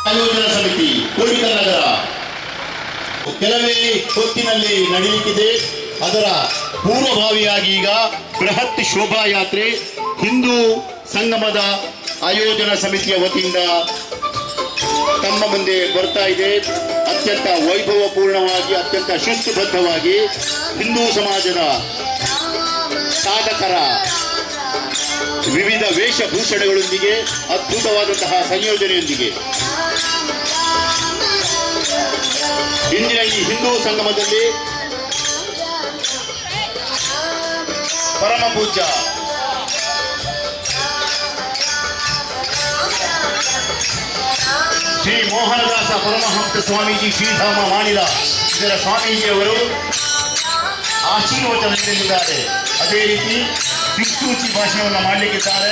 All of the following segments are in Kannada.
ಆಯೋಜನಾ ಸಮಿತಿ ಕೋಡಿಕಲ್ ನಗರ ಕೆಲವೇ ಹೊತ್ತಿನಲ್ಲಿ ನಡೆಯಲಿಕ್ಕಿದೆ. ಅದರ ಪೂರ್ವಭಾವಿಯಾಗಿ ಈಗ ಬೃಹತ್ ಶೋಭಾಯಾತ್ರೆ ಹಿಂದೂ ಸಂಗಮದ ಆಯೋಜನಾ ಸಮಿತಿಯ ವತಿಯಿಂದ ತಮ್ಮ ಮುಂದೆ ಬರ್ತಾ ಇದೆ. ಅತ್ಯಂತ ವೈಭವಪೂರ್ಣವಾಗಿ, ಅತ್ಯಂತ ಶಿಸ್ತುಬದ್ಧವಾಗಿ ಹಿಂದೂ ಸಮಾಜದ ಸಾಧಕರ ವಿವಿಧ ವೇಷಭೂಷಣಗಳೊಂದಿಗೆ ಅದ್ಭುತವಾದಂತಹ ಸಂಯೋಜನೆಯೊಂದಿಗೆ ಇಂದಿನ ಈ ಹಿಂದೂ ಸಂಗಮದಲ್ಲಿ ಪರಮ ಪೂಜ್ಯ ಶ್ರೀ ಮೋಹನದಾಸ ಪರಮಹಂಸ ಸ್ವಾಮೀಜಿ ಶ್ರೀಧಾಮ ಮಾಡಿದ ಇದರ ಸ್ವಾಮೀಜಿಯವರು ಆಶೀರ್ವಚನ ನೀಡಲಿದ್ದಾರೆ. ಅದೇ ರೀತಿ ದಿಕ್ಸೂಚಿ ಭಾಷಣವನ್ನು ಮಾಡಲಿಕ್ಕಿದ್ದಾರೆ.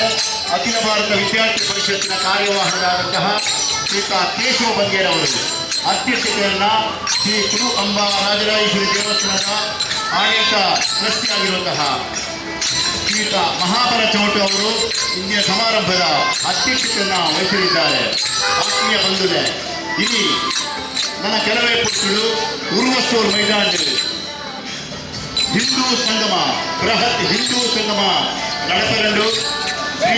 ಅಖಿಲ ಭಾರತ ವಿದ್ಯಾರ್ಥಿ ಪರಿಷತ್ತಿನ ಕಾರ್ಯವಾಹಕರಾದಂತಹ ಶ್ರೀಯುತ ಕೇಶವ ಬಂಗೇರವರು ಅಧ್ಯಕ್ಷತೆಯನ್ನ ಶ್ರೀ ಕುರು ಅಂಬಾ ರಾಜರಾಜೇಶ್ವರಿ ದೇವಸ್ಥಾನದ ಆಡಳಿತ ಟ್ರಸ್ಟಿಯಾಗಿರುವಂತಹ ಶ್ರೀಯುತ ಮಹಾಬಲ ಚೌಟ ಅವರು ಇಂದಿನ ಸಮಾರಂಭದ ಅಧ್ಯಕ್ಷತೆಯನ್ನು ವಹಿಸಲಿದ್ದಾರೆ. ಆತ್ಮೀಯ ಬಂಧುಗಳೇ, ಇಲ್ಲಿ ನನ್ನ ಕೆಲವೇ ಪುರುಷರು ಉರುವಸ್ಟೋರ್ ಮೈದಾನದಲ್ಲಿ ಹಿಂದೂ ಸಂಗಮ, ಬೃಹತ್ ಹಿಂದೂ ಸಂಗಮ ನಡೆಸಲು ಶ್ರೀ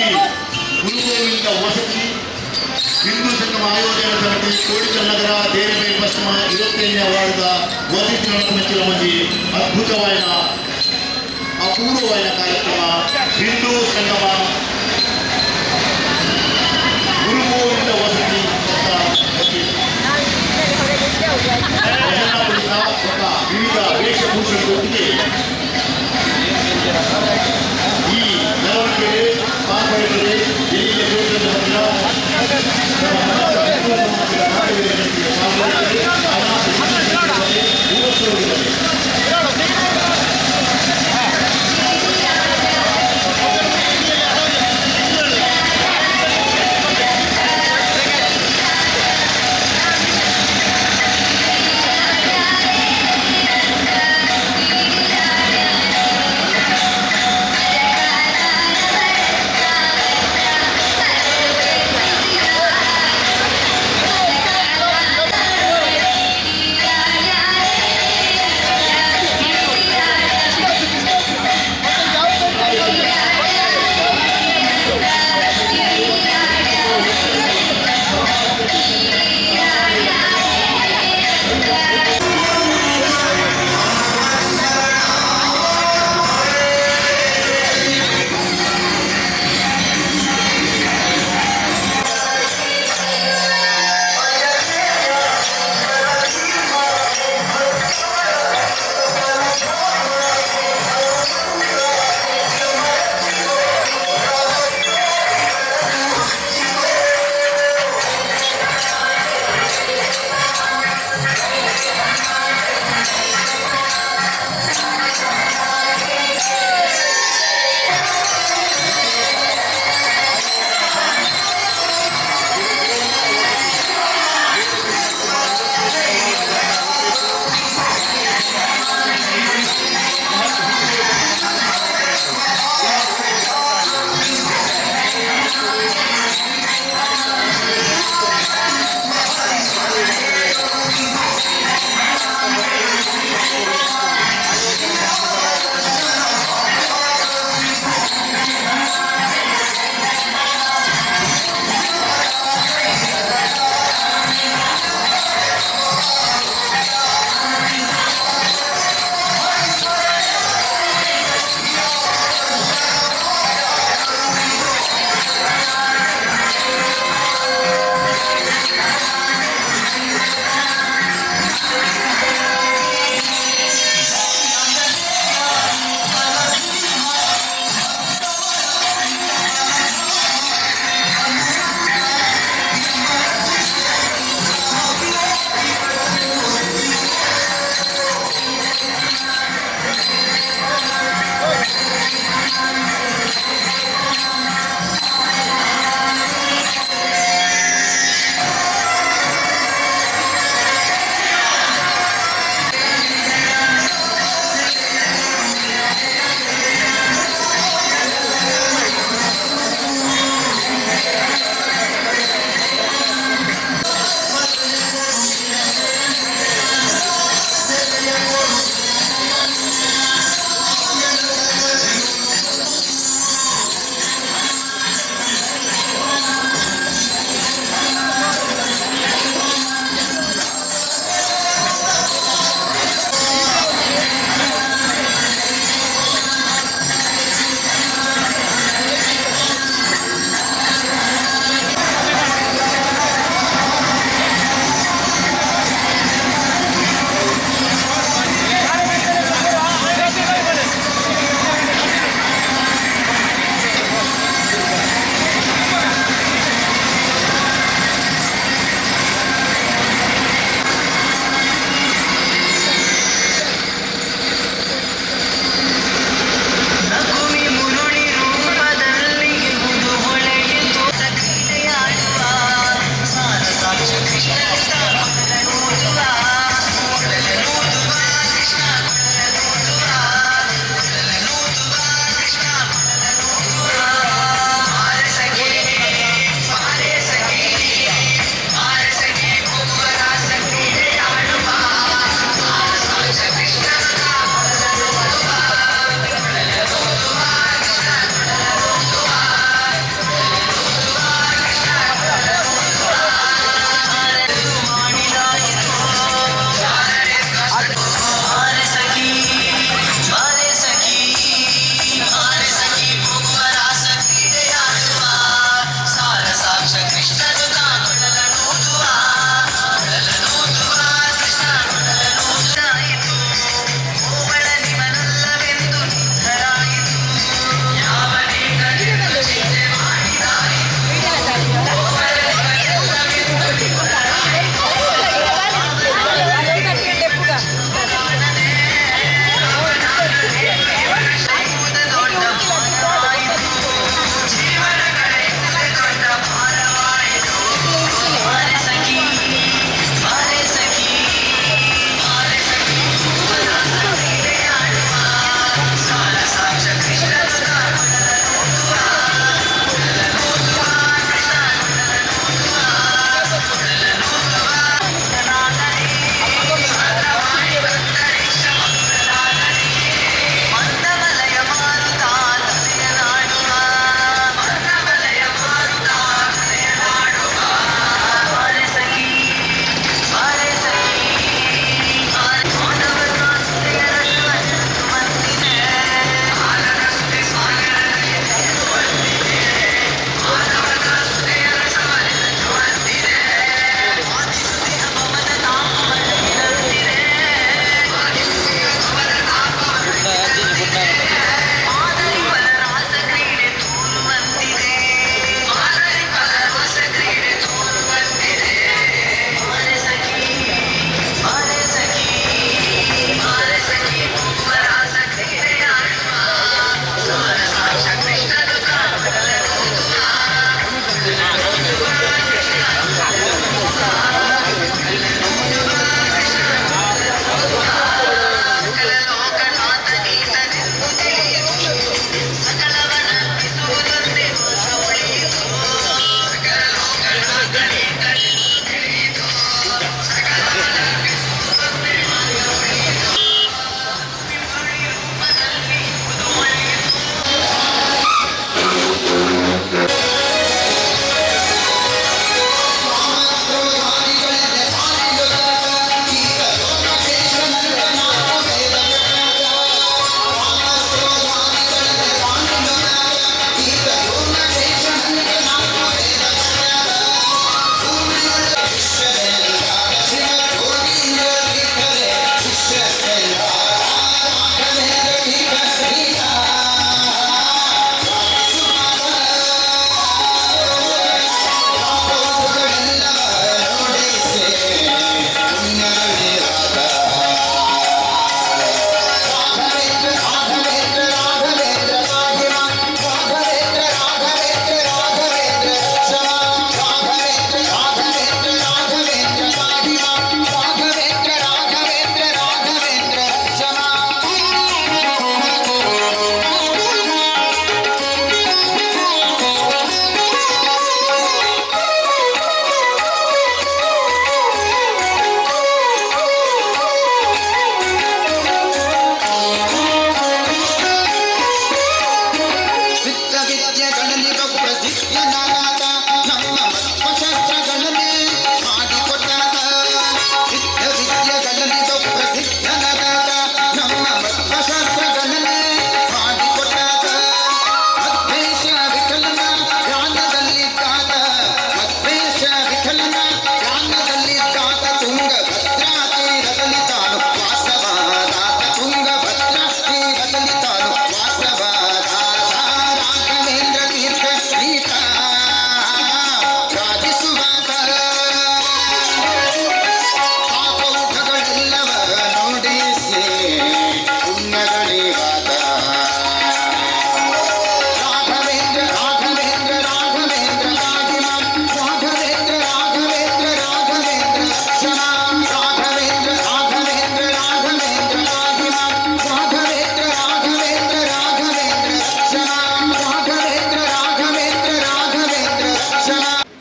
ಗುರುಗೋವಿಂದ ವಸತಿ ಹಿಂದೂ ಸಂಗಮ ಆಯೋಜನಾ ಸಮಿತಿ ಕೋಡಿಕಲ್ ನಗರ ದೇವೇ ಪಶ್ಚಿಮ 25ನೇ ವಾರ್ಡ್ದ ವಸತಿ ಮೆಚ್ಚಿನ ಮಂದಿ ಅದ್ಭುತವಾದ ಅಪೂರ್ವವಾದ ಕಾರ್ಯಕ್ರಮ ಹಿಂದೂ ಸಂಗಮ ಗುರುಗೋವಿಂದ ವಸತಿ ವಿವಿಧ ವೇಷಭೂಷಣದೊಂದಿಗೆ ಈ ಮೆರವಣಿಗೆ ಪಾಲ್ಗೊಳ್ಳುತ್ತದೆ.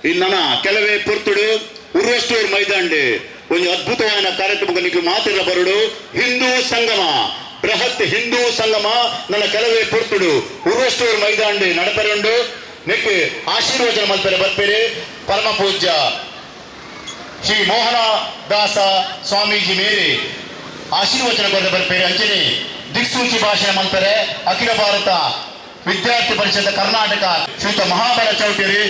ಇನ್ನನ ಕೆಲವೇ ಪುರ್ತುಡು ಉರ್ವಷ್ಟೂರ್ ಮೈದಾಂಡ್ ಒಂದು ಅದ್ಭುತವಾದ ಕಾರ್ಯಕ್ರಮಕ್ಕೆ ಮಾತಿರ ಬರುಡು ಹಿಂದೂ ಸಂಗಮ ಬೃಹತ್ ಹಿಂದೂ ಸಂಗಮ ನನ್ನ ಕೆಲವೇ ಪುರ್ತುಡು ಉರ್ವಷ್ಟೂರ್ ಮೈದಾಂಡ್ ನಡಪೆರುಂಡು ನೆಕ್ ಆಶೀರ್ವಚನ ಮಲ್ಪೆರೆ ಬರ್ಪೇರೆ ಪರಮ ಪೂಜ್ಯ ಶ್ರೀ ಮೋಹನ ದಾಸ ಸ್ವಾಮೀಜಿ ಮೇಲೆ ಆಶೀರ್ವಚನ ಕೊರತೆ ಬರ್ಪೇರೆ ಅಂಚನೆ ದಿಕ್ಸೂಚಿ ಭಾಷಣ ಮಲ್ಪೆರೆ ಅಖಿಲ ಭಾರತ ವಿದ್ಯಾರ್ಥಿ ಪರಿಷತ್ ಕರ್ನಾಟಕ ಶ್ರೀಯುತ ಮಹಾಬಲ ಚೌಟಿಯರು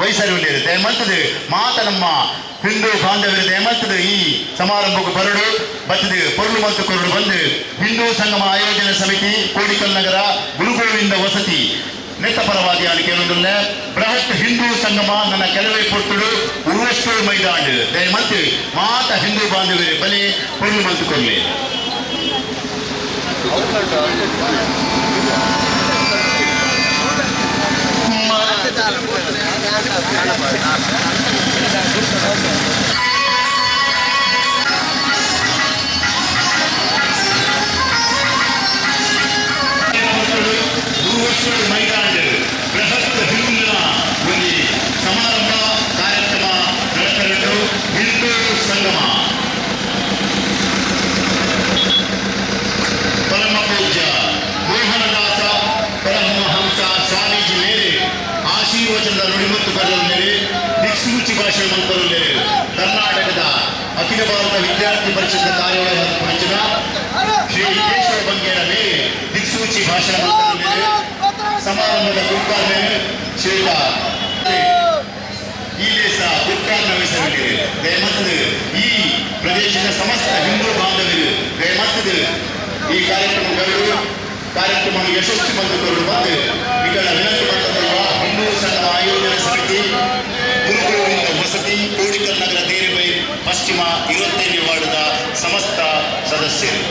ವಯಸ್ಸಲ್ಲಿ ದಯಮಂತದು ಮಾತ ನಮ್ಮ ಹಿಂದೂ ಬಾಂಧವ್ಯರು ದಯಮಂತದು ಈ ಸಮಾರಂಭಕ್ಕೆ ಬರಡು ಬತ್ತದು ಪೊರ್ಲು ಮತ್ತು ಕೊರಡು ಬಂದು ಹಿಂದೂ ಸಂಗಮ ಆಯೋಜನೆ ಸಮಿತಿ ಕೋಡಿಕಲ್ ನಗರ ಗುರುಗುರುವಿಂದ ವಸತಿ ನೆತ್ತ ಪರವಾಗಿ ಅಲ್ಲಿ ಕೇಳೋದಿಲ್ಲ ಬೃಹತ್ ಹಿಂದೂ ಸಂಗಮ ನನ್ನ ಕೆಲವೇ ಪೊರ್ತುಡು ಉರ್ವಷ್ಟೂರ್ ಮೈದಾಂಡ್ ದಯಮಂತು ಮಾತ ಹಿಂದೂ ಬಾಂಧವ್ಯರು ಬಲಿ ಪೊರ್ಲು ಮತ್ತು ಕೊರ್ಲೆ ಮೈದಾನ ಬೃಹತ್ ಹಿಂದಿನ ಒಂದು ಸಮಾರಂಭ ಕಾರ್ಯಕ್ರಮ ನಡೆಸಲು ಹಿಂದೂ ಸಂಗಮ ಪರಮ ಪೂಜ್ಯ ಮೋಹನದಾಸ ಪರಮಹಂಸ ಸ್ವಾಮೀಜಿ ಮೇಲೆ ಆಶೀರ್ವಚನದ ನುಡಿಮುತ್ತು ಬರೆದ ಮೇಲೆ ದಿಕ್ಸೂಚಿ ಭಾಷಣ ಮಂತ್ರದ ಮೇಲೆ ಕರ್ನಾಟಕದ ಅಖಿಲ ಭಾರತ ವಿದ್ಯಾರ್ಥಿ ಪರಿಷತ್ ಕಾರ್ಯಾಲಯ ಪಂಚನ ಶ್ರೀ ಕೇಶವ ಬಂಗೇರ ಮೇಲೆ ದಿಕ್ಸೂಚಿ ಭಾಷಣ ಮಂತ್ರದ ಮೇಲೆ ಸಮಾರಂಭದ ಗುರುಕಾರ ಮೇಲೆ ಶ್ರೀಯುತ ಇಲೇಸ ಗುರುಕಾರನ ವಹಿಸಲಿದೆ ದಯಮತ್ತದು ಈ ಪ್ರದೇಶದ ಸಮಸ್ತ ಹಿಂದೂ ಬಾಂಧವರು ದಯಮತ್ತದು ಈ ಕಾರ್ಯಕ್ರಮ ಯಶಸ್ವಿ ಬಂದುಕೊಂಡು ಬಂದು ಇಗಳ ವಿನಂತಿ ಬಂದಿರುವ ಹಿಂದೂ ಸಂಘ ಆಯೋಜನೆ ಸಮಿತಿ ಗುರುಗುರುವಿನ ವಸತಿ ಕೋಡಿಕಲ್ ನಗರ ದೇರಿಬೈ ಪಶ್ಚಿಮ 25ನೇ ವಾರ್ಡದ ಸಮಸ್ತ ಸದಸ್ಯರು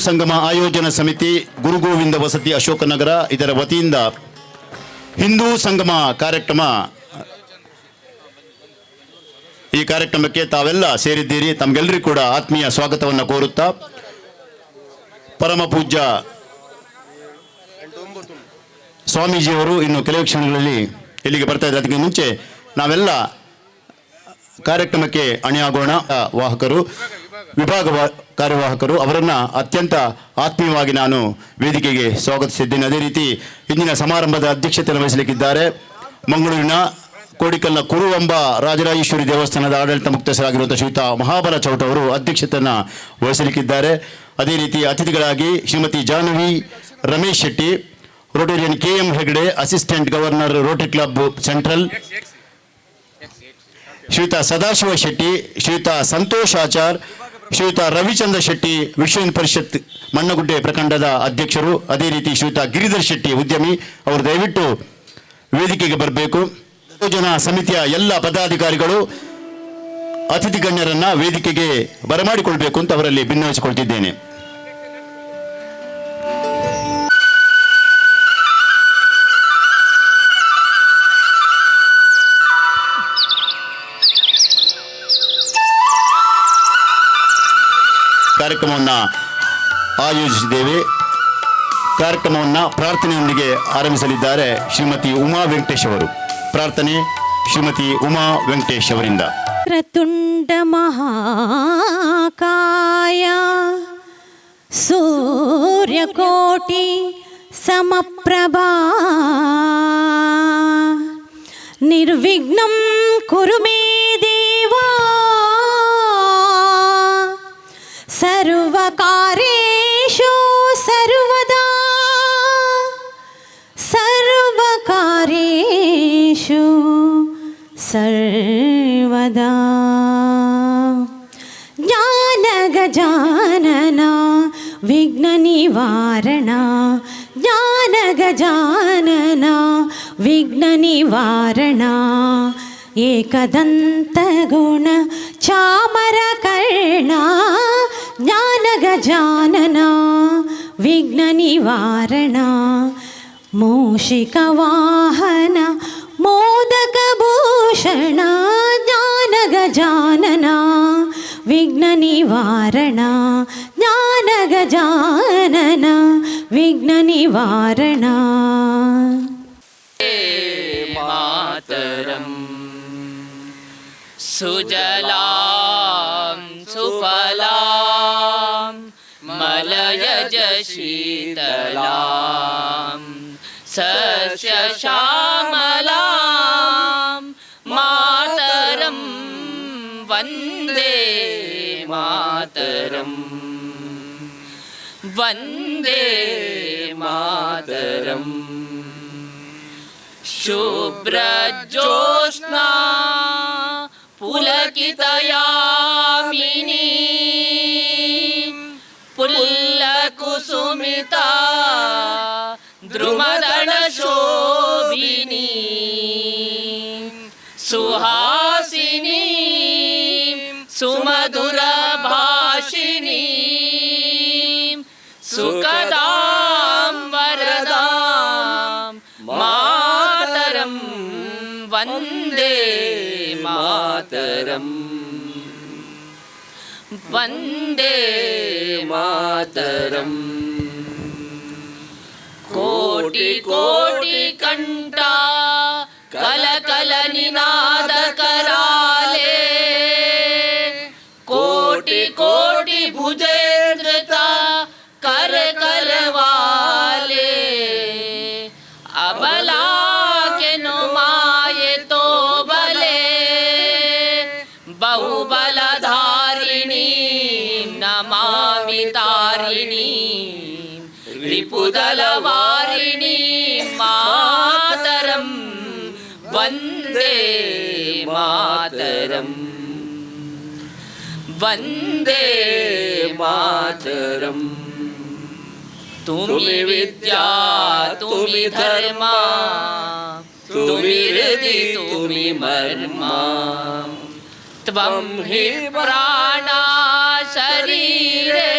ಸಂಗಮ ಆಯೋಜನಾ ಸಮಿತಿ ಗುರುಗೋವಿಂದ ವಸತಿ ಅಶೋಕನಗರ ಇದರ ವತಿಯಿಂದ ಹಿಂದೂ ಸಂಗಮ ಕಾರ್ಯಕ್ರಮ, ಈ ಕಾರ್ಯಕ್ರಮಕ್ಕೆ ತಾವೆಲ್ಲ ಸೇರಿದ್ದೀರಿ. ತಮಗೆಲ್ಲರಿಗೂ ಕೂಡ ಆತ್ಮೀಯ ಸ್ವಾಗತವನ್ನು ಕೋರುತ್ತಾ, ಪರಮ ಪೂಜ್ಯ ಸ್ವಾಮೀಜಿಯವರು ಇನ್ನು ಕೆಲವು ಕ್ಷಣಗಳಲ್ಲಿ ಇಲ್ಲಿಗೆ ಬರ್ತಾ ಇದ್ದಾರೆ. ಅದಕ್ಕೆ ಮುಂಚೆ ನಾವೆಲ್ಲ ಕಾರ್ಯಕ್ರಮಕ್ಕೆ ಅಣಿಯಾಗೋಣ. ವಾಹಕರು, ವಿಭಾಗ ಕಾರ್ಯವಾಹಕರು ಅವರನ್ನು ಅತ್ಯಂತ ಆತ್ಮೀಯವಾಗಿ ನಾನು ವೇದಿಕೆಗೆ ಸ್ವಾಗತಿಸಿದ್ದೇನೆ. ಅದೇ ರೀತಿ ಇಂದಿನ ಸಮಾರಂಭದ ಅಧ್ಯಕ್ಷತೆಯನ್ನು ವಹಿಸಲಿಕ್ಕಿದ್ದಾರೆ ಮಂಗಳೂರಿನ ಕೋಡಿಕಲ್ನ ಕುರುವಂಬ ರಾಜರಾಜೇಶ್ವರಿ ದೇವಸ್ಥಾನದ ಆಡಳಿತ ಮುಕ್ತಸ್ಥರಾಗಿರುವಂಥ ಶ್ರೀಯುತ ಮಹಾಬಲ ಚೌಟ ಅವರು ಅಧ್ಯಕ್ಷತೆಯನ್ನು ವಹಿಸಲಿಕ್ಕಿದ್ದಾರೆ. ಅದೇ ರೀತಿ ಅತಿಥಿಗಳಾಗಿ Shrimati Jahnavi Ramesh Shetty, Rotarian KM Hegde, assistant governor rotary club central, Shriyuta Sadashiva Shetty, ಶ್ರೀಯುತ ಸಂತೋಷ್ ಆಚಾರ್, ಶ್ರೀಯುತ ರವಿಚಂದ್ರ ಶೆಟ್ಟಿ ವಿಶ್ವ ಹಿಂದೂ ಪರಿಷತ್ ಮಣ್ಣಗುಡ್ಡೆ ಪ್ರಖಂಡದ ಅಧ್ಯಕ್ಷರು, ಅದೇ ರೀತಿ ಶ್ರೀಯುತ ಗಿರಿಧರ್ ಶೆಟ್ಟಿ ಉದ್ಯಮಿ, ಅವರು ದಯವಿಟ್ಟು ವೇದಿಕೆಗೆ ಬರಬೇಕು. ಯೋಜನಾ ಸಮಿತಿಯ ಎಲ್ಲ ಪದಾಧಿಕಾರಿಗಳು ಅತಿಥಿ ಗಣ್ಯರನ್ನ ವೇದಿಕೆಗೆ ಬರಮಾಡಿಕೊಳ್ಬೇಕು ಅಂತ ಅವರಲ್ಲಿ ಭಿನ್ನವಿಸಿಕೊಳ್ತಿದ್ದೇನೆ. ಕಾರ್ಯಕ್ರಮವನ್ನು ಆಯೋಜಿಸಿದ್ದೇವೆ. ಕಾರ್ಯಕ್ರಮವನ್ನು ಪ್ರಾರ್ಥನೆಯೊಂದಿಗೆ ಆರಂಭಿಸಲಿದ್ದಾರೆ ಶ್ರೀಮತಿ ಉಮಾ ವೆಂಕಟೇಶ್ ಅವರು. ಪ್ರಾರ್ಥನೆ ಶ್ರೀಮತಿ ಉಮಾ ವೆಂಕಟೇಶ್ ಅವರಿಂದ. ವಕ್ರತುಂಡ ಮಹಾಕಾಯ ಸೂರ್ಯಕೋಟಿ ಸಮಪ್ರಭಾ ನಿರ್ವಿಘ್ನಂ ಕುರು ಮೇ ದೇವಾ ಸರ್ವಕಾರ್ಯೇಷು ಸರ್ವದಾ ಸರ್ವಕಾರ್ಯೇಷು ಸರ್ವದಾ. ಜ್ಞಾನ ಗಜಾನನ ವಿಘ್ನ ನಿವಾರಣ, ಜ್ಞಾನ ಗಜಾನನ ವಿಘ್ನ ನಿವಾರಣ, ಏಕದಂತ ಗುಣ ಚಾಮರ ಕರ್ಣ, ಜ್ಞಾನ ಗಜಾನನ ವಿಘ್ನ ನಿವಾರಣ, ಮೂಷಿಕ ವಾಹನ ಮೋದಕ ಭೂಷಣ, ಜ್ಞಾನ ಗಜಾನನ ವಿಘ್ನ ನಿವಾರಣ, ಜ್ಞಾನ ಗಜಾನನ ವಿಘ್ನ ನಿವಾರಣ. ಮಾತರಂ ಸುಜಲಾಂ ಸುಫಲಾಂ ಮಲಯಜ ಶೀತಲಾಂ ಸಸ್ಯ ಶ್ಯಾಮಲಾಂ ಮಾತರಂ ವಂದೇ ಮಾತರಂ ವಂದೇ ಮಾತರಂ. ಶುಭ್ರಜ್ಯೋತ್ಸ್ನಾ ಪುಲಕಿತಯಾಮಿನಿ ಪುಲ್ಲಕುಸುಮಿತಾ ದ್ರುಮದಳ ಶೋಭಿನಿ ಸುಹಾಸಿನಿ ಸುಮಧುರ ಭಾಷಿಣಿ ಸುಖದಾಂ ವರದಾಂ ಮಾತರಂ ವಂದೇ ಮಾತರಂ ವಂದೇ ಮಾತರಂ. ಕೋಟಿ ಕೋಟಿ ಕಂಠ ಕಲಕಲ ನಿನಾದ ಕರಾಲೆ, ಕೋಟಿ ಕೋಟಿ ಭುಜೇಂದ್ರತ ಕರ ಕರವಾಲೆ, ಅಬಲಾ ಕೆನು ಮಾಯೆ ತೋ ಬಲೆ, ಬಹುಬಲಧಾರಿಣಿ ನಮಾಮಿ ತಾರಿಣಿ, ರಿಪುದಲವಾರಿಣಿ ಮಾತರಂ ವಂದೇ ಮಾತರಂ ವಂದೇ ಮಾತರಂ. ತುಮಿ ವಿದ್ಯಾ ತುಮಿ ಧರ್ಮ ತುಮಿ ಹೃದಿ ತುಮಿ ಮರ್ಮ, ತ್ವಂ ಹಿ ಪ್ರಾಣ ಶರೀರೇ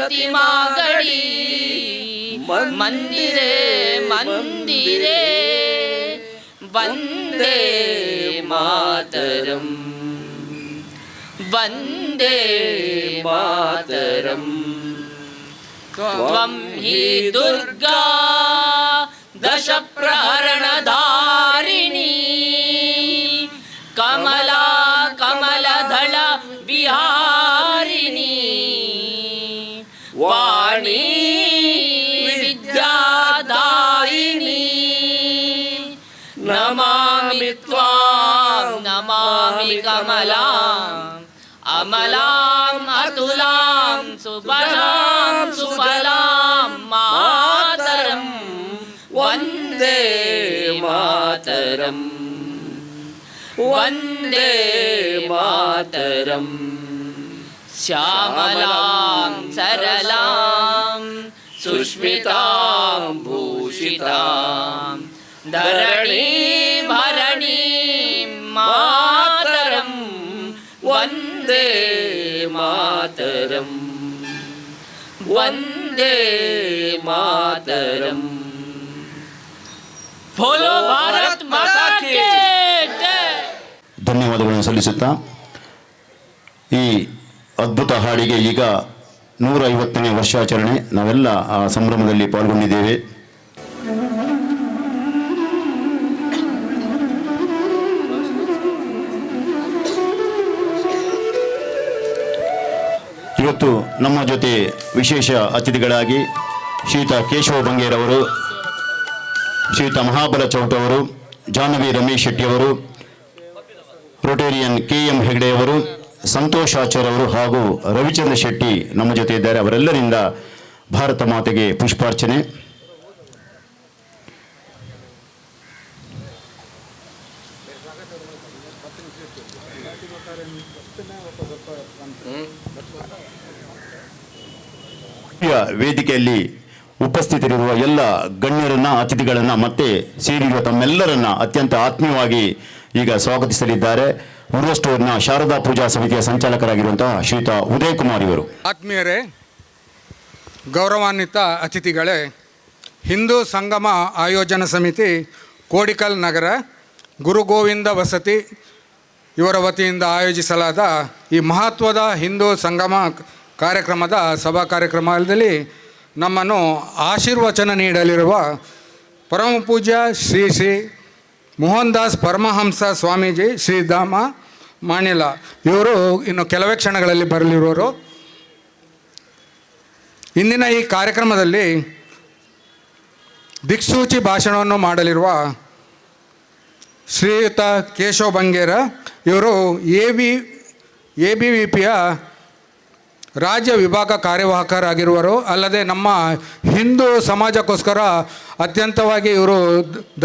प्रतिमा गढ़ी मंदिरे मंदिरे वंदे मातरम वंदे मातरम त्वं हि दुर्गा दश प्रहरणधारिणी कमला कमलदल विहारिणी वाणी विद्यादायिनी नमामि त्वां नमामि कमलाम् अमलाम् अतुलां सुबलां सुफलां मातरं वन्दे मातरं वन्दे मातरं श्यामलां सरलां सुष्मितां भूषितां धरणीं भरणीं मातरं वन्दे मातरं वन्दे मातरं बोलो भारत माता की जय। ಧನ್ಯವಾದಗಳನ್ನು ಸಲ್ಲಿಸುತ್ತಾ ಈ ಅದ್ಭುತ ಹಾಡಿಗೆ ಈಗ 150ನೇ ವರ್ಷಾಚರಣೆ. ನಾವೆಲ್ಲ ಆ ಸಂಭ್ರಮದಲ್ಲಿ ಪಾಲ್ಗೊಂಡಿದ್ದೇವೆ. ಇವತ್ತು ನಮ್ಮ ಜೊತೆ ವಿಶೇಷ ಅತಿಥಿಗಳಾಗಿ ಶ್ರೀಯುತ ಕೇಶವ ಬಂಗೇರವರು, ಶ್ರೀಯುತ ಮಹಾಬಲ ಚೌಟ ಅವರು, ಜಾಹ್ನವಿ ರಮೇಶ್ ಶೆಟ್ಟಿಯವರು, ರೋಟೇರಿಯನ್ KM ಹೆಗ್ಡೆಯವರು, ಸಂತೋಷ್ ಆಚಾರ್ ಅವರು ಹಾಗೂ ರವಿಚಂದ್ರ ಶೆಟ್ಟಿ ನಮ್ಮ ಜೊತೆ ಇದ್ದಾರೆ. ಅವರೆಲ್ಲರಿಂದ ಭಾರತ ಮಾತೆಗೆ ಪುಷ್ಪಾರ್ಚನೆ. ವೇದಿಕೆಯಲ್ಲಿ ಉಪಸ್ಥಿತರಿರುವ ಎಲ್ಲ ಗಣ್ಯರನ್ನ, ಅತಿಥಿಗಳನ್ನ ಮತ್ತೆ ಸೇರಿರುವ ತಮ್ಮೆಲ್ಲರನ್ನ ಅತ್ಯಂತ ಆತ್ಮೀಯವಾಗಿ ಈಗ ಸ್ವಾಗತಿಸಲಿದ್ದಾರೆ ಉರ್ವ ಸ್ಟೋರ್ನ ಶಾರದಾ ಪೂಜಾ ಸಮಿತಿಯ ಸಂಚಾಲಕರಾಗಿರುವಂತಹ ಶ್ರೀಯುತ ಉದಯ್ ಕುಮಾರ್ ಇವರು. ಆತ್ಮೀಯರೇ, ಗೌರವಾನ್ವಿತ ಅತಿಥಿಗಳೇ, ಹಿಂದೂ ಸಂಗಮ ಆಯೋಜನಾ ಸಮಿತಿ ಕೋಡಿಕಲ್ ನಗರ ಗುರು ಗೋವಿಂದ ವಸತಿ ಇವರ ವತಿಯಿಂದ ಆಯೋಜಿಸಲಾದ ಈ ಮಹತ್ವದ ಹಿಂದೂ ಸಂಗಮ ಕಾರ್ಯಕ್ರಮದ ಸಭಾ ಕಾರ್ಯಕ್ರಮದಲ್ಲಿ ನಮ್ಮನ್ನು ಆಶೀರ್ವಚನ ನೀಡಲಿರುವ ಪರಮ ಪೂಜ್ಯ ಶ್ರೀ ಶ್ರೀ ಮೋಹನ್ ದಾಸ್ ಪರಮಹಂಸ ಸ್ವಾಮೀಜಿ ಶ್ರೀಧಾಮ ಮಾಣಿಲ ಇವರು ಇನ್ನು ಕೆಲವೇ ಕ್ಷಣಗಳಲ್ಲಿ ಬರಲಿರುವರು. ಇಂದಿನ ಈ ಕಾರ್ಯಕ್ರಮದಲ್ಲಿ ದಿಕ್ಸೂಚಿ ಭಾಷಣವನ್ನು ಮಾಡಲಿರುವ ಶ್ರೀಯುತ ಕೇಶವ ಬಂಗೇರ ಇವರು ABVPಯ ರಾಜ್ಯ ವಿಭಾಗ ಕಾರ್ಯವಾಹಕರಾಗಿರುವರು. ಅಲ್ಲದೆ ನಮ್ಮ ಹಿಂದೂ ಸಮಾಜಕ್ಕೋಸ್ಕರ ಅತ್ಯಂತವಾಗಿ ಇವರು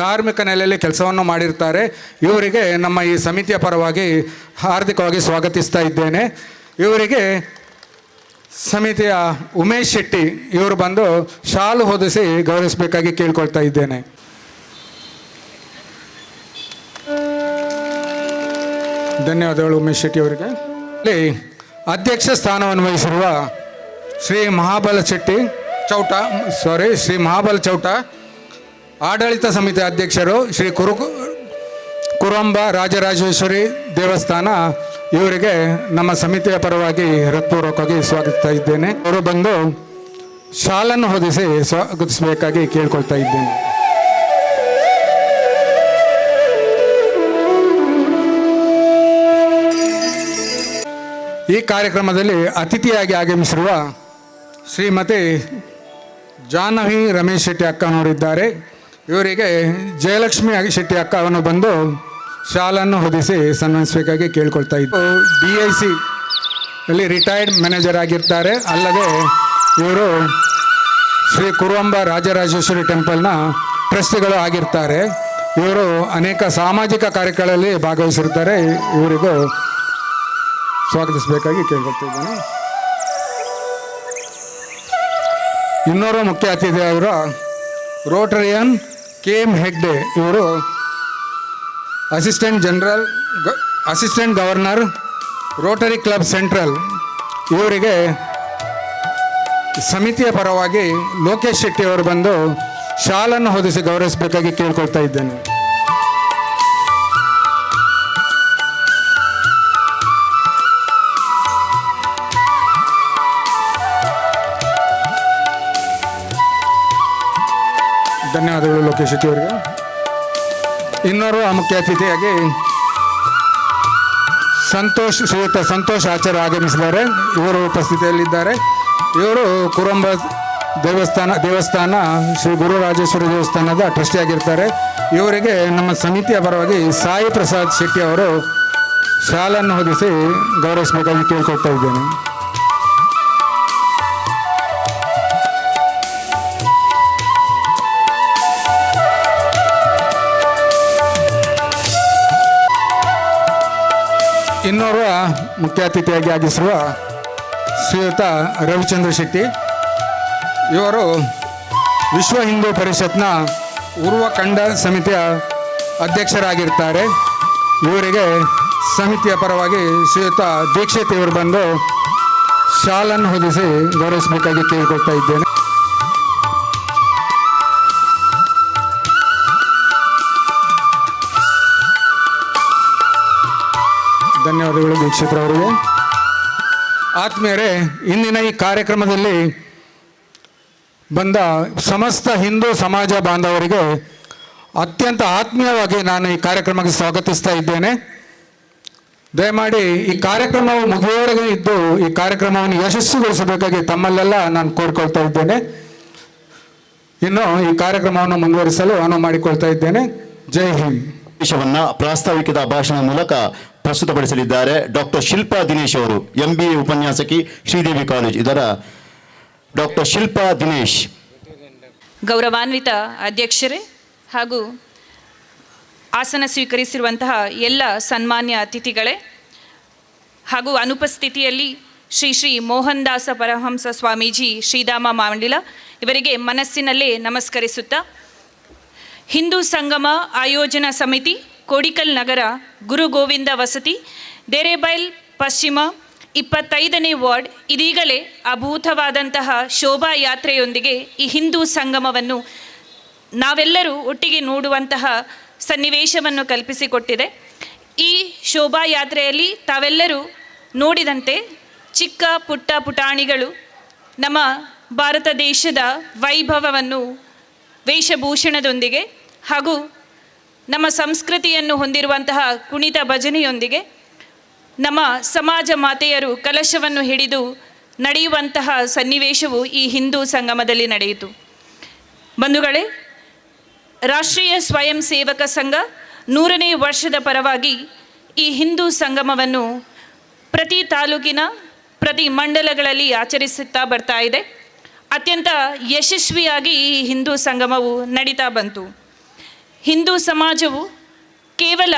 ಧಾರ್ಮಿಕ ನೆಲೆಯಲ್ಲಿ ಕೆಲಸವನ್ನು ಮಾಡಿರ್ತಾರೆ. ಇವರಿಗೆ ನಮ್ಮ ಈ ಸಮಿತಿಯ ಪರವಾಗಿ ಹಾರ್ದಿಕವಾಗಿ ಸ್ವಾಗತಿಸ್ತಾ ಇದ್ದೇನೆ. ಇವರಿಗೆ ಸಮಿತಿಯ ಉಮೇಶ್ ಶೆಟ್ಟಿ ಇವರು ಬಂದು ಶಾಲು ಹೊದಿಸಿ ಗೌರವಿಸಬೇಕಾಗಿ ಕೇಳ್ಕೊಳ್ತಾ ಇದ್ದೇನೆ. ಧನ್ಯವಾದಗಳು ಉಮೇಶ್ ಶೆಟ್ಟಿ ಅವರಿಗೆ. ಇಲ್ಲಿ ಅಧ್ಯಕ್ಷ ಸ್ಥಾನವನ್ನು ವಹಿಸಿರುವ ಶ್ರೀ ಮಹಾಬಲ ಚೌಟ ಆಡಳಿತ ಸಮಿತಿ ಅಧ್ಯಕ್ಷರು ಶ್ರೀ ಕುರುಂಬ ರಾಜರಾಜೇಶ್ವರಿ ದೇವಸ್ಥಾನ ಇವರಿಗೆ ನಮ್ಮ ಸಮಿತಿಯ ಪರವಾಗಿ ಹೃತ್ಪೂರ್ವಕವಾಗಿ ಸ್ವಾಗತಿಸ್ತಾ ಇದ್ದೇನೆ. ಅವರು ಬಂದು ಶಾಲನ್ನು ಹೊದಿಸಿ ಸ್ವಾಗತಿಸಬೇಕಾಗಿ ಕೇಳ್ಕೊಳ್ತಾ ಇದ್ದೇನೆ. ಈ ಕಾರ್ಯಕ್ರಮದಲ್ಲಿ ಅತಿಥಿಯಾಗಿ ಆಗಮಿಸಿರುವ ಶ್ರೀಮತಿ ಜಾಹ್ನವಿ ರಮೇಶ್ ಶೆಟ್ಟಿ ಅಕ್ಕನವರಿದ್ದಾರೆ. ಇವರಿಗೆ ಜಯಲಕ್ಷ್ಮಿ ಶೆಟ್ಟಿ ಅಕ್ಕವನ್ನು ಬಂದು ಶಾಲನ್ನು ಹೊದಿಸಿ ಸನ್ಮಾನಿಸಬೇಕಾಗಿ ಕೇಳ್ಕೊಳ್ತಾ ಇದ್ದು. DIC ಅಲ್ಲಿ ರಿಟೈರ್ಡ್ ಮ್ಯಾನೇಜರ್ ಆಗಿರ್ತಾರೆ. ಅಲ್ಲದೆ ಇವರು ಶ್ರೀ ಕುರುಂಬ ರಾಜರಾಜೇಶ್ವರಿ ಟೆಂಪಲ್ನ ಟ್ರಸ್ಟಿಗಳು ಆಗಿರ್ತಾರೆ. ಇವರು ಅನೇಕ ಸಾಮಾಜಿಕ ಕಾರ್ಯಗಳಲ್ಲಿ ಭಾಗವಹಿಸಿರ್ತಾರೆ. ಇವರಿಗೂ ಸ್ವಾಗತಿಸಬೇಕಾಗಿ ಕೇಳ್ಕೊಳ್ತಾ ಇದ್ದೇನೆ. ಇನ್ನೋರ್ವ ಮುಖ್ಯ ಅತಿಥಿ ಅವರು ರೋಟರಿಯನ್ KM ಹೆಗ್ಡೆ ಇವರು assistant governor rotary club central. ಇವರಿಗೆ ಸಮಿತಿಯ ಪರವಾಗಿ ಲೋಕೇಶ್ ಶೆಟ್ಟಿ ಅವರು ಬಂದು ಶಾಲನ್ನು ಹೊದಿಸಿ ಗೌರವಿಸಬೇಕಾಗಿ ಕೇಳ್ಕೊಳ್ತಾ ಇದ್ದೇನೆ. ಧನ್ಯವಾದಗಳು ಲೋಕೇಶ್ ಶೆಟ್ಟಿ ಅವರಿಗೆ. ಇನ್ನೋರ್ವ ಮುಖ್ಯ ಅತಿಥಿಯಾಗಿ ಶ್ರೀಯುತ ಸಂತೋಷ್ ಆಚಾರ್ಯ ಆಗಮಿಸಿದ್ದಾರೆ. ಇವರು ಉಪಸ್ಥಿತಿಯಲ್ಲಿದ್ದಾರೆ. ಇವರು ಕುರುಂಬ ದೇವಸ್ಥಾನ ಶ್ರೀ ಗುರುರಾಜೇಶ್ವರಿ ದೇವಸ್ಥಾನದ ಟ್ರಸ್ಟಿ ಆಗಿರ್ತಾರೆ. ಇವರಿಗೆ ನಮ್ಮ ಸಮಿತಿಯ ಪರವಾಗಿ ಸಾಯಿ ಪ್ರಸಾದ್ ಶೆಟ್ಟಿ ಅವರು ಶಾಲನ್ನು ಹೊದಿಸಿ ಗೌರವಿಸಬೇಕಾಗಿ ಕೇಳ್ಕೊಳ್ತಾ ಇದ್ದೇನೆ. ಇನ್ನೋರ್ವ ಮುಖ್ಯ ಅತಿಥಿಯಾಗಿ ಆಗಿಸಿರುವ ಶ್ರೀಯುತ ರವಿಚಂದ್ರ ಶೆಟ್ಟಿ, ಇವರು ವಿಶ್ವ ಹಿಂದೂ ಪರಿಷತ್ನ ಉರ್ವಖಂಡ ಸಮಿತಿಯ ಅಧ್ಯಕ್ಷರಾಗಿರ್ತಾರೆ. ಇವರಿಗೆ ಸಮಿತಿಯ ಪರವಾಗಿ ಶ್ರೀಯುತ ದೀಕ್ಷಿತ್ ಇವರು ಬಂದು ಶಾಲನ್ನು ಹೊದಿಸಿ ಗೌರವಿಸಬೇಕಾಗಿ ಕೇಳಿಕೊಳ್ತಾ ಇದ್ದೇನೆ. ಧನ್ಯವಾದಗಳು ದೀಕ್ಷಿತ್ರವರಿಗೆ. ಆತ್ಮೀಯರೇ, ಇಂದಿನ ಈ ಕಾರ್ಯಕ್ರಮದಲ್ಲಿ ಬಂದ ಸಮಸ್ತ ಹಿಂದೂ ಸಮಾಜ ಬಾಂಧವರಿಗೆ ಅತ್ಯಂತ ಆತ್ಮೀಯವಾಗಿ ನಾನು ಈ ಕಾರ್ಯಕ್ರಮಕ್ಕೆ ಸ್ವಾಗತಿಸ್ತಾ ಇದ್ದೇನೆ. ದಯಮಾಡಿ ಈ ಕಾರ್ಯಕ್ರಮವು ಮುಗಿಯುವವರೆಗೆ ಇದ್ದು ಈ ಕಾರ್ಯಕ್ರಮವನ್ನು ಯಶಸ್ವಿಗೊಳಿಸಬೇಕಾಗಿ ತಮ್ಮಲ್ಲೆಲ್ಲ ನಾನು ಕೋರಿಕೊಳ್ತಾ ಇದ್ದೇನೆ. ಇನ್ನು ಈ ಕಾರ್ಯಕ್ರಮವನ್ನು ಮುಂದುವರಿಸಲು ಅನುವು ಮಾಡಿಕೊಳ್ತಾ ಇದ್ದೇನೆ. ಜೈ ಹಿಂದ್. ವಿಷಯವನ್ನ ಪ್ರಾಸ್ತಾವಿಕದ ಭಾಷಣ ಮೂಲಕ ಪ್ರಸ್ತುತಪಡಿಸಲಿದ್ದಾರೆ ಡಾಕ್ಟರ್ ಶಿಲ್ಪಾ ದಿನೇಶ್ ಅವರು, MBA ಉಪನ್ಯಾಸಕಿ, ಶ್ರೀದೇವಿ ಕಾಲೇಜ್. ಇದರ ಡಾಕ್ಟರ್ ಶಿಲ್ಪಾ ದಿನೇಶ್. ಗೌರವಾನ್ವಿತ ಅಧ್ಯಕ್ಷರೇ ಹಾಗೂ ಆಸನ ಸ್ವೀಕರಿಸಿರುವಂತಹ ಎಲ್ಲ ಸನ್ಮಾನ್ಯ ಅತಿಥಿಗಳೇ ಹಾಗೂ ಅನುಪಸ್ಥಿತಿಯಲ್ಲಿ ಶ್ರೀ ಮೋಹನ್ ದಾಸ ಪರಮಹಂಸ ಸ್ವಾಮೀಜಿ ಶ್ರೀಧಾಮ ಮಂಡಲ ಇವರಿಗೆ ಮನಸ್ಸಿನಲ್ಲೇ ನಮಸ್ಕರಿಸುತ್ತಾ, ಹಿಂದೂ ಸಂಗಮ ಆಯೋಜನಾ ಸಮಿತಿ, ಕೋಡಿಕಲ್ ನಗರ, ಗುರು ಗೋವಿಂದ ವಸತಿ, ದೇರೇಬೈಲ್ ಪಶ್ಚಿಮ 25ನೇ ವಾರ್ಡ್ ಇದೀಗಲೇ ಅಭೂತವಾದಂತಹ ಶೋಭಾಯಾತ್ರೆಯೊಂದಿಗೆ ಈ ಹಿಂದೂ ಸಂಗಮವನ್ನು ನಾವೆಲ್ಲರೂ ಒಟ್ಟಿಗೆ ನೋಡುವಂತಹ ಸನ್ನಿವೇಶವನ್ನು ಕಲ್ಪಿಸಿಕೊಟ್ಟಿದೆ. ಈ ಶೋಭಾಯಾತ್ರೆಯಲ್ಲಿ ತಾವೆಲ್ಲರೂ ನೋಡಿದಂತೆ ಚಿಕ್ಕ ಪುಟ್ಟ ಪುಟಾಣಿಗಳು ನಮ್ಮ ಭಾರತ ದೇಶದ ವೈಭವವನ್ನು ವೇಷಭೂಷಣದೊಂದಿಗೆ ಹಾಗೂ ನಮ್ಮ ಸಂಸ್ಕೃತಿಯನ್ನು ಹೊಂದಿರುವಂತಹ ಕುಣಿತ ಭಜನೆಯೊಂದಿಗೆ ನಮ್ಮ ಸಮಾಜ ಮಾತೆಯರು ಕಲಶವನ್ನು ಹಿಡಿದು ನಡೆಯುವಂತಹ ಸನ್ನಿವೇಶವು ಈ ಹಿಂದೂ ಸಂಗಮದಲ್ಲಿ ನಡೆಯಿತು. ಬಂಧುಗಳೇ, ರಾಷ್ಟ್ರೀಯ ಸ್ವಯಂ ಸೇವಕ ಸಂಘ 100ನೇ ವರ್ಷದ ಪರವಾಗಿ ಈ ಹಿಂದೂ ಸಂಗಮವನ್ನು ಪ್ರತಿ ತಾಲೂಕಿನ ಪ್ರತಿ ಮಂಡಲಗಳಲ್ಲಿ ಆಚರಿಸುತ್ತಾ ಬರ್ತಾ ಇದೆ. ಅತ್ಯಂತ ಯಶಸ್ವಿಯಾಗಿ ಈ ಹಿಂದೂ ಸಂಗಮವು ನಡೀತಾ ಬಂತು. ಹಿಂದೂ ಸಮಾಜವು ಕೇವಲ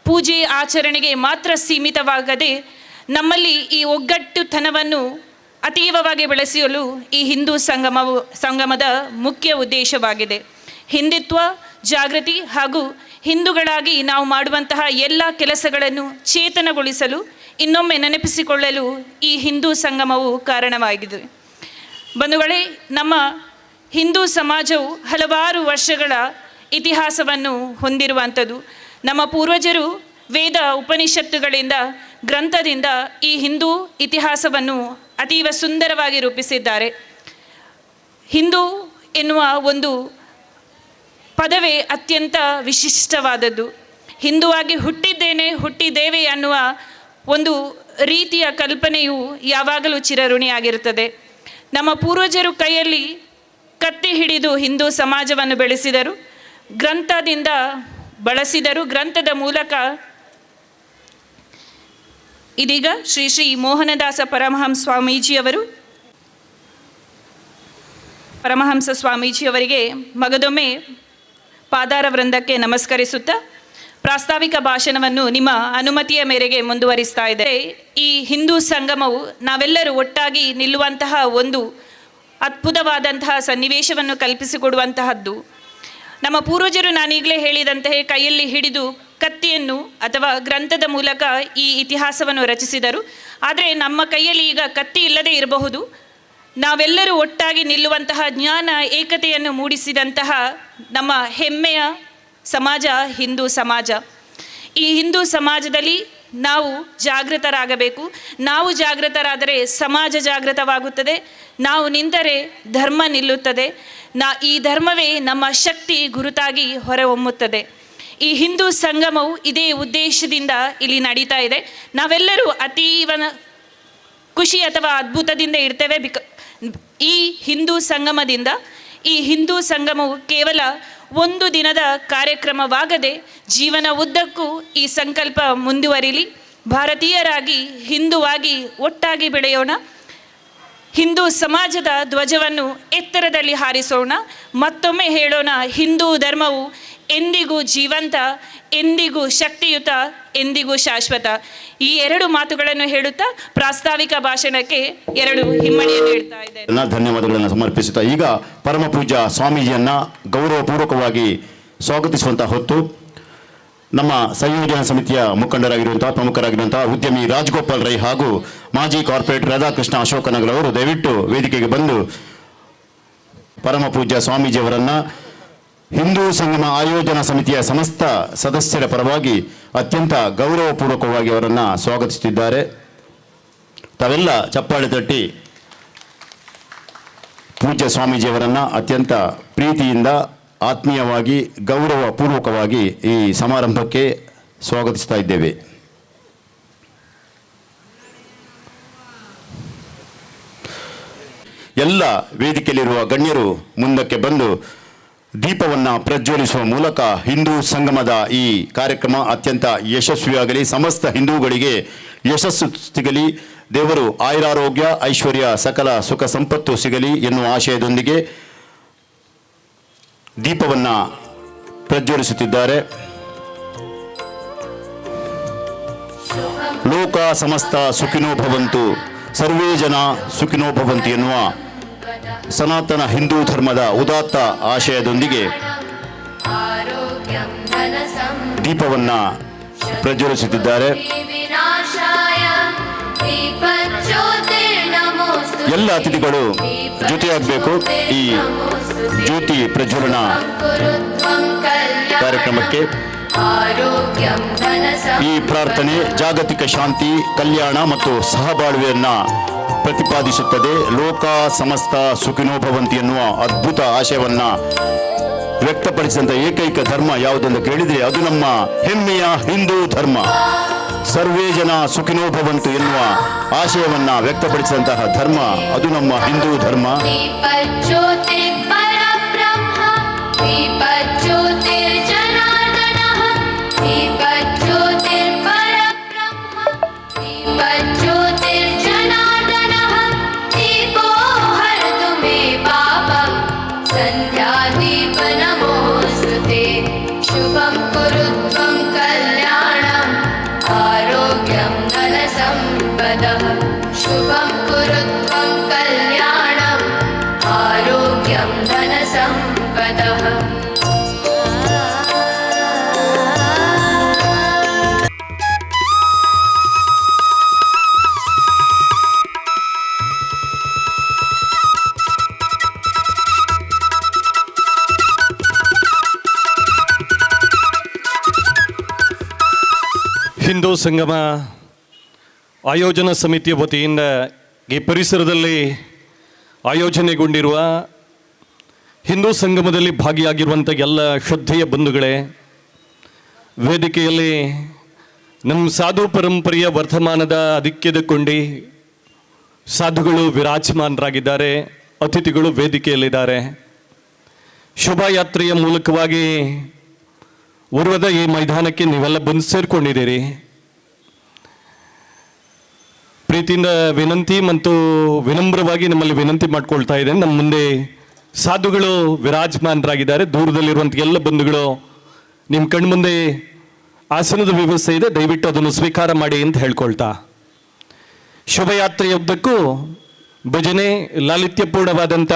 ಪೂಜೆ ಆಚರಣೆಗೆ ಮಾತ್ರ ಸೀಮಿತವಾಗದೆ ನಮ್ಮಲ್ಲಿ ಈ ಒಗ್ಗಟ್ಟುತನವನ್ನು ಅತೀವವಾಗಿ ಬೆಳೆಸಲು ಈ ಹಿಂದೂ ಸಂಗಮದ ಮುಖ್ಯ ಉದ್ದೇಶವಾಗಿದೆ. ಹಿಂದುತ್ವ ಜಾಗೃತಿ ಹಾಗೂ ಹಿಂದೂಗಳಾಗಿ ನಾವು ಮಾಡುವಂತಹ ಎಲ್ಲ ಕೆಲಸಗಳನ್ನು ಚೇತನಗೊಳಿಸಲು ಇನ್ನೊಮ್ಮೆ ನೆನಪಿಸಿಕೊಳ್ಳಲು ಈ ಹಿಂದೂ ಸಂಗಮವು ಕಾರಣವಾಗಿದೆ. ಬಂಧುಗಳೇ, ನಮ್ಮ ಹಿಂದೂ ಸಮಾಜವು ಹಲವಾರು ವರ್ಷಗಳ ಇತಿಹಾಸವನ್ನು ಹೊಂದಿರುವಂಥದ್ದು. ನಮ್ಮ ಪೂರ್ವಜರು ವೇದ ಉಪನಿಷತ್ತುಗಳಿಂದ ಗ್ರಂಥದಿಂದ ಈ ಹಿಂದೂ ಇತಿಹಾಸವನ್ನು ಅತೀವ ಸುಂದರವಾಗಿ ರೂಪಿಸಿದ್ದಾರೆ. ಹಿಂದೂ ಎನ್ನುವ ಒಂದು ಪದವೇ ಅತ್ಯಂತ ವಿಶಿಷ್ಟವಾದದ್ದು. ಹಿಂದುವಾಗಿ ಹುಟ್ಟಿದ್ದೇವೆ ಅನ್ನುವ ಒಂದು ರೀತಿಯ ಕಲ್ಪನೆಯು ಯಾವಾಗಲೂ ಚಿರಋಣಿಯಾಗಿರುತ್ತದೆ. ನಮ್ಮ ಪೂರ್ವಜರು ಕೈಯಲ್ಲಿ ಕತ್ತಿ ಹಿಡಿದು ಹಿಂದೂ ಸಮಾಜವನ್ನು ಬೆಳೆಸಿದರು, ಗ್ರಂಥದಿಂದ ಬಳಸಿದರು. ಗ್ರಂಥದ ಮೂಲಕ ಇದೀಗ ಶ್ರೀ ಮೋಹನದಾಸ ಪರಮಹಂಸ ಸ್ವಾಮೀಜಿಯವರಿಗೆ ಮಗದೊಮ್ಮೆ ಪಾದಾರ ವೃಂದಕ್ಕೆ ನಮಸ್ಕರಿಸುತ್ತಾ ಪ್ರಾಸ್ತಾವಿಕ ಭಾಷಣವನ್ನು ನಿಮ್ಮ ಅನುಮತಿಯ ಮೇರೆಗೆ ಮುಂದುವರಿಸ್ತಾ ಇದೆ. ಈ ಹಿಂದೂ ಸಂಗಮವು ನಾವೆಲ್ಲರೂ ಒಟ್ಟಾಗಿ ನಿಲ್ಲುವಂತಹ ಒಂದು ಅದ್ಭುತವಾದಂತಹ ಸನ್ನಿವೇಶವನ್ನು ಕಲ್ಪಿಸಿಕೊಡುವಂತಹದ್ದು. ನಮ್ಮ ಪೂರ್ವಜರು ನಾನೀಗಲೇ ಹೇಳಿದಂತೆ ಕೈಯಲ್ಲಿ ಹಿಡಿದು ಕತ್ತಿಯನ್ನು ಅಥವಾ ಗ್ರಂಥದ ಮೂಲಕ ಈ ಇತಿಹಾಸವನ್ನು ರಚಿಸಿದರು. ಆದರೆ ನಮ್ಮ ಕೈಯಲ್ಲಿ ಈಗ ಕತ್ತಿ ಇಲ್ಲದೇ ಇರಬಹುದು, ನಾವೆಲ್ಲರೂ ಒಟ್ಟಾಗಿ ನಿಲ್ಲುವಂತಹ ಜ್ಞಾನ ಏಕತೆಯನ್ನು ಮೂಡಿಸಿದಂತಹ ನಮ್ಮ ಹೆಮ್ಮೆಯ ಸಮಾಜ ಹಿಂದೂ ಸಮಾಜ. ಈ ಹಿಂದೂ ಸಮಾಜದಲ್ಲಿ ನಾವು ಜಾಗೃತರಾಗಬೇಕು. ನಾವು ಜಾಗೃತರಾದರೆ ಸಮಾಜ ಜಾಗೃತವಾಗುತ್ತದೆ. ನಾವು ನಿಂತರೆ ಧರ್ಮ ನಿಲ್ಲುತ್ತದೆ. ಈ ಧರ್ಮವೇ ನಮ್ಮ ಶಕ್ತಿ ಗುರುತಾಗಿ ಹೊರಹೊಮ್ಮುತ್ತದೆ. ಈ ಹಿಂದೂ ಸಂಗಮವು ಇದೇ ಉದ್ದೇಶದಿಂದ ಇಲ್ಲಿ ನಡೀತಾ ಇದೆ. ನಾವೆಲ್ಲರೂ ಅತೀವ ಖುಷಿ ಅಥವಾ ಅದ್ಭುತದಿಂದ ಇರ್ತೇವೆ. ಈ ಹಿಂದೂ ಸಂಗಮವು ಕೇವಲ ಒಂದು ದಿನದ ಕಾರ್ಯಕ್ರಮವಾಗದೆ ಜೀವನ ಉದ್ದಕ್ಕೂ ಈ ಸಂಕಲ್ಪ ಮುಂದುವರಿಲಿ. ಭಾರತೀಯರಾಗಿ ಹಿಂದುವಾಗಿ ಒಟ್ಟಾಗಿ ಬೆಳೆಯೋಣ. ಹಿಂದೂ ಸಮಾಜದ ಧ್ವಜವನ್ನು ಎತ್ತರದಲ್ಲಿ ಹಾರಿಸೋಣ. ಮತ್ತೊಮ್ಮೆ ಹೇಳೋಣ, ಹಿಂದೂ ಧರ್ಮವು ಎಂದಿಗೂ ಜೀವಂತ, ಎಂದಿಗೂ ಶಕ್ತಿಯುತ, ಎಂದಿಗೂ ಶಾಶ್ವತ. ಈ ಎರಡು ಮಾತುಗಳನ್ನು ಹೇಳುತ್ತಾ ಪ್ರಾಸ್ತಾವಿಕ ಭಾಷಣಕ್ಕೆ ಎರಡು ಹಿಮ್ಮಡಿಯನ್ನು ಇಡ್ತಾ ಇದ್ದೇನೆ. ಧನ್ಯವಾದಗಳನ್ನು ಸಮರ್ಪಿಸುತ್ತಾ ಈಗ ಪರಮ ಪೂಜ್ಯ ಸ್ವಾಮೀಜಿಯನ್ನ ಗೌರವಪೂರ್ವಕವಾಗಿ ಸ್ವಾಗತಿಸುವಂತಹ ಹೊತ್ತು. ನಮ್ಮ ಸಂಯೋಜನಾ ಸಮಿತಿಯ ಮುಖಂಡರಾಗಿರುವಂತಹ ಪ್ರಮುಖರಾಗಿರುವಂತಹ ಉದ್ಯಮಿ ರಾಜಗೋಪಾಲ್ ರೈ ಹಾಗೂ ಮಾಜಿ ಕಾರ್ಪೊರೇಟರ್ ರಾಧಾಕೃಷ್ಣ ಅಶೋಕನಗರ್ ಅವರು ದಯವಿಟ್ಟು ವೇದಿಕೆಗೆ ಬಂದು ಪರಮ ಪೂಜ್ಯ ಸ್ವಾಮೀಜಿಯವರನ್ನ ಹಿಂದೂ ಸಂಗಮ ಆಯೋಜನಾ ಸಮಿತಿಯ ಸಮಸ್ತ ಸದಸ್ಯರ ಪರವಾಗಿ ಅತ್ಯಂತ ಗೌರವಪೂರ್ವಕವಾಗಿ ಅವರನ್ನು ಸ್ವಾಗತಿಸುತ್ತಿದ್ದಾರೆ. ತಾವೆಲ್ಲ ಚಪ್ಪಾಳೆ ತಟ್ಟಿ ಪೂಜ್ಯ ಸ್ವಾಮೀಜಿಯವರನ್ನು ಅತ್ಯಂತ ಪ್ರೀತಿಯಿಂದ ಆತ್ಮೀಯವಾಗಿ ಗೌರವಪೂರ್ವಕವಾಗಿ ಈ ಸಮಾರಂಭಕ್ಕೆ ಸ್ವಾಗತಿಸ್ತಾ ಇದ್ದೇವೆ. ಎಲ್ಲ ವೇದಿಕೆಯಲ್ಲಿರುವ ಗಣ್ಯರು ಮುಂದಕ್ಕೆ ಬಂದು ದೀಪವನ್ನು ಪ್ರಜ್ವಲಿಸುವ ಮೂಲಕ ಹಿಂದೂ ಸಂಗಮದ ಈ ಕಾರ್ಯಕ್ರಮ ಅತ್ಯಂತ ಯಶಸ್ವಿಯಾಗಲಿ, ಸಮಸ್ತ ಹಿಂದೂಗಳಿಗೆ ಯಶಸ್ಸು ಸಿಗಲಿ, ದೇವರು ಆಯುರಾರೋಗ್ಯ ಐಶ್ವರ್ಯ ಸಕಲ ಸುಖ ಸಂಪತ್ತು ಸಿಗಲಿ ಎನ್ನುವ ಆಶಯದೊಂದಿಗೆ ದೀಪವನ್ನು ಪ್ರಜ್ವಲಿಸುತ್ತಿದ್ದಾರೆ. ಲೋಕ ಸಮಸ್ತ ಸುಖಿನೋ ಭವಂತು, ಸರ್ವೇ ಜನ ಸುಖಿನೋ ಭವಂತು ಎನ್ನುವ ಸನಾತನ ಹಿಂದೂ ಧರ್ಮದ ಉದಾತ್ತ ಆಶಯದೊಂದಿಗೆ ದೀಪವನ್ನು ಪ್ರಜ್ವಲಿಸುತ್ತಿದ್ದಾರೆ. ಎಲ್ಲ ಅತಿಥಿಗಳು ಜೊತೆಯಾಗಬೇಕು ಈ ಜ್ಯೋತಿ ಪ್ರಜ್ವಲನ ಕಾರ್ಯಕ್ರಮಕ್ಕೆ. ಈ ಪ್ರಾರ್ಥನೆ ಜಾಗತಿಕ ಶಾಂತಿ, ಕಲ್ಯಾಣ ಮತ್ತು ಸಹಬಾಳ್ವೆಯನ್ನ ಪ್ರತಿಪಾದಿಸುತ್ತದೆ. ಲೋಕ ಸಮಸ್ತ ಸುಖಿನೋ ಭವಂತಿ ಎನ್ನುವ ಅದ್ಭುತ ಆಶಯವನ್ನ ವ್ಯಕ್ತಪಡಿಸಿದಂಥ ಏಕೈಕ ಧರ್ಮ ಯಾವುದೆಂದು ಕೇಳಿದರೆ ಅದು ನಮ್ಮ ಹೆಮ್ಮೆಯ ಹಿಂದೂ ಧರ್ಮ. ಸರ್ವೇ ಜನ ಸುಖಿನೋ ಭವಂತು ಎನ್ನುವ ಆಶಯವನ್ನ ವ್ಯಕ್ತಪಡಿಸಿದಂತಹ ಧರ್ಮ ಅದು ನಮ್ಮ ಹಿಂದೂ ಧರ್ಮ. शुभं कुरु त्वं कल्याणम् आरोग्यं धनसम्पदः. ಹಿಂದೂ ಸಂಗಮ ಆಯೋಜನಾ ಸಮಿತಿಯ ವತಿಯಿಂದ ಈ ಪರಿಸರದಲ್ಲಿ ಆಯೋಜನೆಗೊಂಡಿರುವ ಹಿಂದೂ ಸಂಗಮದಲ್ಲಿ ಭಾಗಿಯಾಗಿರುವಂಥ ಎಲ್ಲ ಶ್ರದ್ಧೆಯ ಬಂಧುಗಳೇ, ವೇದಿಕೆಯಲ್ಲಿ ನಮ್ಮ ಸಾಧು ಪರಂಪರೆಯ ವರ್ತಮಾನದ ಅಧಿಕ್ಯದ ಕೊಂಡಿ ಸಾಧುಗಳು ವಿರಾಜಮಾನರಾಗಿದ್ದಾರೆ, ಅತಿಥಿಗಳು ವೇದಿಕೆಯಲ್ಲಿದ್ದಾರೆ. ಶೋಭಾಯಾತ್ರೆಯ ಮೂಲಕವಾಗಿ ಉರ್ವದ ಈ ಮೈದಾನಕ್ಕೆ ನೀವೆಲ್ಲ ಬಂದು ಸೇರಿಕೊಂಡಿದ್ದೀರಿ. ಪ್ರೀತಿಯಿಂದ ವಿನಂತಿ ಮತ್ತು ವಿನಮ್ರವಾಗಿ ನಮ್ಮಲ್ಲಿ ವಿನಂತಿ ಮಾಡ್ಕೊಳ್ತಾ ಇದ್ದೇನೆ. ನಮ್ಮ ಮುಂದೆ ಸಾಧುಗಳು ವಿರಾಜಮಾನರಾಗಿದ್ದಾರೆ. ದೂರದಲ್ಲಿರುವಂಥ ಎಲ್ಲ ಬಂಧುಗಳು ನಿಮ್ಮ ಕಣ್ಮುಂದೆ ಆಸನದ ವ್ಯವಸ್ಥೆ ಇದೆ, ದಯವಿಟ್ಟು ಅದನ್ನು ಸ್ವೀಕಾರ ಮಾಡಿ ಅಂತ ಹೇಳ್ಕೊಳ್ತಾ, ಶೋಭಾಯಾತ್ರೆಯ ಉದ್ದಕ್ಕೂ ಭಜನೆ ಲಾಲಿತ್ಯಪೂರ್ಣವಾದಂಥ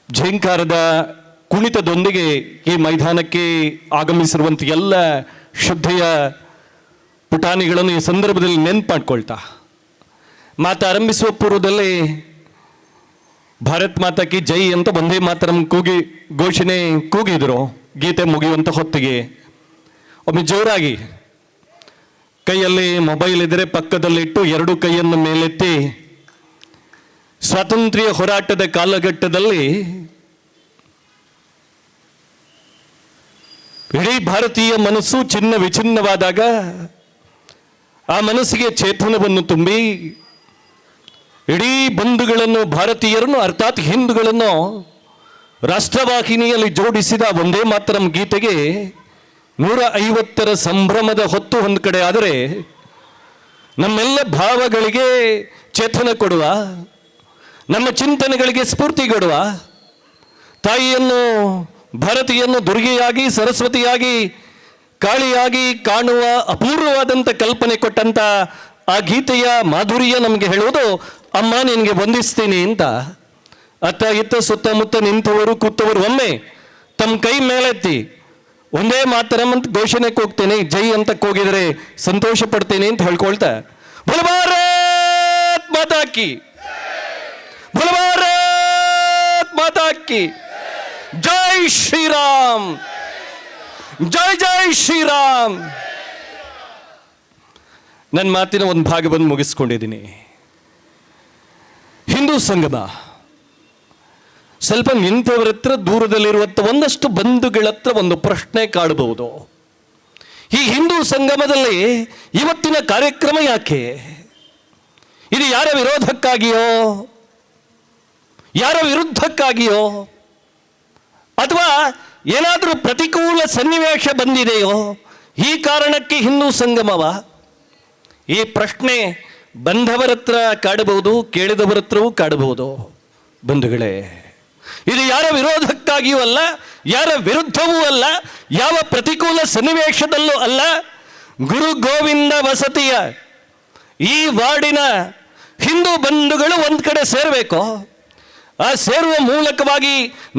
ಝೇಂಕಾರದ ಕುಣಿತದೊಂದಿಗೆ ಈ ಮೈದಾನಕ್ಕೆ ಆಗಮಿಸಿರುವಂಥ ಎಲ್ಲ ಶ್ರದ್ಧೆಯ ಪುಟಾಣಿಗಳನ್ನು ಈ ಸಂದರ್ಭದಲ್ಲಿ ನೆನ್ಪು ಮಾಡ್ಕೊಳ್ತಾ, ಮಾತಾರಂಭಿಸುವ ಪೂರ್ವದಲ್ಲಿ ಭಾರತ್ ಮಾತಾ ಕಿ ಜೈ ಅಂತ ಒಂದೇ ಮಾತರಂ ಘೋಷಣೆ ಕೂಗಿದ್ರು. ಗೀತೆ ಮುಗಿಯುವಂಥ ಹೊತ್ತಿಗೆ ಒಮ್ಮೆ ಜೋರಾಗಿ ಕೈಯಲ್ಲಿ ಮೊಬೈಲ್ ಇದ್ದರೆ ಪಕ್ಕದಲ್ಲಿಟ್ಟು ಎರಡು ಕೈಯನ್ನು ಮೇಲೆತ್ತಿ ಸ್ವಾತಂತ್ರ್ಯ ಹೋರಾಟದ ಕಾಲಘಟ್ಟದಲ್ಲಿ ಇಡೀ ಭಾರತೀಯ ಮನಸ್ಸು ಚಿನ್ನ ವಿಚಿನ್ನವಾದಾಗ ಆ ಮನಸ್ಸಿಗೆ ಚೇತನವನ್ನು ತುಂಬಿ ಇಡೀ ಬಂಧುಗಳನ್ನು, ಭಾರತೀಯರನ್ನು ಅರ್ಥಾತ್ ಹಿಂದೂಗಳನ್ನು ರಾಷ್ಟ್ರವಾಹಿನಿಯಲ್ಲಿ ಜೋಡಿಸಿದ ಒಂದೇ ಮಾತರಂ ಗೀತೆಗೆ 150ರ ಸಂಭ್ರಮದ ಹೊತ್ತು ಒಂದು ಕಡೆ ಆದರೆ, ನಮ್ಮೆಲ್ಲ ಭಾವಗಳಿಗೆ ಚೇತನ ಕೊಡುವ, ನಮ್ಮ ಚಿಂತನೆಗಳಿಗೆ ಸ್ಫೂರ್ತಿ ಕೊಡುವ, ತಾಯಿಯನ್ನು ಭಾರತೀಯನ್ನು ದುರ್ಗೆಯಾಗಿ, ಸರಸ್ವತಿಯಾಗಿ, ಕಾಳಿಯಾಗಿ ಕಾಣುವ ಅಪೂರ್ವವಾದಂಥ ಕಲ್ಪನೆ ಕೊಟ್ಟಂಥ ಆ ಗೀತೆಯ ಮಾಧುರ್ಯ ನಮಗೆ ಹೇಳುವುದು, ಅಮ್ಮ ನಿನಗೆ ವಂದಿಸ್ತೀನಿ ಅಂತ. ಅತ್ತ ಇತ್ತ ಸುತ್ತಮುತ್ತ ನಿಂತವರು ಕೂತವರು ಒಮ್ಮೆ ತಮ್ಮ ಕೈ ಮೇಲೆತ್ತಿ ಒಂದೇ ಮಾತರಂ ಅಂತ ಘೋಷಣೆ ಕೂಗ್ತೇನೆ, ಜೈ ಅಂತ ಕೂಗಿದರೆ ಸಂತೋಷ ಪಡ್ತೇನೆ ಅಂತ ಹೇಳ್ಕೊಳ್ತಾ, ಬೋಲ್ ಭಾರತ್ ಮಾತಾ ಕಿ, ಬೋಲ್ ಭಾರತ್ ಮಾತಾ ಕಿ, ಜೈ ಶ್ರೀರಾಮ್, ಜೈ ಜೈ ಶ್ರೀರಾಮ್. ನನ್ನ ಮಾತಿನ ಒಂದು ಭಾಗವನ್ನು ಮುಗಿಸ್ಕೊಂಡಿದ್ದೀನಿ. ಹಿಂದೂ ಸಂಗಮ ಸ್ವಲ್ಪ ನಿಂತವರ ಹತ್ರ, ದೂರದಲ್ಲಿರುವಂಥ ಒಂದಷ್ಟು ಬಂಧುಗಳ ಹತ್ರ ಒಂದು ಪ್ರಶ್ನೆ ಕಾಡಬಹುದು. ಈ ಹಿಂದೂ ಸಂಗಮದಲ್ಲಿ ಇವತ್ತಿನ ಕಾರ್ಯಕ್ರಮ ಯಾಕೆ? ಇದು ಯಾರ ವಿರೋಧಕ್ಕಾಗಿಯೋ, ಯಾರ ವಿರುದ್ಧಕ್ಕಾಗಿಯೋ, ಅಥವಾ ಏನಾದರೂ ಪ್ರತಿಕೂಲ ಸನ್ನಿವೇಶ ಬಂದಿದೆಯೋ ಈ ಕಾರಣಕ್ಕೆ ಹಿಂದೂ ಸಂಗಮವ? ಈ ಪ್ರಶ್ನೆ ಬಂದವರ ಹತ್ರ ಕಾಡಬಹುದು, ಕೇಳಿದವರ ಹತ್ರವೂ ಕಾಡಬಹುದು. ಬಂಧುಗಳೇ, ಇದು ಯಾರ ವಿರೋಧಕ್ಕಾಗಿಯೂ ಅಲ್ಲ, ಯಾರ ವಿರುದ್ಧವೂ ಅಲ್ಲ, ಯಾವ ಪ್ರತಿಕೂಲ ಸನ್ನಿವೇಶದಲ್ಲೂ ಅಲ್ಲ. ಗುರು ಗೋವಿಂದ ವಸತಿಯ ಈ ವಾರ್ಡಿನ ಹಿಂದೂ ಬಂಧುಗಳು ಒಂದು ಕಡೆ ಸೇರಬೇಕು. ಆ ಸೇರುವ ಮೂಲಕವಾಗಿ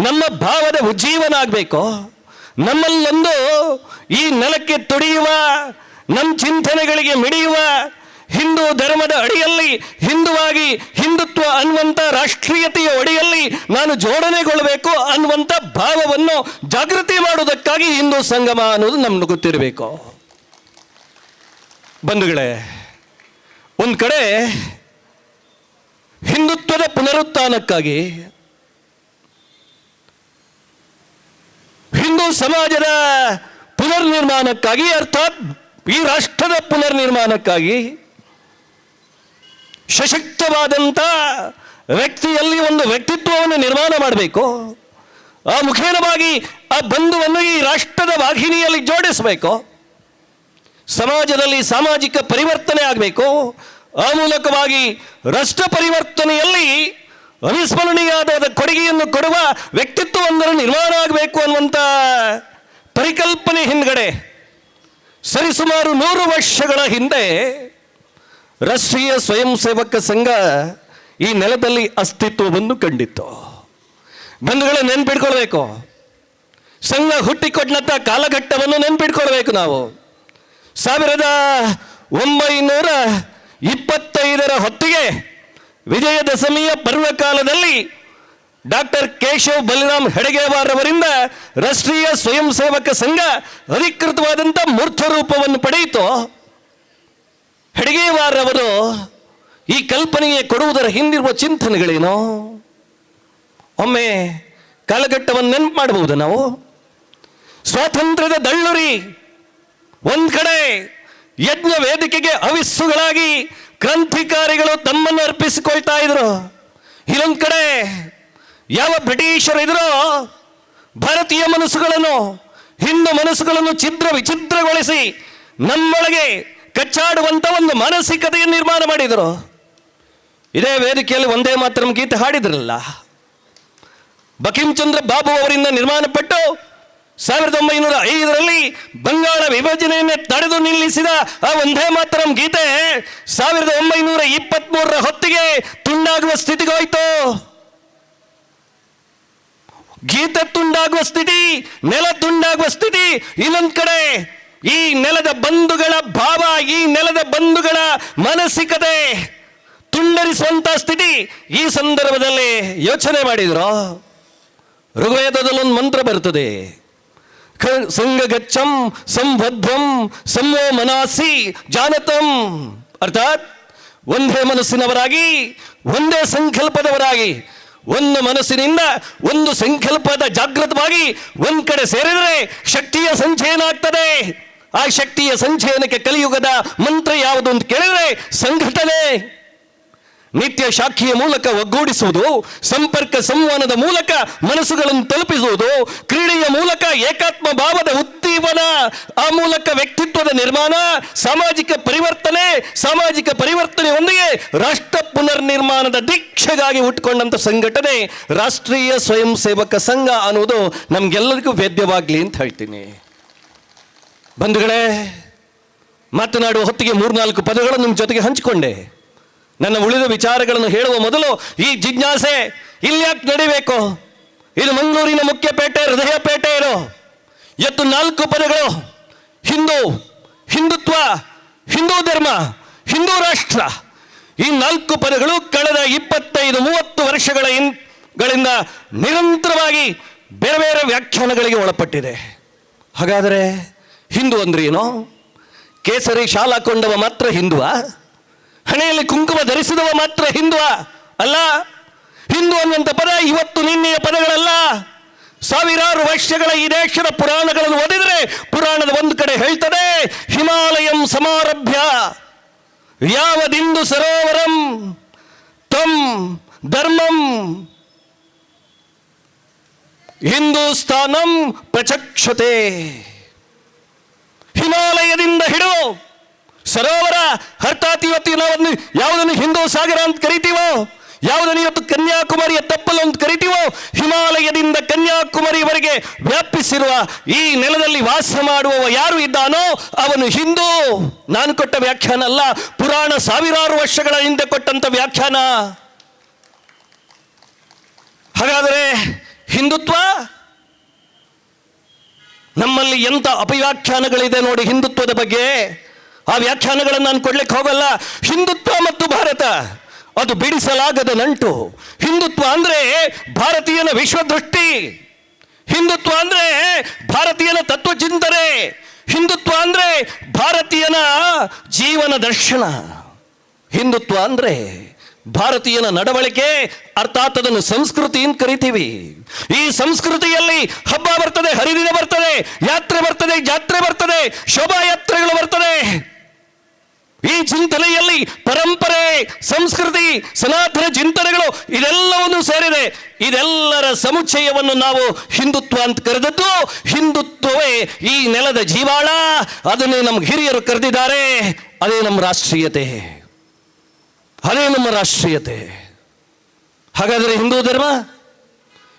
ನಮ್ಮ ಭಾವದ ಉಜ್ಜೀವನ ಆಗಬೇಕು. ನಮ್ಮಲ್ಲೊಂದು ಈ ನೆಲಕ್ಕೆ ತುಡಿಯುವ, ನಮ್ಮ ಚಿಂತನೆಗಳಿಗೆ ಮಿಡಿಯುವ, ಹಿಂದೂ ಧರ್ಮದ ಅಡಿಯಲ್ಲಿ ಹಿಂದುವಾಗಿ, ಹಿಂದುತ್ವ ಅನ್ನುವಂಥ ರಾಷ್ಟ್ರೀಯತೆಯ ಅಡಿಯಲ್ಲಿ ನಾನು ಜೋಡಣೆಗೊಳ್ಳಬೇಕು ಅನ್ನುವಂಥ ಭಾವವನ್ನು ಜಾಗೃತಿ ಮಾಡುವುದಕ್ಕಾಗಿ ಹಿಂದೂ ಸಂಗಮ ಅನ್ನೋದು ನಮ್ಗೆ ಗೊತ್ತಿರಬೇಕು. ಬಂಧುಗಳೇ, ಒಂದು ಕಡೆ ಹಿಂದುತ್ವದ ಪುನರುತ್ಥಾನಕ್ಕಾಗಿ, ಹಿಂದೂ ಸಮಾಜದ ಪುನರ್ನಿರ್ಮಾಣಕ್ಕಾಗಿ, ಅರ್ಥಾತ್ ಈ ರಾಷ್ಟ್ರದ ಪುನರ್ನಿರ್ಮಾಣಕ್ಕಾಗಿ ಸಶಕ್ತವಾದಂಥ ವ್ಯಕ್ತಿಯಲ್ಲಿ ಒಂದು ವ್ಯಕ್ತಿತ್ವವನ್ನು ನಿರ್ಮಾಣ ಮಾಡಬೇಕು. ಆ ಮುಖೇನವಾಗಿ ಆ ಬಂಧುವನ್ನು ಈ ರಾಷ್ಟ್ರದ ವಾಹಿನಿಯಲ್ಲಿ ಜೋಡಿಸಬೇಕು. ಸಮಾಜದಲ್ಲಿ ಸಾಮಾಜಿಕ ಪರಿವರ್ತನೆ ಆಗಬೇಕು. ಆ ಮೂಲಕವಾಗಿ ರಾಷ್ಟ್ರ ಪರಿವರ್ತನೆಯಲ್ಲಿ ಅವಿಸ್ಮರಣೀಯವಾದ ಕೊಡುಗೆಯನ್ನು ಕೊಡುವ ವ್ಯಕ್ತಿತ್ವವೊಂದರ ನಿರ್ಮಾಣ ಆಗಬೇಕು ಅನ್ನುವಂಥ ಪರಿಕಲ್ಪನೆ ಹಿಂದ್ಗಡೆ ಸರಿಸುಮಾರು 100 ವರ್ಷಗಳ ಹಿಂದೆ ರಾಷ್ಟ್ರೀಯ ಸ್ವಯಂ ಸೇವಕ ಸಂಘ ಈ ನೆಲದಲ್ಲಿ ಅಸ್ತಿತ್ವವನ್ನು ಕಂಡಿತ್ತು. ಬಂಧುಗಳೇ, ನೆನ್ಪಿಟ್ಕೊಳ್ಬೇಕು. ಸಂಘ ಹುಟ್ಟಿಕೊಂಡಂಥ ಕಾಲಘಟ್ಟವನ್ನು ನೆನ್ಪಿಟ್ಕೊಳ್ಬೇಕು ನಾವು. 1925ರ ಹೊತ್ತಿಗೆ ವಿಜಯದಶಮಿಯ ಪರ್ವಕಾಲದಲ್ಲಿ ಡಾಕ್ಟರ್ ಕೇಶವ್ ಬಲಿರಾಮ್ ಹೆಡಗೇವಾರ್ ಅವರಿಂದ ರಾಷ್ಟ್ರೀಯ ಸ್ವಯಂ ಸೇವಕ ಸಂಘ ಅಧಿಕೃತವಾದಂಥ ಮೂರ್ತ ರೂಪವನ್ನು ಪಡೆಯಿತು. ಹೆಡಗೇವಾರ್ ಅವರು ಈ ಕಲ್ಪನೆಗೆ ಕೊಡುವುದರ ಹಿಂದಿರುವ ಚಿಂತನೆಗಳೇನೋ ಒಮ್ಮೆ ಕಾಲಘಟ್ಟವನ್ನು ನೆನಪು ಮಾಡಬಹುದು ನಾವು. ಸ್ವಾತಂತ್ರ್ಯದ ದಳ್ಳುರಿ ಒಂದ್ ಕಡೆ, ಯಜ್ಞ ವೇದಿಕೆಗೆ ಅವಿಸ್ಸುಗಳಾಗಿ ಕ್ರಾಂತಿಕಾರಿಗಳು ತಮ್ಮನ್ನು ಅರ್ಪಿಸಿಕೊಳ್ತಾ ಇದ್ರು. ಇನ್ನೊಂದು ಕಡೆ ಯಾವ ಬ್ರಿಟಿಷರಿದ್ರೋ ಭಾರತೀಯ ಮನಸ್ಸುಗಳನ್ನು, ಹಿಂದೂ ಮನಸ್ಸುಗಳನ್ನು ಛಿದ್ರ ವಿಚಿದ್ರಗೊಳಿಸಿ ನಮ್ಮೊಳಗೆ ಕಚ್ಚಾಡುವಂಥ ಒಂದು ಮಾನಸಿಕತೆಯನ್ನು ನಿರ್ಮಾಣ ಮಾಡಿದರು. ಇದೇ ವೇದಿಕೆಯಲ್ಲಿ ಒಂದೇ ಮಾತರಂ ಗೀತೆ ಹಾಡಿದ್ರಲ್ಲ, ಬಂಕಿಂಚಂದ್ರ ಬಾಬು ಅವರಿಂದ ನಿರ್ಮಾಣಪಟ್ಟು 1905ರಲ್ಲಿ ಬಂಗಾಳ ವಿಭಜನೆಯನ್ನೇ ತಡೆದು ನಿಲ್ಲಿಸಿದ ಆ ಒಂದೇ ಮಾತರಂ ಗೀತೆ 1923ರ ಹೊತ್ತಿಗೆ ತುಂಡಾಗುವ ಸ್ಥಿತಿಗೋಯ್ತು. ಗೀತೆ ತುಂಡಾಗುವ ಸ್ಥಿತಿ, ನೆಲ ತುಂಡಾಗುವ ಸ್ಥಿತಿ. ಇನ್ನೊಂದು ಕಡೆ ಈ ನೆಲದ ಬಂಧುಗಳ ಭಾವ, ಈ ನೆಲದ ಬಂಧುಗಳ ಮಾನಸಿಕತೆ ತುಂಡ ತುಂಡರಿಸುವಂತ ಸ್ಥಿತಿ. ಈ ಸಂದರ್ಭದಲ್ಲಿ ಯೋಚನೆ ಮಾಡಿದ್ರು, ಋಗ್ವೇದದಲ್ಲಿ ಒಂದು ಮಂತ್ರ ಬರ್ತದೆ, ಸಂಗಗಚ್ಚಂ ಸಂವಧ್ವಂ ಸಂವೋ ಮನಾಸಿ ಜಾನತಂ. ಅರ್ಥಾತ್ ಒಂದೇ ಮನಸ್ಸಿನವರಾಗಿ, ಒಂದೇ ಸಂಕಲ್ಪದವರಾಗಿ, ಒಂದು ಮನಸ್ಸಿನಿಂದ ಒಂದು ಸಂಕಲ್ಪದ ಜಾಗೃತವಾಗಿ ಒಂದ್ ಕಡೆ ಸೇರಿದರೆ ಶಕ್ತಿಯ ಸಂಚಯನ ಆಗ್ತದೆ. ಆ ಶಕ್ತಿಯ ಸಂಚಯನಕ್ಕೆ ಕಲಿಯುಗದ ಮಂತ್ರ ಯಾವುದು ಅಂತ ಕೇಳಿದ್ರೆ ಸಂಘಟನೆ. ನಿತ್ಯ ಶಾಖೆಯ ಮೂಲಕ ಒಗ್ಗೂಡಿಸುವುದು, ಸಂಪರ್ಕ ಸಂವಹನದ ಮೂಲಕ ಮನಸ್ಸುಗಳನ್ನು ತಲುಪಿಸುವುದು, ಕ್ರೀಡೆಯ ಮೂಲಕ ಏಕಾತ್ಮ ಭಾವದ ಉದ್ದೀಪನ, ಆ ಮೂಲಕ ವ್ಯಕ್ತಿತ್ವದ ನಿರ್ಮಾಣ, ಸಾಮಾಜಿಕ ಪರಿವರ್ತನೆಯೊಂದಿಗೆ ರಾಷ್ಟ್ರ ಪುನರ್ನಿರ್ಮಾಣದ ದೀಕ್ಷೆಗಾಗಿ ಹುಟ್ಟುಕೊಂಡಂತ ಸಂಘಟನೆ ರಾಷ್ಟ್ರೀಯ ಸ್ವಯಂ ಸೇವಕ ಸಂಘ ಅನ್ನೋದು ನಮ್ಗೆಲ್ಲರಿಗೂ ವೇದ್ಯವಾಗ್ಲಿ ಅಂತ ಹೇಳ್ತೀನಿ. ಬಂಧುಗಳೇ, ಮಾತನಾಡುವ ಹೊತ್ತಿಗೆ 3-4 ಪದಗಳು ನಿಮ್ಮ ಜೊತೆಗೆ ಹಂಚಿಕೊಂಡೆ. ನನ್ನ ಉಳಿದ ವಿಚಾರಗಳನ್ನು ಹೇಳುವ ಮೊದಲು ಈ ಜಿಜ್ಞಾಸೆ ಇಲ್ಯಾಕೆ ನಡಿಬೇಕು? ಇದು ಮಂಗಳೂರಿನ ಮುಖ್ಯ ಪೇಟೆ, ಹೃದಯ ಪೇಟೆ. ಇದು ಎತ್ತು 4 ಪದಗಳು: ಹಿಂದೂ, ಹಿಂದುತ್ವ, ಹಿಂದೂ ಧರ್ಮ, ಹಿಂದೂ ರಾಷ್ಟ್ರ. ಈ 4 ಪದಗಳು ಕಳೆದ 25-30 ವರ್ಷಗಳಿಂದ ನಿರಂತರವಾಗಿ ಬೇರೆ ಬೇರೆ ವ್ಯಾಖ್ಯಾನಗಳಿಗೆ ಒಳಪಟ್ಟಿದೆ. ಹಾಗಾದರೆ ಹಿಂದೂ ಅಂದ್ರೆ ಏನು? ಕೇಸರಿ ಶಾಲ್ ಹಾಕೊಂಡವ ಮಾತ್ರ ಹಿಂದುವ? ಹಣೆಯಲ್ಲಿ ಕುಂಕುಮ ಧರಿಸಿದವ ಮಾತ್ರ ಹಿಂದುವ? ಅಲ್ಲ. ಹಿಂದೂ ಅನ್ನುವಂಥ ಪದ ಇವತ್ತು ನಿನ್ನೆಯ ಪದಗಳಲ್ಲ. ಸಾವಿರಾರು ವರ್ಷಗಳ ಈ ದೇಶದ ಪುರಾಣಗಳನ್ನು ಓದಿದ್ರೆ ಪುರಾಣದ ಒಂದು ಕಡೆ ಹೇಳ್ತದೆ, ಹಿಮಾಲಯಂ ಸಮಾರಭ್ಯ ಯಾವದಿಂದು ಸರೋವರಂ ತ್ವಂ ಧರ್ಮಂ ಹಿಂದೂಸ್ಥಾನಂ ಪ್ರಚಕ್ಷತೆ. ಹಿಮಾಲಯದಿಂದ ಹಿಡು ಸರೋವರ, ಅರ್ಥಾತ್ ಇವತ್ತು ನಾವು ಯಾವುದನ್ನು ಹಿಂದೂ ಸಾಗರ ಅಂತ ಕರಿತೀವೋ, ಯಾವುದನ್ನು ಇವತ್ತು ಕನ್ಯಾಕುಮಾರಿಯ ತಪ್ಪಲು ಅಂತ ಕರಿತೀವೋ, ಹಿಮಾಲಯದಿಂದ ಕನ್ಯಾಕುಮಾರಿಯವರೆಗೆ ವ್ಯಾಪಿಸಿರುವ ಈ ನೆಲದಲ್ಲಿ ವಾಸ ಮಾಡುವವ ಯಾರು ಇದ್ದಾನೋ ಅವನು ಹಿಂದೂ. ನಾನು ಕೊಟ್ಟ ವ್ಯಾಖ್ಯಾನ ಅಲ್ಲ, ಪುರಾಣ ಸಾವಿರಾರು ವರ್ಷಗಳ ಹಿಂದೆ ಕೊಟ್ಟಂತ ವ್ಯಾಖ್ಯಾನ. ಹಾಗಾದರೆ ಹಿಂದುತ್ವ ನಮ್ಮಲ್ಲಿ ಎಂಥ ಅಪವ್ಯಾಖ್ಯಾನಗಳಿದೆ ನೋಡಿ ಹಿಂದುತ್ವದ ಬಗ್ಗೆ. ಆ ವ್ಯಾಖ್ಯಾನಗಳನ್ನು ನಾನು ಕೊಡ್ಲಿಕ್ಕೆ ಹೋಗಲ್ಲ. ಹಿಂದುತ್ವ ಮತ್ತು ಭಾರತ ಅದು ಬಿಡಿಸಲಾಗದ ನಂಟು. ಹಿಂದುತ್ವ ಅಂದ್ರೆ ಭಾರತೀಯನ ವಿಶ್ವದೃಷ್ಟಿ, ಹಿಂದುತ್ವ ಅಂದ್ರೆ ಭಾರತೀಯನ ತತ್ವಚಿಂತನೆ, ಹಿಂದುತ್ವ ಅಂದ್ರೆ ಭಾರತೀಯನ ಜೀವನ ದರ್ಶನ, ಹಿಂದುತ್ವ ಅಂದ್ರೆ ಭಾರತೀಯನ ನಡವಳಿಕೆ, ಅರ್ಥಾತ್ ಅದನ್ನು ಸಂಸ್ಕೃತಿ ಅಂತ ಕರಿತೀವಿ. ಈ ಸಂಸ್ಕೃತಿಯಲ್ಲಿ ಹಬ್ಬ ಬರ್ತದೆ, ಹರಿದಿನ ಬರ್ತದೆ, ಯಾತ್ರೆ ಬರ್ತದೆ, ಜಾತ್ರೆ ಬರ್ತದೆ, ಶೋಭಾಯಾತ್ರೆಗಳು ಬರ್ತದೆ. ಈ ಚಿಂತನೆಯಲ್ಲಿ ಪರಂಪರೆ, ಸಂಸ್ಕೃತಿ, ಸನಾತನ ಚಿಂತನೆಗಳು ಇದೆಲ್ಲವನ್ನು ಸೇರಿದೆ. ಇದೆಲ್ಲರ ಸಮುಚ್ಚಯವನ್ನು ನಾವು ಹಿಂದುತ್ವ ಅಂತ ಕರೆದದ್ದು. ಹಿಂದುತ್ವವೇ ಈ ನೆಲದ ಜೀವಾಳ. ಅದನ್ನೇ ನಮ್ಮ ಹಿರಿಯರು ಕರೆದಿದ್ದಾರೆ. ಅದೇ ನಮ್ಮ ರಾಷ್ಟ್ರೀಯತೆ, ಅದೇ ನಮ್ಮ ರಾಷ್ಟ್ರೀಯತೆ. ಹಾಗಾದರೆ ಹಿಂದೂ ಧರ್ಮ,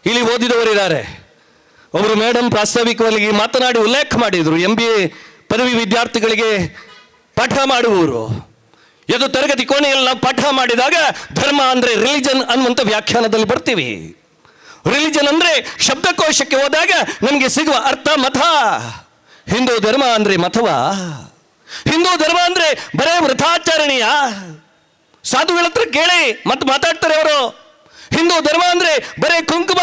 ಇಲ್ಲಿ ಓದಿದವರಿದ್ದಾರೆ. ಒಬ್ಬರು ಮೇಡಮ್ ಪ್ರಾಸ್ತಾವಿಕವಾಗಿ ಮಾತನಾಡಿ ಉಲ್ಲೇಖ ಮಾಡಿದರು, MBA ಪದವಿ ವಿದ್ಯಾರ್ಥಿಗಳಿಗೆ ಪಾಠ ಮಾಡುವವರು. ಇದು ತರಗತಿ ಕೋಣೆಯಲ್ಲಿ ನಾವು ಪಾಠ ಮಾಡಿದಾಗ ಧರ್ಮ ಅಂದ್ರೆ ರಿಲಿಜನ್ ಅನ್ನುವಂಥ ವ್ಯಾಖ್ಯಾನದಲ್ಲಿ ಬರ್ತೀವಿ. ರಿಲಿಜನ್ ಅಂದ್ರೆ ಶಬ್ದಕೋಶಕ್ಕೆ ಹೋದಾಗ ನಮಗೆ ಸಿಗುವ ಅರ್ಥ ಮತ. ಹಿಂದೂ ಧರ್ಮ ಅಂದ್ರೆ ಮತವ? ಹಿಂದೂ ಧರ್ಮ ಅಂದ್ರೆ ಬರೇ ವ್ರತಾಚರಣೆಯ? ಸಾಧುಗಳ ಹತ್ರ ಕೇಳಿ ಮತ್ತೆ ಮಾತಾಡ್ತಾರೆ ಅವರು. ಹಿಂದೂ ಧರ್ಮ ಅಂದ್ರೆ ಬರೇ ಕುಂಕುಮ,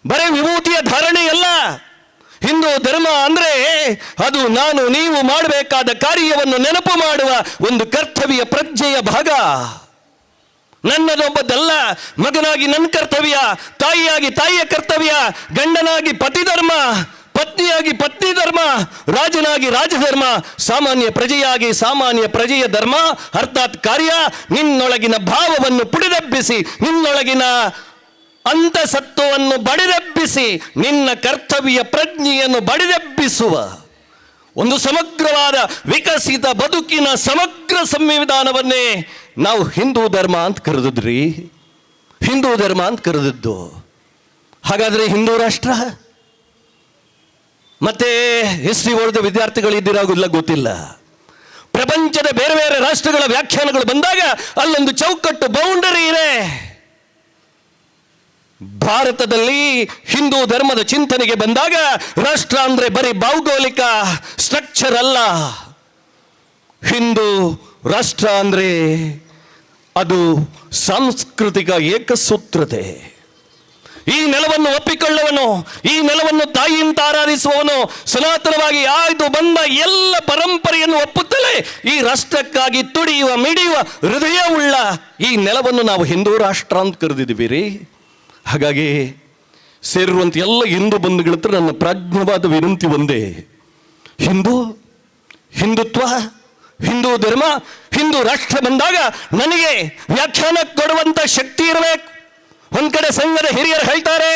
ಬರೇ ವಿಭೂತಿಯ ಧಾರಣೆ ಅಲ್ಲ. ಹಿಂದೂ ಧರ್ಮ ಅಂದ್ರೆ ಅದು ನಾನು ನೀವು ಮಾಡಬೇಕಾದ ಕಾರ್ಯವನ್ನು ನೆನಪು ಮಾಡುವ ಒಂದು ಕರ್ತವ್ಯ ಪ್ರಜ್ಞೆಯ ಭಾಗ. ನನ್ನದೊಬ್ಬದಲ್ಲ. ಮಗನಾಗಿ ನನ್ನ ಕರ್ತವ್ಯ, ತಾಯಿಯಾಗಿ ತಾಯಿಯ ಕರ್ತವ್ಯ, ಗಂಡನಾಗಿ ಪತಿ ಧರ್ಮ, ಪತ್ನಿಯಾಗಿ ಪತ್ನಿ ಧರ್ಮ, ರಾಜನಾಗಿ ರಾಜಧರ್ಮ, ಸಾಮಾನ್ಯ ಪ್ರಜೆಯಾಗಿ ಸಾಮಾನ್ಯ ಪ್ರಜೆಯ ಧರ್ಮ. ಅರ್ಥಾತ್ ಕಾರ್ಯ ನಿನ್ನೊಳಗಿನ ಭಾವವನ್ನು ಪುಡಿದೆಬ್ಬಿಸಿ, ನಿನ್ನೊಳಗಿನ ಅಂತಸತ್ವವನ್ನು ಬಡಿದೆಬ್ಬಿಸಿ, ನಿನ್ನ ಕರ್ತವ್ಯ ಪ್ರಜ್ಞೆಯನ್ನು ಬಡಿದೆಬ್ಬಿಸುವ ಒಂದು ಸಮಗ್ರವಾದ ವಿಕಸಿತ ಬದುಕಿನ ಸಮಗ್ರ ಸಂವಿಧಾನವನ್ನೇ ನಾವು ಹಿಂದೂ ಧರ್ಮ ಅಂತ ಕರೆದಿದ್ರಿ, ಹಿಂದೂ ಧರ್ಮ ಅಂತ ಕರೆದಿದ್ದು. ಹಾಗಾದ್ರೆ ಹಿಂದೂ ರಾಷ್ಟ್ರ? ಮತ್ತೆ ಹಿಸ್ಟ್ರಿ ಓದಿದ ವಿದ್ಯಾರ್ಥಿಗಳು ಇದ್ದಿರಾಗಿಲ್ಲ ಗೊತ್ತಿಲ್ಲ. ಪ್ರಪಂಚದ ಬೇರೆ ಬೇರೆ ರಾಷ್ಟ್ರಗಳ ವ್ಯಾಖ್ಯಾನಗಳು ಬಂದಾಗ ಅಲ್ಲೊಂದು ಚೌಕಟ್ಟು, ಬೌಂಡರಿ ಇದೆ. ಭಾರತದಲ್ಲಿ ಹಿಂದೂ ಧರ್ಮದ ಚಿಂತನೆಗೆ ಬಂದಾಗ ರಾಷ್ಟ್ರ ಅಂದ್ರೆ ಬರೀ ಭೌಗೋಳಿಕ ಸ್ಟ್ರಕ್ಚರ್ ಅಲ್ಲ. ಹಿಂದೂ ರಾಷ್ಟ್ರ ಅಂದ್ರೆ ಅದು ಸಾಂಸ್ಕೃತಿಕ ಏಕಸೂತ್ರತೆ. ಈ ನೆಲವನ್ನು ಒಪ್ಪಿಕೊಳ್ಳುವನು, ಈ ನೆಲವನ್ನು ತಾಯಿಯಿಂದ ಆರಾಧಿಸುವವನು, ಸನಾತನವಾಗಿ ಆಯ್ದು ಬಂದ ಎಲ್ಲ ಪರಂಪರೆಯನ್ನು ಒಪ್ಪುತ್ತಲೇ ಈ ರಾಷ್ಟ್ರಕ್ಕಾಗಿ ತುಡಿಯುವ ಮಿಡಿಯುವ ಹೃದಯವುಳ್ಳ ಈ ನೆಲವನ್ನು ನಾವು ಹಿಂದೂ ರಾಷ್ಟ್ರ ಅಂತ ಕರೆದಿದ್ದೀವಿ ರೀ. ಹಾಗಾಗಿ ಸೇರಿರುವಂಥ ಎಲ್ಲ ಹಿಂದೂ ಬಂಧುಗಳ ಹತ್ರ ನನ್ನ ಪ್ರಾಜ್ಞವಾದ ವಿನಂತಿ ಒಂದೇ: ಹಿಂದುತ್ವ, ಹಿಂದೂ ಧರ್ಮ, ಹಿಂದೂ ರಾಷ್ಟ್ರ ಬಂದಾಗ ನನಗೆ ವ್ಯಾಖ್ಯಾನ ಕೊಡುವಂತ ಶಕ್ತಿ ಇರಬೇಕು. ಒಂದ್ ಕಡೆ ಸಂಘದ ಹಿರಿಯರು ಹೇಳ್ತಾರೆ,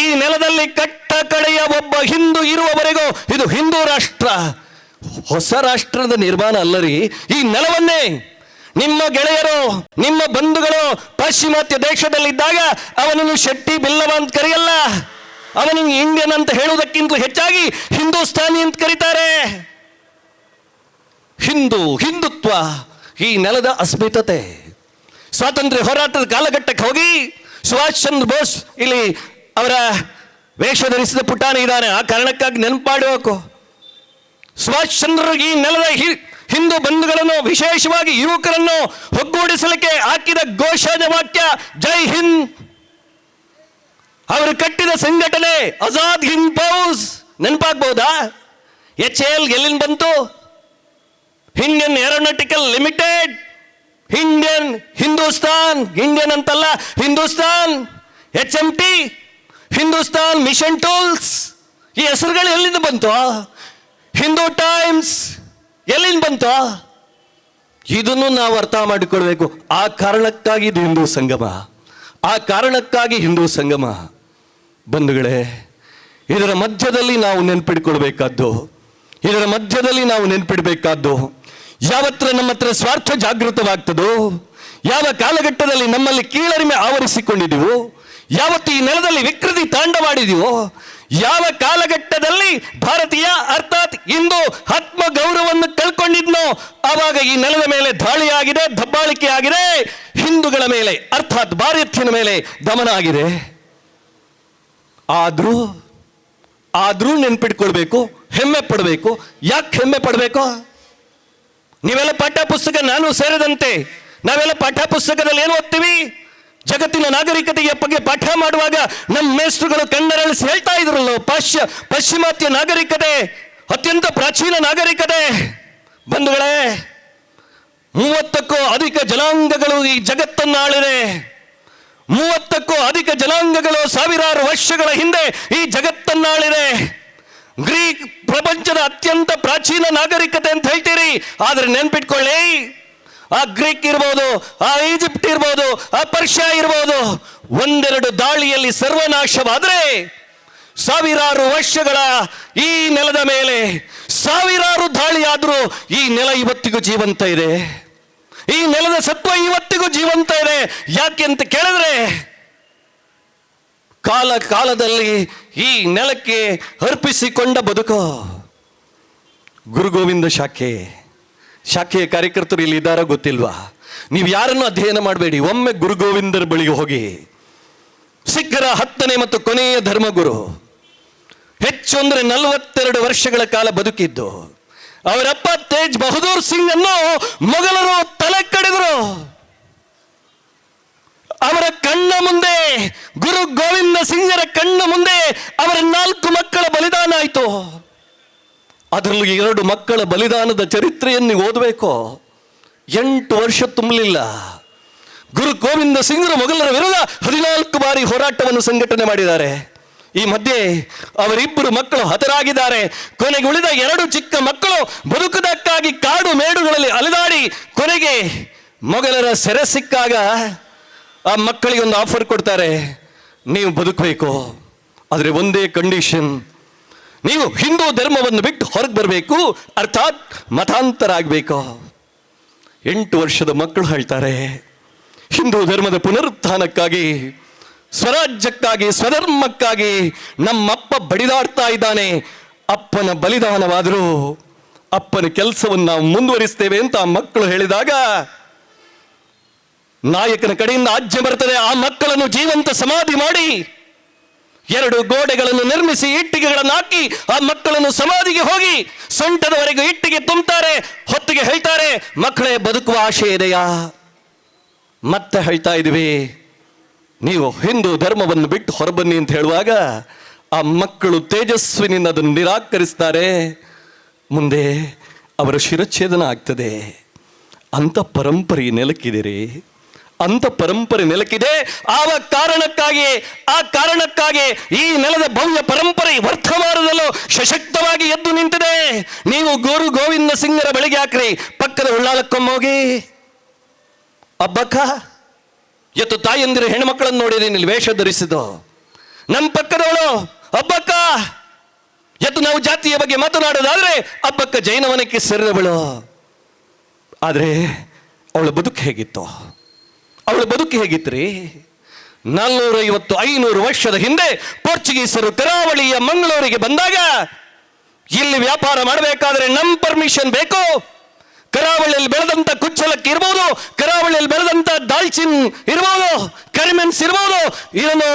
ಈ ನೆಲದಲ್ಲಿ ಕಟ್ಟ ಕಡೆಯ ಒಬ್ಬ ಹಿಂದೂ ಇರುವವರೆಗೂ ಇದು ಹಿಂದೂ ರಾಷ್ಟ್ರ. ಹೊಸ ರಾಷ್ಟ್ರದ ನಿರ್ಮಾಣ ಅಲ್ಲರಿ, ಈ ನೆಲವನ್ನೇ ನಿಮ್ಮ ಗೆಳೆಯರು, ನಿಮ್ಮ ಬಂಧುಗಳು ಪಾಶ್ಚಿಮಾತ್ಯ ದೇಶದಲ್ಲಿದ್ದಾಗ ಅವನನ್ನು ಶೆಟ್ಟಿ ಬಿಲ್ಲವ ಅಂತ ಕರೆಯಲ್ಲ, ಅವನಿಗೆ ಇಂಡಿಯನ್ ಅಂತ ಹೇಳುವುದಕ್ಕಿಂತ ಹೆಚ್ಚಾಗಿ ಹಿಂದೂಸ್ತಾನಿ ಅಂತ ಕರೀತಾರೆ. ಹಿಂದುತ್ವ ಈ ನೆಲದ ಅಸ್ಮಿತತೆ. ಸ್ವಾತಂತ್ರ್ಯ ಹೋರಾಟದ ಕಾಲಘಟ್ಟಕ್ಕೆ ಹೋಗಿ ಸುಭಾಷ್ ಚಂದ್ರ ಬೋಸ್ ಇಲ್ಲಿ ಅವರ ವೇಷ ಧರಿಸಿದ ಪುಟಾಣಿ ಇದ್ದಾನೆ, ಆ ಕಾರಣಕ್ಕಾಗಿ ನೆನಪಾಡಬೇಕು. ಸುಭಾಷ್ ಚಂದ್ರ ಈ ನೆಲದ ಹಿಂದೂ ಬಂಧುಗಳನ್ನು, ವಿಶೇಷವಾಗಿ ಯುವಕರನ್ನು ಒಗ್ಗೂಡಿಸಲಿಕ್ಕೆ ಹಾಕಿದ ಘೋಷಣೆ ವಾಕ್ಯ ಜೈ ಹಿಂದ್. ಅವರು ಕಟ್ಟಿದ ಸಂಘಟನೆ ಆಜಾದ್ ಹಿಂದ್ ಫೌಜ್, ನೆನಪಾಗ್ಬಹುದಾ? HAL ಎಲ್ಲಿಂದ ಬಂತು? ಇಂಡಿಯನ್ ಏರೋನಾಟಿಕಲ್ ಲಿಮಿಟೆಡ್, ಇಂಡಿಯನ್ ಅಂತಲ್ಲ, Hindustan, HMT, Hindustan Machine Tools. ಈ ಹೆಸರುಗಳು ಎಲ್ಲಿಂದ ಬಂತು? ಹಿಂದೂ ಟೈಮ್ಸ್ ಎಲ್ಲಿಂದ ಬಂತು? ಇದನ್ನು ನಾವು ಅರ್ಥ ಮಾಡಿಕೊಳ್ಬೇಕು. ಆ ಕಾರಣಕ್ಕಾಗಿ ಇದು ಹಿಂದೂ ಸಂಗಮ, ಆ ಕಾರಣಕ್ಕಾಗಿ ಹಿಂದೂ ಸಂಗಮ. ಬಂಧುಗಳೇ, ಇದರ ಮಧ್ಯದಲ್ಲಿ ನಾವು ನೆನಪಿಡಬೇಕಾದ್ದು ಯಾವತ್ರ ನಮ್ಮ ಹತ್ರ ಸ್ವಾರ್ಥ ಜಾಗೃತವಾಗ್ತದೋ, ಯಾವ ಕಾಲಘಟ್ಟದಲ್ಲಿ ನಮ್ಮಲ್ಲಿ ಕೀಳರಿಮೆ ಆವರಿಸಿಕೊಂಡಿದ್ದೀವೋ, ಯಾವತ್ತು ಈ ನೆಲದಲ್ಲಿ ವಿಕೃತಿ ತಾಂಡವಾಡಿದೀವೋ, ಯಾವ ಕಾಲಘಟ್ಟದಲ್ಲಿ ಭಾರತೀಯ ಅರ್ಥಾತ್ ಹಿಂದೂ ಆತ್ಮ ಗೌರವವನ್ನು ಕಳ್ಕೊಂಡಿದ್ನೋ ಆವಾಗ ಈ ನೆಲದ ಮೇಲೆ ದಾಳಿಯಾಗಿದೆ, ದಬ್ಬಾಳಿಕೆ ಆಗಿದೆ, ಹಿಂದೂಗಳ ಮೇಲೆ ಅರ್ಥಾತ್ ಭಾರತೀಯನ ಮೇಲೆ ದಮನ ಆಗಿದೆ. ಆದ್ರೂ ನೆನ್ಪಿಟ್ಕೊಳ್ಬೇಕು, ಹೆಮ್ಮೆ ಪಡಬೇಕು. ಯಾಕೆ ಹೆಮ್ಮೆ ಪಡಬೇಕು? ನೀವೆಲ್ಲ ಪಾಠ್ಯ ಪುಸ್ತಕ, ನಾನು ಸೇರಿದಂತೆ ನಾವೆಲ್ಲ ಪಾಠ್ಯ ಪುಸ್ತಕದಲ್ಲಿ ಏನು ಓದ್ತೀವಿ? ಜಗತ್ತಿನ ನಾಗರಿಕತೆಯ ಬಗ್ಗೆ ಪಾಠ ಮಾಡುವಾಗ ನಮ್ಮ ಮೇಷ್ಟ್ರುಗಳು ಕಣ್ಣರಳಿಸಿ ಹೇಳ್ತಾ ಇದ್ರಲ್ಲ, ಪಾಶ್ಚಿಮಾತ್ಯ ನಾಗರಿಕತೆ ಅತ್ಯಂತ ಪ್ರಾಚೀನ ನಾಗರಿಕತೆ. ಬಂಧುಗಳೇ, 30ಕ್ಕೂ ಅಧಿಕ ಜನಾಂಗಗಳು ಈ ಜಗತ್ತನ್ನಾಳಿದೆ. 30ಕ್ಕೂ ಅಧಿಕ ಜನಾಂಗಗಳು ಸಾವಿರಾರು ವರ್ಷಗಳ ಹಿಂದೆ ಈ ಜಗತ್ತನ್ನಾಳಿದೆ. ಗ್ರೀಕ್ ಪ್ರಪಂಚದ ಅತ್ಯಂತ ಪ್ರಾಚೀನ ನಾಗರಿಕತೆ ಅಂತ ಹೇಳ್ತೀರಿ, ಆದ್ರೆ ನೆನ್ಪಿಟ್ಕೊಳ್ಳಿ, ಆ ಗ್ರೀಕ್ ಇರ್ಬೋದು, ಆ ಈಜಿಪ್ಟ್ ಇರ್ಬೋದು, ಆ ಪರ್ಷಿಯಾ ಇರ್ಬೋದು, ಒಂದೆರಡು ದಾಳಿಯಲ್ಲಿ ಸರ್ವನಾಶವಾದ್ರೆ ಸಾವಿರಾರು ವರ್ಷಗಳ ಈ ನೆಲದ ಮೇಲೆ ಸಾವಿರಾರು ದಾಳಿ ಆದ್ರೂ ಈ ನೆಲ ಇವತ್ತಿಗೂ ಜೀವಂತ ಇದೆ. ಈ ನೆಲದ ಸತ್ವ ಇವತ್ತಿಗೂ ಜೀವಂತ ಇದೆ. ಯಾಕೆ ಅಂತ ಕೇಳಿದ್ರೆ, ಕಾಲದಲ್ಲಿ ಈ ನೆಲಕ್ಕೆ ಅರ್ಪಿಸಿಕೊಂಡ ಬದುಕು. ಗುರು ಗೋವಿಂದ ಶಾಖೆಯ ಕಾರ್ಯಕರ್ತರು ಇಲ್ಲಿ ಇದ್ದಾರೋ ಗೊತ್ತಿಲ್ವಾ? ನೀವು ಯಾರನ್ನು ಅಧ್ಯಯನ ಮಾಡಬೇಡಿ, ಒಮ್ಮೆ ಗುರು ಗೋವಿಂದರ ಬಳಿಗೆ ಹೋಗಿ. ಸಿಖ್ಖರ 10ನೇ ಮತ್ತು ಕೊನೆಯ ಧರ್ಮಗುರು, ಹೆಚ್ಚು ಅಂದ್ರೆ 42 ವರ್ಷಗಳ ಕಾಲ ಬದುಕಿದ್ದು. ಅವರಪ್ಪ ತೇಜ್ ಬಹದ್ದೂರ್ ಸಿಂಗ್ ಅನ್ನು ಮೊಘಲರು ತಲೆ ಕಡಿದರು. ಅವರ ಕಣ್ಣ ಮುಂದೆ, ಗುರು ಗೋವಿಂದ ಸಿಂಗರ ಕಣ್ಣ ಮುಂದೆ ಅವರ 4 ಮಕ್ಕಳ ಬಲಿದಾನ ಆಯಿತು. ಅದರಲ್ಲೂ 2 ಮಕ್ಕಳ ಬಲಿದಾನದ ಚರಿತ್ರೆಯನ್ನು ಓದಬೇಕು. 8 ವರ್ಷ ತುಂಬಲಿಲ್ಲ. ಗುರು ಗೋವಿಂದ ಸಿಂಗರು ಮೊಘಲರ ವಿರುದ್ಧ 14 ಬಾರಿ ಹೋರಾಟವನ್ನು ಸಂಘಟನೆ ಮಾಡಿದ್ದಾರೆ. ಈ ಮಧ್ಯೆ ಅವರಿಬ್ಬರು ಮಕ್ಕಳು ಹತರಾಗಿದ್ದಾರೆ. ಕೊನೆಗೆ ಉಳಿದ 2 ಚಿಕ್ಕ ಮಕ್ಕಳು ಬದುಕುವುದಕ್ಕಾಗಿ ಕಾಡು ಮೇಡುಗಳಲ್ಲಿ ಅಲೆದಾಡಿ ಕೊನೆಗೆ ಮೊಘಲರ ಸೆರೆ ಸಿಕ್ಕಾಗ ಆ ಮಕ್ಕಳಿಗೆ ಒಂದು ಆಫರ್ ಕೊಡ್ತಾರೆ, ನೀವು ಬದುಕಬೇಕು, ಆದರೆ ಒಂದೇ ಕಂಡೀಷನ್, ನೀವು ಹಿಂದೂ ಧರ್ಮವನ್ನು ಬಿಟ್ಟು ಹೊರಗೆ ಬರಬೇಕು, ಅರ್ಥಾತ್ ಮತಾಂತರ ಆಗಬೇಕು. 8 ವರ್ಷದ ಮಕ್ಕಳು ಹೇಳ್ತಾರೆ, ಹಿಂದೂ ಧರ್ಮದ ಪುನರುತ್ಥಾನಕ್ಕಾಗಿ, ಸ್ವರಾಜ್ಯಕ್ಕಾಗಿ, ಸ್ವಧರ್ಮಕ್ಕಾಗಿ ನಮ್ಮಪ್ಪ ಬಡಿದಾಡ್ತಾ ಇದ್ದಾನೆ. ಅಪ್ಪನ ಬಲಿದಾನವಾದರೂ ಅಪ್ಪನ ಕೆಲಸವನ್ನು ನಾವು ಮುಂದುವರಿಸ್ತೇವೆ ಅಂತ ಆ ಮಕ್ಕಳು ಹೇಳಿದಾಗ ನಾಯಕನ ಕಡೆಯಿಂದ ಆಜ್ಞೆ ಬರ್ತದೆ. ಆ ಮಕ್ಕಳನ್ನು ಜೀವಂತ ಸಮಾಧಿ ಮಾಡಿ 2 ಗೋಡೆಗಳನ್ನು ನಿರ್ಮಿಸಿ ಇಟ್ಟಿಗೆಗಳನ್ನು ಹಾಕಿ ಆ ಮಕ್ಕಳನ್ನು ಸಮಾಧಿಗೆ ಹೋಗಿ ಸೊಂಟದವರೆಗೂ ಇಟ್ಟಿಗೆ ತುಂಬುತ್ತಾರೆ. ಹೊತ್ತಿಗೆ ಹೇಳ್ತಾರೆ, ಮಕ್ಕಳೇ ಬದುಕುವ ಆಶೆ ಇದೆಯಾ? ಮತ್ತೆ ಹೇಳ್ತಾ ಇದ್ವಿ, ನೀವು ಹಿಂದೂ ಧರ್ಮವನ್ನು ಬಿಟ್ಟು ಹೊರಬನ್ನಿ ಅಂತ ಹೇಳುವಾಗ ಆ ಮಕ್ಕಳು ತೇಜಸ್ವಿನಿಂದ ಅದನ್ನು ನಿರಾಕರಿಸ್ತಾರೆ. ಮುಂದೆ ಅವರ ಶಿರಚ್ಛೇದನ ಆಗ್ತದೆ. ಅಂಥ ಪರಂಪರೆ ನೆಲಕ್ಕಿದಿರಿ, ಅಂಥ ಪರಂಪರೆ ನೆಲಕ್ಕಿದೆ. ಆ ಕಾರಣಕ್ಕಾಗಿ ಈ ನೆಲದ ಭವ್ಯ ಪರಂಪರೆ ವರ್ತಮಾನದಲ್ಲೂ ಸಶಕ್ತವಾಗಿ ಎದ್ದು ನಿಂತಿದೆ. ನೀವು ಗುರು ಗೋವಿಂದ ಸಿಂಗರ ಬಳಿಗೆ ಹಾಕ್ರಿ, ಪಕ್ಕದ ಉಳ್ಳಾಲಕ್ಕೊಮ್ಮೋಗಿ ಅಬ್ಬಕ್ಕ ಎತ್ತು ತಾಯಂದಿರು ಹೆಣ್ಮಕ್ಳನ್ನು ನೋಡಿರಿ ಇಲ್ಲಿ ವೇಷ ಧರಿಸಿದ್ದು. ನಮ್ಮ ಪಕ್ಕದವಳು ಅಬ್ಬಕ್ಕ ಎತ್ತು ನಾವು ಜಾತಿಯ ಬಗ್ಗೆ ಮಾತನಾಡೋದಾದ್ರೆ ಅಬ್ಬಕ್ಕ ಜೈನವನಕ್ಕೆ ಸೇರಿದವಳು. ಆದರೆ ಅವಳ ಬದುಕು ಹೇಗಿತ್ತು? ಅವಳ ಬದುಕು ಹೇಗಿತ್ರಿ? 450-500 ವರ್ಷದ ಹಿಂದೆ ಪೋರ್ಚುಗೀಸರು ಕರಾವಳಿಯ ಮಂಗಳೂರಿಗೆ ಬಂದಾಗ ಇಲ್ಲಿ ವ್ಯಾಪಾರ ಮಾಡಬೇಕಾದ್ರೆ ನಮ್ಮ ಪರ್ಮಿಷನ್ ಬೇಕು. ಕರಾವಳಿಯಲ್ಲಿ ಬೆಳೆದಂತ ಕುಚ್ಚಲಕ್ಕಿ ಇರ್ಬೋದು, ಕರಾವಳಿಯಲ್ಲಿ ಬೆಳೆದಂತ ದಾಲ್ಚಿನ್ ಇರ್ಬೋದು, ಕರಿಮೆನ್ಸ್ ಇರ್ಬೋದು, ಇದನ್ನು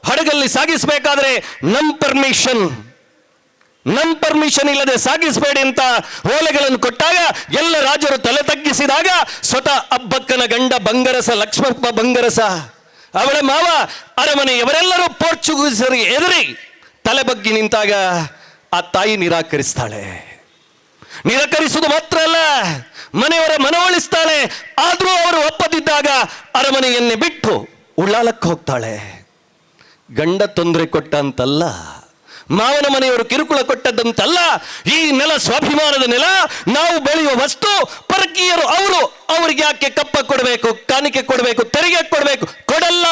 ಹಡಗಲ್ಲಿ ಸಾಗಿಸಬೇಕಾದ್ರೆ ನಮ್ಮ ಪರ್ಮಿಷನ್ ಇಲ್ಲದೆ ಸಾಗಿಸಬೇಡಿ ಅಂತ ಓಲೆಗಳನ್ನು ಕೊಟ್ಟಾಗ ಎಲ್ಲ ರಾಜರು ತಲೆ ತಗ್ಗಿಸಿದಾಗ ಸ್ವತಃ ಅಬ್ಬಕ್ಕನ ಗಂಡ ಬಂಗರಸ, ಲಕ್ಷ್ಮಪ್ಪ ಬಂಗರಸ, ಅವಳ ಮಾವ, ಅರಮನೆಯವರೆಲ್ಲರೂ ಪೋರ್ಚುಗೀಸರಿಗೆ ಎದುರಿ ತಲೆ ಬಗ್ಗಿ ನಿಂತಾಗ ಆ ತಾಯಿ ನಿರಾಕರಿಸ್ತಾಳೆ. ನಿರಾಕರಿಸುವುದು ಮಾತ್ರ ಅಲ್ಲ, ಮನೆಯವರ ಮನವೊಲಿಸ್ತಾಳೆ. ಆದರೂ ಅವರು ಒಪ್ಪದಿದ್ದಾಗ ಅರಮನೆಯನ್ನೇ ಬಿಟ್ಟು ಉಳ್ಳಾಲಕ್ಕೆ ಹೋಗ್ತಾಳೆ. ಗಂಡ ತೊಂದರೆ ಕೊಟ್ಟ ಅಂತಲ್ಲ, ಮಾವನ ಮನೆಯವರು ಕಿರುಕುಳ ಕೊಟ್ಟದ್ದಂತಲ್ಲ. ಈ ನೆಲ ಸ್ವಾಭಿಮಾನದ ನೆಲ, ನಾವು ಬೆಳೆಯುವ ವಸ್ತು ಪರಕೀಯರು ಅವರಿಗೆ ಯಾಕೆ ಕಪ್ಪ ಕೊಡಬೇಕು, ಕಾಣಿಕೆ ಕೊಡಬೇಕು, ತೆರಿಗೆ ಕೊಡಬೇಕು? ಕೊಡಲ್ಲ.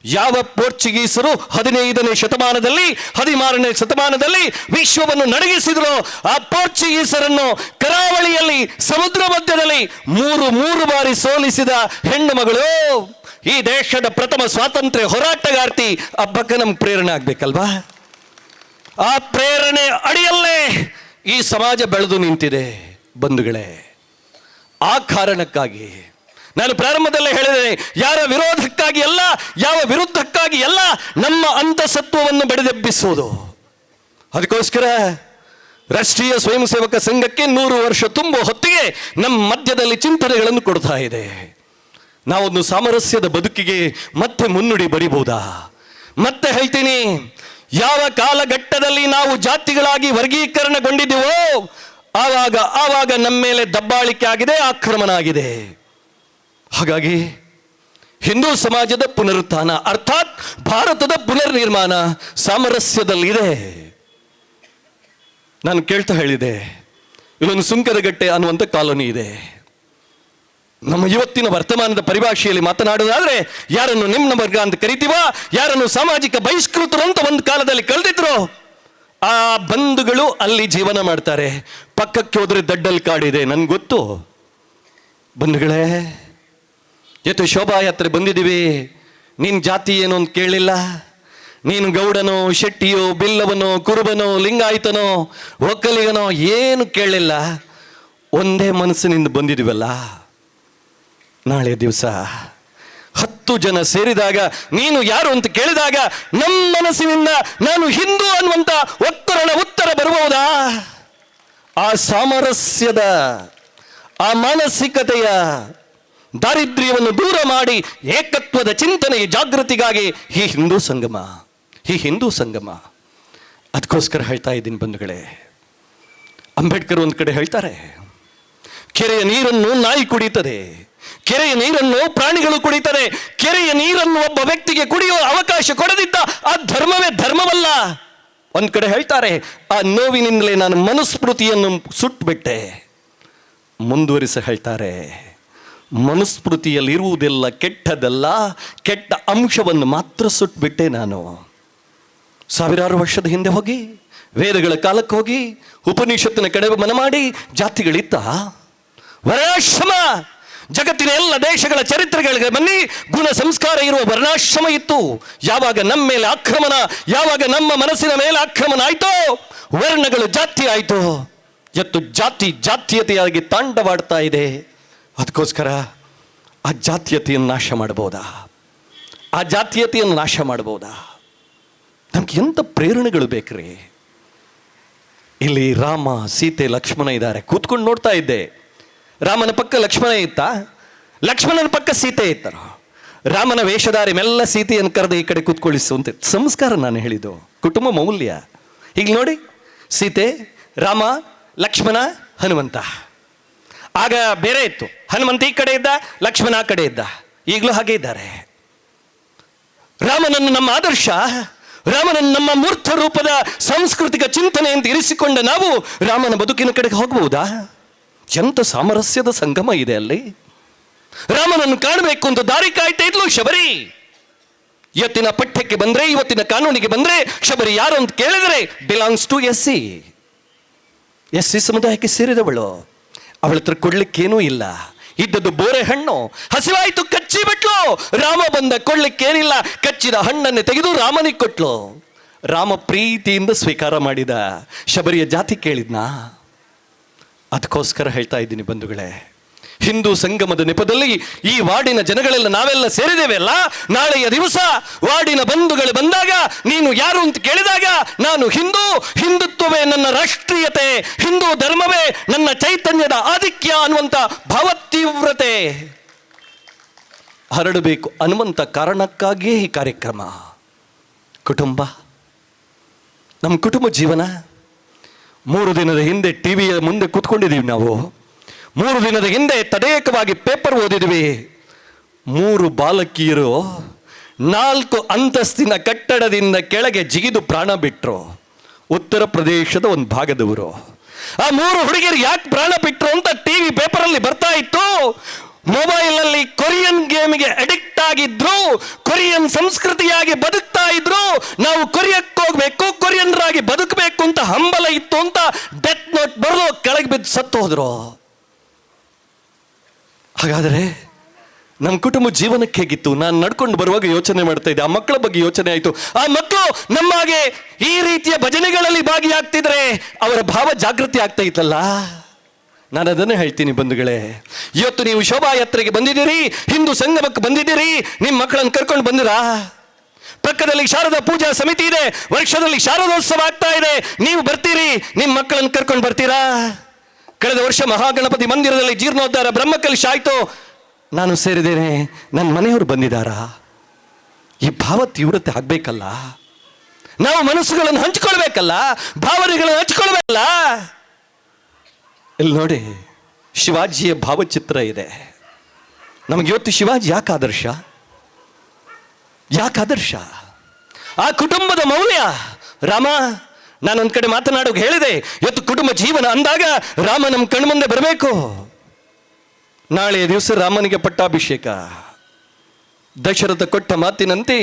ಯಾವ ಪೋರ್ಚುಗೀಸರು 15ನೇ ಶತಮಾನದಲ್ಲಿ 16ನೇ ಶತಮಾನದಲ್ಲಿ ವಿಶ್ವವನ್ನು ನಡಗಿಸಿದ್ರು, ಆ ಪೋರ್ಚುಗೀಸರನ್ನು ಕರಾವಳಿಯಲ್ಲಿ ಸಮುದ್ರ ಮಧ್ಯದಲ್ಲಿ ಮೂರು ಬಾರಿ ಸೋಲಿಸಿದ ಹೆಣ್ಣು ಮಗಳು ಈ ದೇಶದ ಪ್ರಥಮ ಸ್ವಾತಂತ್ರ್ಯ ಹೋರಾಟಗಾರ್ತಿ ಅಬ್ಬಕ್ಕ ನಮ್ಗೆ ಪ್ರೇರಣೆ ಆಗ್ಬೇಕಲ್ವಾ? ಆ ಪ್ರೇರಣೆ ಅಡಿಯಲ್ಲೇ ಈ ಸಮಾಜ ಬೆಳೆದು ನಿಂತಿದೆ ಬಂಧುಗಳೇ. ಆ ಕಾರಣಕ್ಕಾಗಿ ನಾನು ಪ್ರಾರಂಭದಲ್ಲೇ ಹೇಳಿದೆ, ಯಾರ ವಿರೋಧಕ್ಕಾಗಿ ಅಲ್ಲ, ಯಾವ ವಿರುದ್ಧಕ್ಕಾಗಿ ಅಲ್ಲ, ನಮ್ಮ ಅಂತಸತ್ವವನ್ನು ಬೆಳೆದೆಬ್ಬಿಸುವುದು. ಅದಕ್ಕೋಸ್ಕರ ರಾಷ್ಟ್ರೀಯ ಸ್ವಯಂ ಸೇವಕ ಸಂಘಕ್ಕೆ 100 ವರ್ಷ ತುಂಬುವ ಹೊತ್ತಿಗೆ ನಮ್ಮ ಮಧ್ಯದಲ್ಲಿ ಚಿಂತನೆಗಳನ್ನು ಕೊಡ್ತಾ ಇದೆ. ನಾವೊಂದು ಸಾಮರಸ್ಯದ ಬದುಕಿಗೆ ಮತ್ತೆ ಮುನ್ನುಡಿ ಬರಿಬಹುದಾ? ಮತ್ತೆ ಹೇಳ್ತೀನಿ, ಯಾವ ಕಾಲಘಟ್ಟದಲ್ಲಿ ನಾವು ಜಾತಿಗಳಾಗಿ ವರ್ಗೀಕರಣಗೊಂಡಿದ್ದೀವೋ ಆವಾಗ ನಮ್ಮ ಮೇಲೆ ದಬ್ಬಾಳಿಕೆ ಆಗಿದೆ, ಆಕ್ರಮಣ ಆಗಿದೆ. ಹಾಗಾಗಿ ಹಿಂದೂ ಸಮಾಜದ ಪುನರುತ್ಥಾನ ಅರ್ಥಾತ್ ಭಾರತದ ಪುನರ್ನಿರ್ಮಾಣ ಸಾಮರಸ್ಯದಲ್ಲಿದೆ. ನಾನು ಕೇಳ್ತಾ ಹೇಳಿದೆ, ಇಲ್ಲೊಂದು ಸುಂಕದಗಟ್ಟೆ ಅನ್ನುವಂಥ ಕಾಲೋನಿ ಇದೆ. ನಮ್ಮ ಇವತ್ತಿನ ವರ್ತಮಾನದ ಪರಿಭಾಷೆಯಲ್ಲಿ ಮಾತನಾಡೋದಾದ್ರೆ, ಯಾರನ್ನು ನಿಮ್ನ ವರ್ಗ ಅಂತ ಕರಿತೀವ, ಯಾರನ್ನು ಸಾಮಾಜಿಕ ಬಹಿಷ್ಕೃತರು ಅಂತ ಒಂದು ಕಾಲದಲ್ಲಿ ಕಳೆದಿದ್ರು, ಆ ಬಂಧುಗಳು ಅಲ್ಲಿ ಜೀವನ ಮಾಡ್ತಾರೆ. ಪಕ್ಕಕ್ಕೆ ಹೋದ್ರೆ ದಡ್ಡಲ್ ಕಾಡಿದೆ, ನನ್ಗೆ ಗೊತ್ತು ಬಂಧುಗಳೇ. ಇವತ್ತು ಶೋಭಾಯಾತ್ರೆ ಬಂದಿದ್ದೀವಿ, ನಿನ್ನ ಜಾತಿ ಏನು ಅಂತ ಕೇಳಿಲ್ಲ. ನೀನು ಗೌಡನೋ, ಶೆಟ್ಟಿಯೋ, ಬಿಲ್ಲವನೋ, ಕುರುಬನೋ, ಲಿಂಗಾಯತನೋ, ಒಕ್ಕಲಿಗನೋ ಏನು ಕೇಳಿಲ್ಲ. ಒಂದೇ ಮನಸ್ಸಿನಿಂದ ಬಂದಿದ್ದೀವಲ್ಲ. ನಾಳೆ ದಿವಸ 10 ಜನ ಸೇರಿದಾಗ ನೀನು ಯಾರು ಅಂತ ಕೇಳಿದಾಗ ನಮ್ಮ ಮನಸ್ಸಿನಿಂದ ನಾನು ಹಿಂದೂ ಅನ್ನುವಂಥ ಉತ್ತರ ಬರಬಹುದಾ? ಆ ಸಾಮರಸ್ಯದ, ಆ ಮಾನಸಿಕತೆಯ ದಾರಿದ್ರ್ಯವನ್ನು ದೂರ ಮಾಡಿ ಏಕತ್ವದ ಚಿಂತನೆಯ ಜಾಗೃತಿಗಾಗಿ ಈ ಹಿಂದೂ ಸಂಗಮ. ಅದಕ್ಕೋಸ್ಕರ ಹೇಳ್ತಾ ಇದ್ದೀನಿ ಬಂಧುಗಳೇ. ಅಂಬೇಡ್ಕರ್ ಒಂದು ಕಡೆ ಹೇಳ್ತಾರೆ, ಕೆರೆಯ ನೀರನ್ನು ನಾಯಿ ಕುಡಿಯುತ್ತದೆ, ಕೆರೆಯ ನೀರನ್ನು ಪ್ರಾಣಿಗಳು ಕುಡಿತದೆ, ಕೆರೆಯ ನೀರನ್ನು ಒಬ್ಬ ವ್ಯಕ್ತಿಗೆ ಕುಡಿಯುವ ಅವಕಾಶ ಕೊಡದಿದ್ದ ಆ ಧರ್ಮವಲ್ಲ. ಒಂದ್ ಕಡೆ ಹೇಳ್ತಾರೆ, ಆ ನೋವಿನಿಂದಲೇ ನಾನು ಮನುಸ್ಮೃತಿಯನ್ನು ಸುಟ್ಟುಬಿಟ್ಟೆ. ಮುಂದುವರಿಸಿ ಹೇಳ್ತಾರೆ, ಮನುಸ್ಮೃತಿಯಲ್ಲಿರುವುದೆಲ್ಲ ಕೆಟ್ಟದಲ್ಲ, ಕೆಟ್ಟ ಅಂಶವನ್ನು ಮಾತ್ರ ಸುಟ್ಟುಬಿಟ್ಟೆ ನಾನು. 1000 ವರ್ಷದ ಹಿಂದೆ ಹೋಗಿ, ವೇದಗಳ ಕಾಲಕ್ಕೆ ಹೋಗಿ, ಉಪನಿಷತ್ತಿನ ಕಡೆ ಮನ ಮಾಡಿ, ಜಾತಿಗಳಿತ್ತ? ವರ್ಣಾಶ್ರಮ ಜಗತ್ತಿನ ಎಲ್ಲ ದೇಶಗಳ ಚರಿತ್ರೆಗಳಿಗೆ ಬನ್ನಿ, ಗುಣ ಸಂಸ್ಕಾರ ಇರುವ ವರ್ಣಾಶ್ರಮ ಇತ್ತು. ಯಾವಾಗ ನಮ್ಮ ಮೇಲೆ ಆಕ್ರಮಣ, ಯಾವಾಗ ನಮ್ಮ ಮನಸ್ಸಿನ ಮೇಲೆ ಆಕ್ರಮಣ ಆಯ್ತೋ, ವರ್ಣಗಳು ಜಾತಿ ಆಯ್ತು. ಎತ್ತು ಜಾತೀಯತೆಯಾಗಿ ತಾಂಡವಾಡ್ತಾ ಇದೆ. ಅದಕ್ಕೋಸ್ಕರ ಆ ಜಾತೀಯತೆಯನ್ನು ನಾಶ ಮಾಡಬಹುದಾ? ನಮ್ಗೆ ಎಂಥ ಪ್ರೇರಣೆಗಳು ಬೇಕ್ರಿ. ಇಲ್ಲಿ ರಾಮ, ಸೀತೆ, ಲಕ್ಷ್ಮಣ ಇದ್ದಾರೆ. ಕೂತ್ಕೊಂಡು ನೋಡ್ತಾ ಇದ್ದೆ. ರಾಮನ ಪಕ್ಕ ಲಕ್ಷ್ಮಣ ಇತ್ತ. ಲಕ್ಷ್ಮಣನ ಪಕ್ಕ ಸೀತೆ ಇದ್ದರು. ರಾಮನ ವೇಷಧಾರಿ ಮೆಲ್ಲ ಸೀತೆಯನ್ನು ಕರೆದು ಈ ಕಡೆ ಕೂತ್ಕೊಳ್ಳಿಸು ಅಂತ ಸಂಸ್ಕಾರ ನಾನು ಹೇಳಿದ್ದು, ಕುಟುಂಬ ಮೌಲ್ಯ. ಈಗ ನೋಡಿ, ಸೀತೆ, ರಾಮ, ಲಕ್ಷ್ಮಣ, ಹನುಮಂತ. ಆಗ ಬೇರೆ ಇತ್ತು, ಹನುಮಂತ ಈ ಕಡೆ ಇದ್ದ, ಲಕ್ಷ್ಮಣ ಆ ಕಡೆ ಇದ್ದ. ಈಗಲೂ ಹಾಗೆ ಇದ್ದಾರೆ. ರಾಮನನ್ನು ನಮ್ಮ ಆದರ್ಶ, ರಾಮನನ್ನು ನಮ್ಮ ಮೂರ್ತ ರೂಪದ ಸಾಂಸ್ಕೃತಿಕ ಚಿಂತನೆ ಅಂತ ಇರಿಸಿಕೊಂಡ ನಾವು ರಾಮನ ಬದುಕಿನ ಕಡೆಗೆ ಹೋಗಬಹುದಾ? ಎಂಥ ಸಾಮರಸ್ಯದ ಸಂಗಮ ಇದೆ ಅಲ್ಲಿ. ರಾಮನನ್ನು ಕಾಣಬೇಕು ಅಂತ ದಾರಿ ಕಾಯ್ತಾ ಇದ್ಲು ಶಬರಿ. ಇವತ್ತಿನ ಪಠ್ಯಕ್ಕೆ ಬಂದ್ರೆ, ಇವತ್ತಿನ ಕಾನೂನಿಗೆ ಬಂದ್ರೆ ಶಬರಿ ಯಾರು ಅಂತ ಕೇಳಿದರೆ ಬಿಲಾಂಗ್ಸ್ ಟು ಎಸ್ ಸಿ ಸಮುದಾಯಕ್ಕೆ ಸೇರಿದವಳು. ಅವಳ ಹತ್ರ ಕೊಡ್ಲಿಕ್ಕೇನೂ ಇಲ್ಲ, ಇದ್ದದ್ದು ಬೋರೆ ಹಣ್ಣು. ಹಸಿವಾಯ್ತು, ಕಚ್ಚಿ ಬಿಟ್ಲು. ರಾಮ ಬಂದ, ಕೊಡ್ಲಿಕ್ಕೇನಿಲ್ಲ, ಕಚ್ಚಿದ ಹಣ್ಣನ್ನೇ ತೆಗೆದು ರಾಮನಿಗೆ ಕೊಟ್ಲು. ರಾಮ ಪ್ರೀತಿಯಿಂದ ಸ್ವೀಕಾರ ಮಾಡಿದ. ಶಬರಿಯ ಜಾತಿ ಕೇಳಿದ್ನಾ? ಅದಕ್ಕೋಸ್ಕರ ಹೇಳ್ತಾ ಇದ್ದೀನಿ ಬಂಧುಗಳೇ, ಹಿಂದೂ ಸಂಗಮದ ನೆಪದಲ್ಲಿ ಈ ವಾರ್ಡಿನ ಜನಗಳೆಲ್ಲ ನಾವೆಲ್ಲ ಸೇರಿದ್ದೇವೆ ಅಲ್ಲ. ನಾಳೆಯ ದಿವಸ ವಾರ್ಡಿನ ಬಂಧುಗಳು ಬಂದಾಗ, ನೀನು ಯಾರು ಅಂತ ಕೇಳಿದಾಗ, ನಾನು ಹಿಂದೂ, ಹಿಂದುತ್ವವೇ ನನ್ನ ರಾಷ್ಟ್ರೀಯತೆ, ಹಿಂದೂ ಧರ್ಮವೇ ನನ್ನ ಚೈತನ್ಯದ ಆಧಿಕ್ಯ ಅನ್ನುವಂಥ ಭಾವತೀವ್ರತೆ ಹರಡಬೇಕು ಅನ್ನುವಂಥ ಕಾರಣಕ್ಕಾಗಿಯೇ ಈ ಕಾರ್ಯಕ್ರಮ. ಕುಟುಂಬ, ನಮ್ಮ ಕುಟುಂಬ ಜೀವನ. 3 ದಿನದ ಹಿಂದೆ ಟಿವಿಯ ಮುಂದೆ ಕೂತ್ಕೊಂಡಿದ್ದೀವಿ ನಾವು. 3 ದಿನದ ಹಿಂದೆ ತದೇಕವಾಗಿ ಪೇಪರ್ ಓದಿದ್ವಿ. 3 ಬಾಲಕಿಯರು 4 ಅಂತಸ್ತಿನ ಕಟ್ಟಡದಿಂದ ಕೆಳಗೆ ಜಿಗಿದು ಪ್ರಾಣ ಬಿಟ್ರು. ಉತ್ತರ ಪ್ರದೇಶದ ಒಂದು ಭಾಗದವರು. ಆ 3 ಹುಡುಗಿಯರು ಯಾಕೆ ಪ್ರಾಣ ಬಿಟ್ರು ಅಂತ ಟಿವಿ ಪೇಪರಲ್ಲಿ ಬರ್ತಾ ಇತ್ತು. ಮೊಬೈಲಲ್ಲಿ ಕೊರಿಯನ್ ಗೇಮಿಗೆ ಅಡಿಕ್ಟ್ ಆಗಿದ್ರು, ಕೊರಿಯನ್ ಸಂಸ್ಕೃತಿಯಾಗಿ ಬದುಕ್ತಾ ಇದ್ರು. ನಾವು ಕೊರಿಯಕ್ಕೆ ಹೋಗ್ಬೇಕು, ಕೊರಿಯನ್ರಾಗಿ ಬದುಕಬೇಕು ಅಂತ ಹಂಬಲ ಇತ್ತು ಅಂತ ಡೆತ್ ನೋಟ್ ಬರಲು ಕೆಳಗೆ ಬಿದ್ದು ಸತ್ತು ಹೋದ್ರು. ಹಾಗಾದರೆ ನಮ್ಮ ಕುಟುಂಬ ಜೀವನಕ್ಕೆ ಹೇಗಿತ್ತು? ನಾನು ನಡ್ಕೊಂಡು ಬರುವಾಗ ಯೋಚನೆ ಮಾಡ್ತಾ ಇದ್ದೆ, ಆ ಮಕ್ಕಳ ಬಗ್ಗೆ ಯೋಚನೆ ಆಯಿತು. ಆ ಮಕ್ಕಳು ನಮ್ಮಾಗೆ ಈ ರೀತಿಯ ಭಜನೆಗಳಲ್ಲಿ ಭಾಗಿಯಾಗ್ತಿದ್ರೆ ಅವರ ಭಾವ ಜಾಗೃತಿ ಆಗ್ತಾ ಇತ್ತಲ್ಲ. ನಾನು ಅದನ್ನೇ ಹೇಳ್ತೀನಿ ಬಂಧುಗಳೇ. ಇವತ್ತು ನೀವು ಶೋಭಾಯಾತ್ರೆಗೆ ಬಂದಿದ್ದೀರಿ, ಹಿಂದೂ ಸಂಗಮಕ್ಕೆ ಬಂದಿದ್ದೀರಿ, ನಿಮ್ಮ ಮಕ್ಕಳನ್ನು ಕರ್ಕೊಂಡು ಬಂದಿರಾ? ಪಕ್ಕದಲ್ಲಿ ಶಾರದಾ ಪೂಜಾ ಸಮಿತಿ ಇದೆ, ವರ್ಷದಲ್ಲಿ ಶಾರದೋತ್ಸವ ಆಗ್ತಾ ಇದೆ. ನೀವು ಬರ್ತೀರಿ, ನಿಮ್ಮ ಮಕ್ಕಳನ್ನು ಕರ್ಕೊಂಡು ಬರ್ತೀರಾ? ಕಳೆದ ವರ್ಷ ಮಹಾಗಣಪತಿ ಮಂದಿರದಲ್ಲಿ ಜೀರ್ಣೋದ್ಧಾರ ಬ್ರಹ್ಮಕಲಶ ಆಯ್ತು, ನಾನು ಸೇರಿದ್ದೇನೆ, ನನ್ನ ಮನೆಯವರು ಬಂದಿದ್ದಾರಾ? ಈ ಭಾವ ತೀವ್ರತೆ ಆಗ್ಬೇಕಲ್ಲ. ನಾವು ಮನಸ್ಸುಗಳನ್ನು ಹಂಚಿಕೊಳ್ಬೇಕಲ್ಲ, ಭಾವನೆಗಳನ್ನು ಹಂಚಿಕೊಳ್ಬೇಕಲ್ಲ. ಇಲ್ಲಿ ನೋಡಿ, ಶಿವಾಜಿಯ ಭಾವಚಿತ್ರ ಇದೆ. ನಮಗೆ ಇವತ್ತು ಶಿವಾಜಿ ಯಾಕೆ ಆದರ್ಶ? ಯಾಕೆ ಆದರ್ಶ? ಆ ಕುಟುಂಬದ ಮೌಲ್ಯ. ರಾಮ, ನಾನೊಂದು ಕಡೆ ಮಾತನಾಡೋಕೆ ಹೇಳಿದೆ, ಇವತ್ತು ಕುಟುಂಬ ಜೀವನ ಅಂದಾಗ ರಾಮ ನಮ್ಮ ಕಣ್ಮುಂದೆ ಬರಬೇಕು. ನಾಳೆಯ ದಿವಸ ರಾಮನಿಗೆ ಪಟ್ಟಾಭಿಷೇಕ. ದಶರಥ ಕೊಟ್ಟ ಮಾತಿನಂತೆ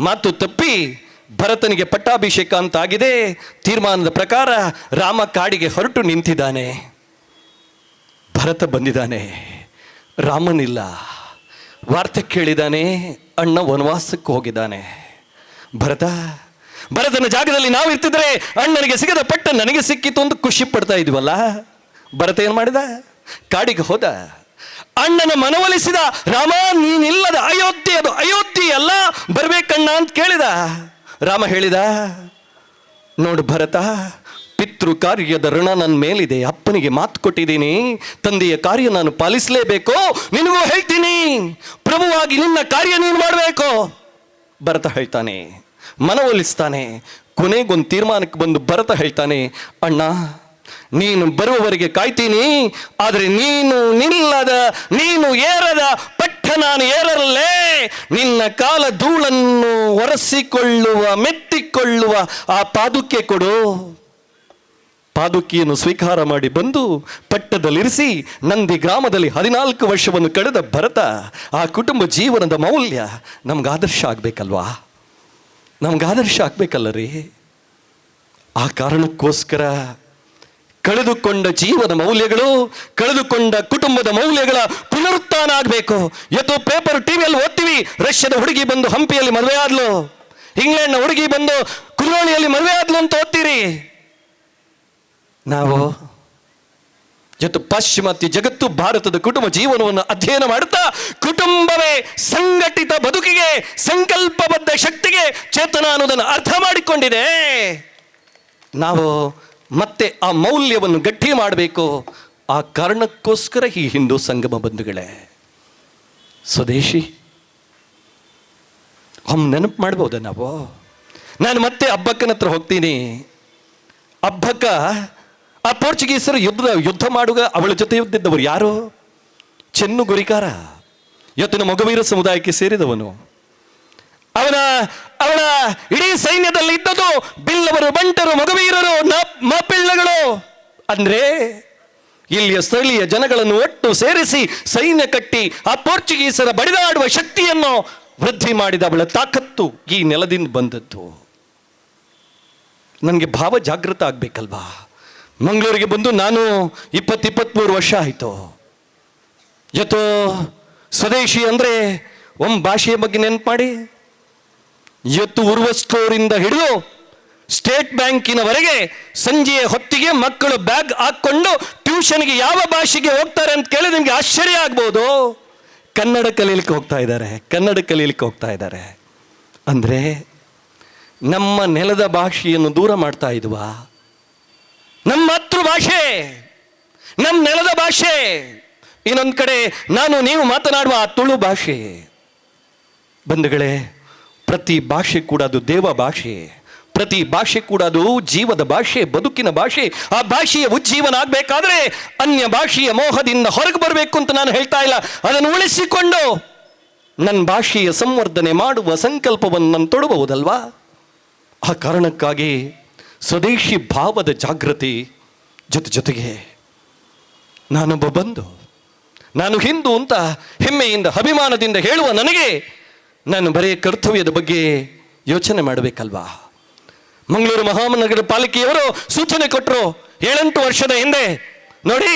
ಮಾತು ತಪ್ಪಿ ಭರತನಿಗೆ ಪಟ್ಟಾಭಿಷೇಕ ಅಂತ ಆಗಿದೆ. ತೀರ್ಮಾನದ ಪ್ರಕಾರ ರಾಮ ಕಾಡಿಗೆ ಹೊರಟು ನಿಂತಿದ್ದಾನೆ. ಭರತ ಬಂದಿದ್ದಾನೆ, ರಾಮನಿಲ್ಲ. ವಾರ್ತೆ ಕೇಳಿದ್ದಾನೆ, ಅಣ್ಣ ವನವಾಸಕ್ಕೆ ಹೋಗಿದ್ದಾನೆ. ಭರತನ ಜಾಗದಲ್ಲಿ ನಾವು ಇರ್ತಿದ್ರೆ ಅಣ್ಣನಿಗೆ ಸಿಗದ ಪಟ್ಟ ನನಗೆ ಸಿಕ್ಕಿತು ಅಂತ ಖುಷಿ ಪಡ್ತಾ ಇದ್ವಲ್ಲ. ಭರತ ಏನು ಮಾಡಿದ? ಕಾಡಿಗೆ ಹೋದ. ಅಣ್ಣನ ಮನವೊಲಿಸಿದ. ರಾಮ, ನೀನಿಲ್ಲದ ಅಯೋಧ್ಯೆ, ಅದು ಅಯೋಧ್ಯೆ ಅಲ್ಲ, ಬರ್ಬೇಕಣ್ಣ ಅಂತ ಕೇಳಿದ. ರಾಮ ಹೇಳಿದ, ನೋಡು ಭರತ, ಪಿತೃ ಕಾರ್ಯದ ಋಣ ನನ್ನ ಮೇಲಿದೆ. ಅಪ್ಪನಿಗೆ ಮಾತು ಕೊಟ್ಟಿದ್ದೀನಿ, ತಂದೆಯ ಕಾರ್ಯ ನಾನು ಪಾಲಿಸಲೇಬೇಕು. ನಿನಗೂ ಹೇಳ್ತೀನಿ, ಪ್ರಭುವಾಗಿ ನಿನ್ನ ಕಾರ್ಯ ನೀನು ಮಾಡಬೇಕು. ಭರತ ಹೇಳ್ತಾನೆ, ಮನವೊಲಿಸ್ತಾನೆ. ಕೊನೆಗೊಂದು ತೀರ್ಮಾನಕ್ಕೆ ಬಂದು ಭರತ ಹೇಳ್ತಾನೆ, ಅಣ್ಣ, ನೀನು ಬರುವವರೆಗೆ ಕಾಯ್ತೀನಿ, ಆದರೆ ನೀನು ಏರದ ಪಟ್ಟ ನಾನು ಏರಲ್ಲೇ. ನಿನ್ನ ಕಾಲ ಧೂಳನ್ನು ಒರೆಸಿಕೊಳ್ಳುವ, ಮೆತ್ತಿಕೊಳ್ಳುವ ಆ ಪಾದುಕೆ ಕೊಡು. ಪಾದುಕಿಯನ್ನು ಸ್ವೀಕಾರ ಮಾಡಿ ಬಂದು ಪಟ್ಟದಲ್ಲಿರಿಸಿ ನಂದಿ ಗ್ರಾಮದಲ್ಲಿ 14 ವರ್ಷವನ್ನು ಕಳೆದ ಭರತ. ಆ ಕುಟುಂಬ ಜೀವನದ ಮೌಲ್ಯ ನಮ್ಗೆ ಆದರ್ಶ ಆಗ್ಬೇಕಲ್ವಾ? ನಮ್ಗೆ ಆದರ್ಶ ಆಗ್ಬೇಕಲ್ಲ ರೀ. ಆ ಕಾರಣಕ್ಕೋಸ್ಕರ ಕಳೆದುಕೊಂಡ ಜೀವನ ಮೌಲ್ಯಗಳು, ಕಳೆದುಕೊಂಡ ಕುಟುಂಬದ ಮೌಲ್ಯಗಳ ಪುನರುತ್ಥಾನ ಆಗಬೇಕು. ಇವತ್ತು ಪೇಪರ್ ಟಿವಿಯಲ್ಲಿ ಓದ್ತೀವಿ, ರಷ್ಯಾದ ಹುಡುಗಿ ಬಂದು ಹಂಪಿಯಲ್ಲಿ ಮದುವೆ ಆದ್ಲು, ಇಂಗ್ಲೆಂಡ್ನ ಹುಡುಗಿ ಬಂದು ಕುದ್ರೋಳಿಯಲ್ಲಿ ಮದುವೆ ಆದ್ಲು ಅಂತ ಓದ್ತೀರಿ. ನಾವು ಇವತ್ತು ಪಾಶ್ಚಿಮಾತ್ಯ ಜಗತ್ತು ಭಾರತದ ಕುಟುಂಬ ಜೀವನವನ್ನು ಅಧ್ಯಯನ ಮಾಡುತ್ತಾ, ಕುಟುಂಬವೇ ಸಂಘಟಿತ ಬದುಕಿಗೆ, ಸಂಕಲ್ಪಬದ್ಧ ಶಕ್ತಿಗೆ ಚೇತನ ಅನ್ನೋದನ್ನು ಅರ್ಥ ಮಾಡಿಕೊಂಡಿದೆ. ನಾವು ಮತ್ತೆ ಆ ಮೌಲ್ಯವನ್ನು ಗಟ್ಟಿ ಮಾಡಬೇಕು. ಆ ಕಾರಣಕ್ಕೋಸ್ಕರ ಈ ಹಿಂದೂ ಸಂಗಮ ಬಂಧುಗಳೇ, ಸ್ವದೇಶಿ ನೆನಪು ಮಾಡ್ಬೋದ ನಾವು? ನಾನು ಮತ್ತೆ ಅಬ್ಬಕ್ಕನ ಹತ್ರ ಹೋಗ್ತೀನಿ. ಅಬ್ಬಕ್ಕ ಆ ಪೋರ್ಚುಗೀಸರು ಯುದ್ಧ ಮಾಡುವ ಅವಳ ಜೊತೆ ಇದ್ದಿದ್ದವರು ಯಾರು? ಚೆನ್ನು ಗುರಿಕಾರ, ಇವತ್ತಿನ ಮೊಗವೀರ ಸಮುದಾಯಕ್ಕೆ ಸೇರಿದವನು. ಅವಳ ಇಡೀ ಸೈನ್ಯದಲ್ಲಿ ಇದ್ದದು ಬಿಲ್ಲವರು, ಬಂಟರು, ಮೊಗವೀರರು, ಮಾಪಿಳ್ಳಗಳು. ಅಂದ್ರೆ ಇಲ್ಲಿಯ ಸ್ಥಳೀಯ ಜನಗಳನ್ನು ಒಟ್ಟು ಸೇರಿಸಿ ಸೈನ್ಯ ಕಟ್ಟಿ ಆ ಪೋರ್ಚುಗೀಸರ ಬಡಿದಾಡುವ ಶಕ್ತಿಯನ್ನು ವೃದ್ಧಿ ಮಾಡಿದ ಅವಳ ತಾಕತ್ತು ಈ ನೆಲದಿಂದ ಬಂದದ್ದು. ನನಗೆ ಭಾವ ಜಾಗೃತ ಆಗ್ಬೇಕಲ್ವಾ? ಮಂಗಳೂರಿಗೆ ಬಂದು ನಾನು 23 ವರ್ಷ ಆಯಿತು. ಇವತ್ತು ಸ್ವದೇಶಿ ಅಂದರೆ ಒಂದು ಭಾಷೆಯ ಬಗ್ಗೆ ನೆನಪು ಮಾಡಿ. ಇವತ್ತು ಉರ್ವ ಸ್ಟೋರಿಂದ ಹಿಡಿದು ಸ್ಟೇಟ್ ಬ್ಯಾಂಕಿನವರೆಗೆ ಸಂಜೆಯ ಹೊತ್ತಿಗೆ ಮಕ್ಕಳು ಬ್ಯಾಗ್ ಹಾಕ್ಕೊಂಡು ಟ್ಯೂಷನ್ಗೆ ಯಾವ ಭಾಷೆಗೆ ಹೋಗ್ತಾರೆ ಅಂತ ಕೇಳಿ ನಿಮಗೆ ಆಶ್ಚರ್ಯ ಆಗ್ಬೋದು. ಕನ್ನಡ ಕಲೀಲಿಕ್ಕೆ ಹೋಗ್ತಾ ಇದ್ದಾರೆ. ಅಂದರೆ ನಮ್ಮ ನೆಲದ ಭಾಷೆಯನ್ನು ದೂರ ಮಾಡ್ತಾ ಇದ್ವಾ? ನಮ್ಮ ಮಾತೃಭಾಷೆ, ನಮ್ಮ ನೆಲದ ಭಾಷೆ. ಇನ್ನೊಂದು ಕಡೆ ನಾನು ನೀವು ಮಾತನಾಡುವ ಆ ತುಳು ಭಾಷೆ. ಬಂಧುಗಳೇ, ಪ್ರತಿ ಭಾಷೆ ಕೂಡ ಅದು ದೇವ ಭಾಷೆ, ಪ್ರತಿ ಭಾಷೆ ಕೂಡ ಅದು ಜೀವದ ಭಾಷೆ, ಬದುಕಿನ ಭಾಷೆ. ಆ ಭಾಷೆಯ ಉಜ್ಜೀವನ ಆಗಬೇಕಾದ್ರೆ ಅನ್ಯ ಭಾಷೆಯ ಮೋಹದಿಂದ ಹೊರಗೆ ಬರಬೇಕು ಅಂತ ನಾನು ಹೇಳ್ತಾ ಇಲ್ಲ. ಅದನ್ನು ಉಳಿಸಿಕೊಂಡು ನನ್ನ ಭಾಷೆಯ ಸಂವರ್ಧನೆ ಮಾಡುವ ಸಂಕಲ್ಪವನ್ನು ನಾನು ತೊಡಬಹುದಲ್ವಾ? ಆ ಕಾರಣಕ್ಕಾಗಿ ಸ್ವದೇಶಿ ಭಾವದ ಜಾಗೃತಿ ಜೊತೆಗೆ ನಾನೊಬ್ಬ ಬಂಧು, ನಾನು ಹಿಂದೂ ಅಂತ ಹೆಮ್ಮೆಯಿಂದ ಅಭಿಮಾನದಿಂದ ಹೇಳುವ ನನಗೆ ನಾನು ಬರೀ ಕರ್ತವ್ಯದ ಬಗ್ಗೆ ಯೋಚನೆ ಮಾಡಬೇಕಲ್ವಾ? ಮಂಗಳೂರು ಮಹಾನಗರ ಪಾಲಿಕೆಯವರು ಸೂಚನೆ ಕೊಟ್ಟರು 7-8 ವರ್ಷದ ಹಿಂದೆ. ನೋಡಿ,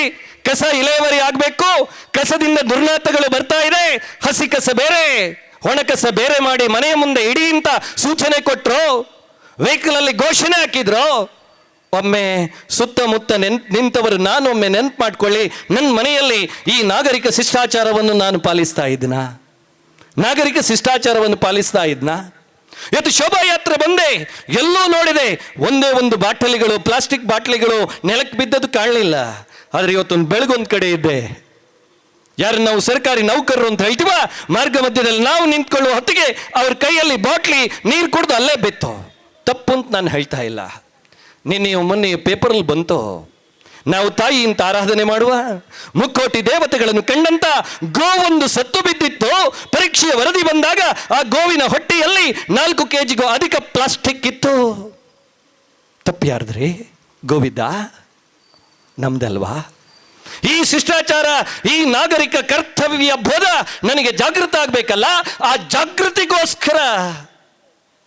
ಕಸ ಇಲೇವರಿ ಆಗಬೇಕು, ಕಸದಿಂದ ದುರ್ನಾತಗಳು ಬರ್ತಾ ಇದೆ, ಹಸಿ ಕಸ ಬೇರೆ ಒಣ ಕಸ ಬೇರೆ ಮಾಡಿ ಮನೆಯ ಮುಂದೆ ಇಡಿ ಅಂತ ಸೂಚನೆ ಕೊಟ್ಟರು. ವೆಹಿಕಲ್ ಅಲ್ಲಿ ಘೋಷಣೆ ಹಾಕಿದ್ರು. ಒಮ್ಮೆ ಸುತ್ತಮುತ್ತ ನಿಂತವರು ನಾನೊಮ್ಮೆ ನೆನಪು ಮಾಡ್ಕೊಳ್ಳಿ, ನನ್ನ ಮನೆಯಲ್ಲಿ ಈ ನಾಗರಿಕ ಶಿಷ್ಟಾಚಾರವನ್ನು ನಾನು ಪಾಲಿಸ್ತಾ ಇದ್ನಾ? ಇವತ್ತು ಶೋಭಾಯಾತ್ರೆ ಬಂದೆ, ಎಲ್ಲೂ ನೋಡಿದೆ ಒಂದೇ ಒಂದು ಬಾಟಲಿಗಳು, ಪ್ಲಾಸ್ಟಿಕ್ ಬಾಟಲಿಗಳು ನೆಲಕ್ಕೆ ಬಿದ್ದದ್ದು ಕಾಣಲಿಲ್ಲ. ಆದರೆ ಇವತ್ತೊಂದು ಬೆಳಗೊಂದು ಕಡೆ ಇದ್ದೆ. ಯಾರು ನಾವು ಸರ್ಕಾರಿ ನೌಕರರು ಅಂತ ಹೇಳ್ತೀವ, ಮಾರ್ಗ ಮಧ್ಯದಲ್ಲಿ ನಾವು ನಿಂತ್ಕೊಳ್ಳುವ ಹೊತ್ತಿಗೆ ಅವ್ರ ಕೈಯಲ್ಲಿ ಬಾಟ್ಲಿ ನೀರು ಕುಡಿದು ಅಲ್ಲೇ ಬಿತ್ತು. ತಪ್ಪು ಅಂತ ನಾನು ಹೇಳ್ತಾ ಇಲ್ಲ. ಮೊನ್ನೆ ಪೇಪರಲ್ಲಿ ಬಂತು, ನಾವು ತಾಯಿ ಅಂತ ಆರಾಧನೆ ಮಾಡುವ ಮುಕ್ಕೋಟಿ ದೇವತೆಗಳನ್ನು ಕಂಡಂತ ಗೋವೊಂದು ಸತ್ತು ಬಿದ್ದಿತ್ತು. ಪರೀಕ್ಷೆಯ ವರದಿ ಬಂದಾಗ ಆ ಗೋವಿನ ಹೊಟ್ಟೆಯಲ್ಲಿ 4 kgಗೂ ಅಧಿಕ ಪ್ಲಾಸ್ಟಿಕ್ ಇತ್ತು. ತಪ್ಪು ಯಾರ್ದ್ರಿ? ಗೋವಿದ್ದ? ನಮ್ದಲ್ವಾ? ಈ ಶಿಷ್ಟಾಚಾರ, ಈ ನಾಗರಿಕ ಕರ್ತವ್ಯ ಬೋಧ ನನಗೆ ಜಾಗೃತ ಆಗ್ಬೇಕಲ್ಲ. ಆ ಜಾಗೃತಿಗೋಸ್ಕರ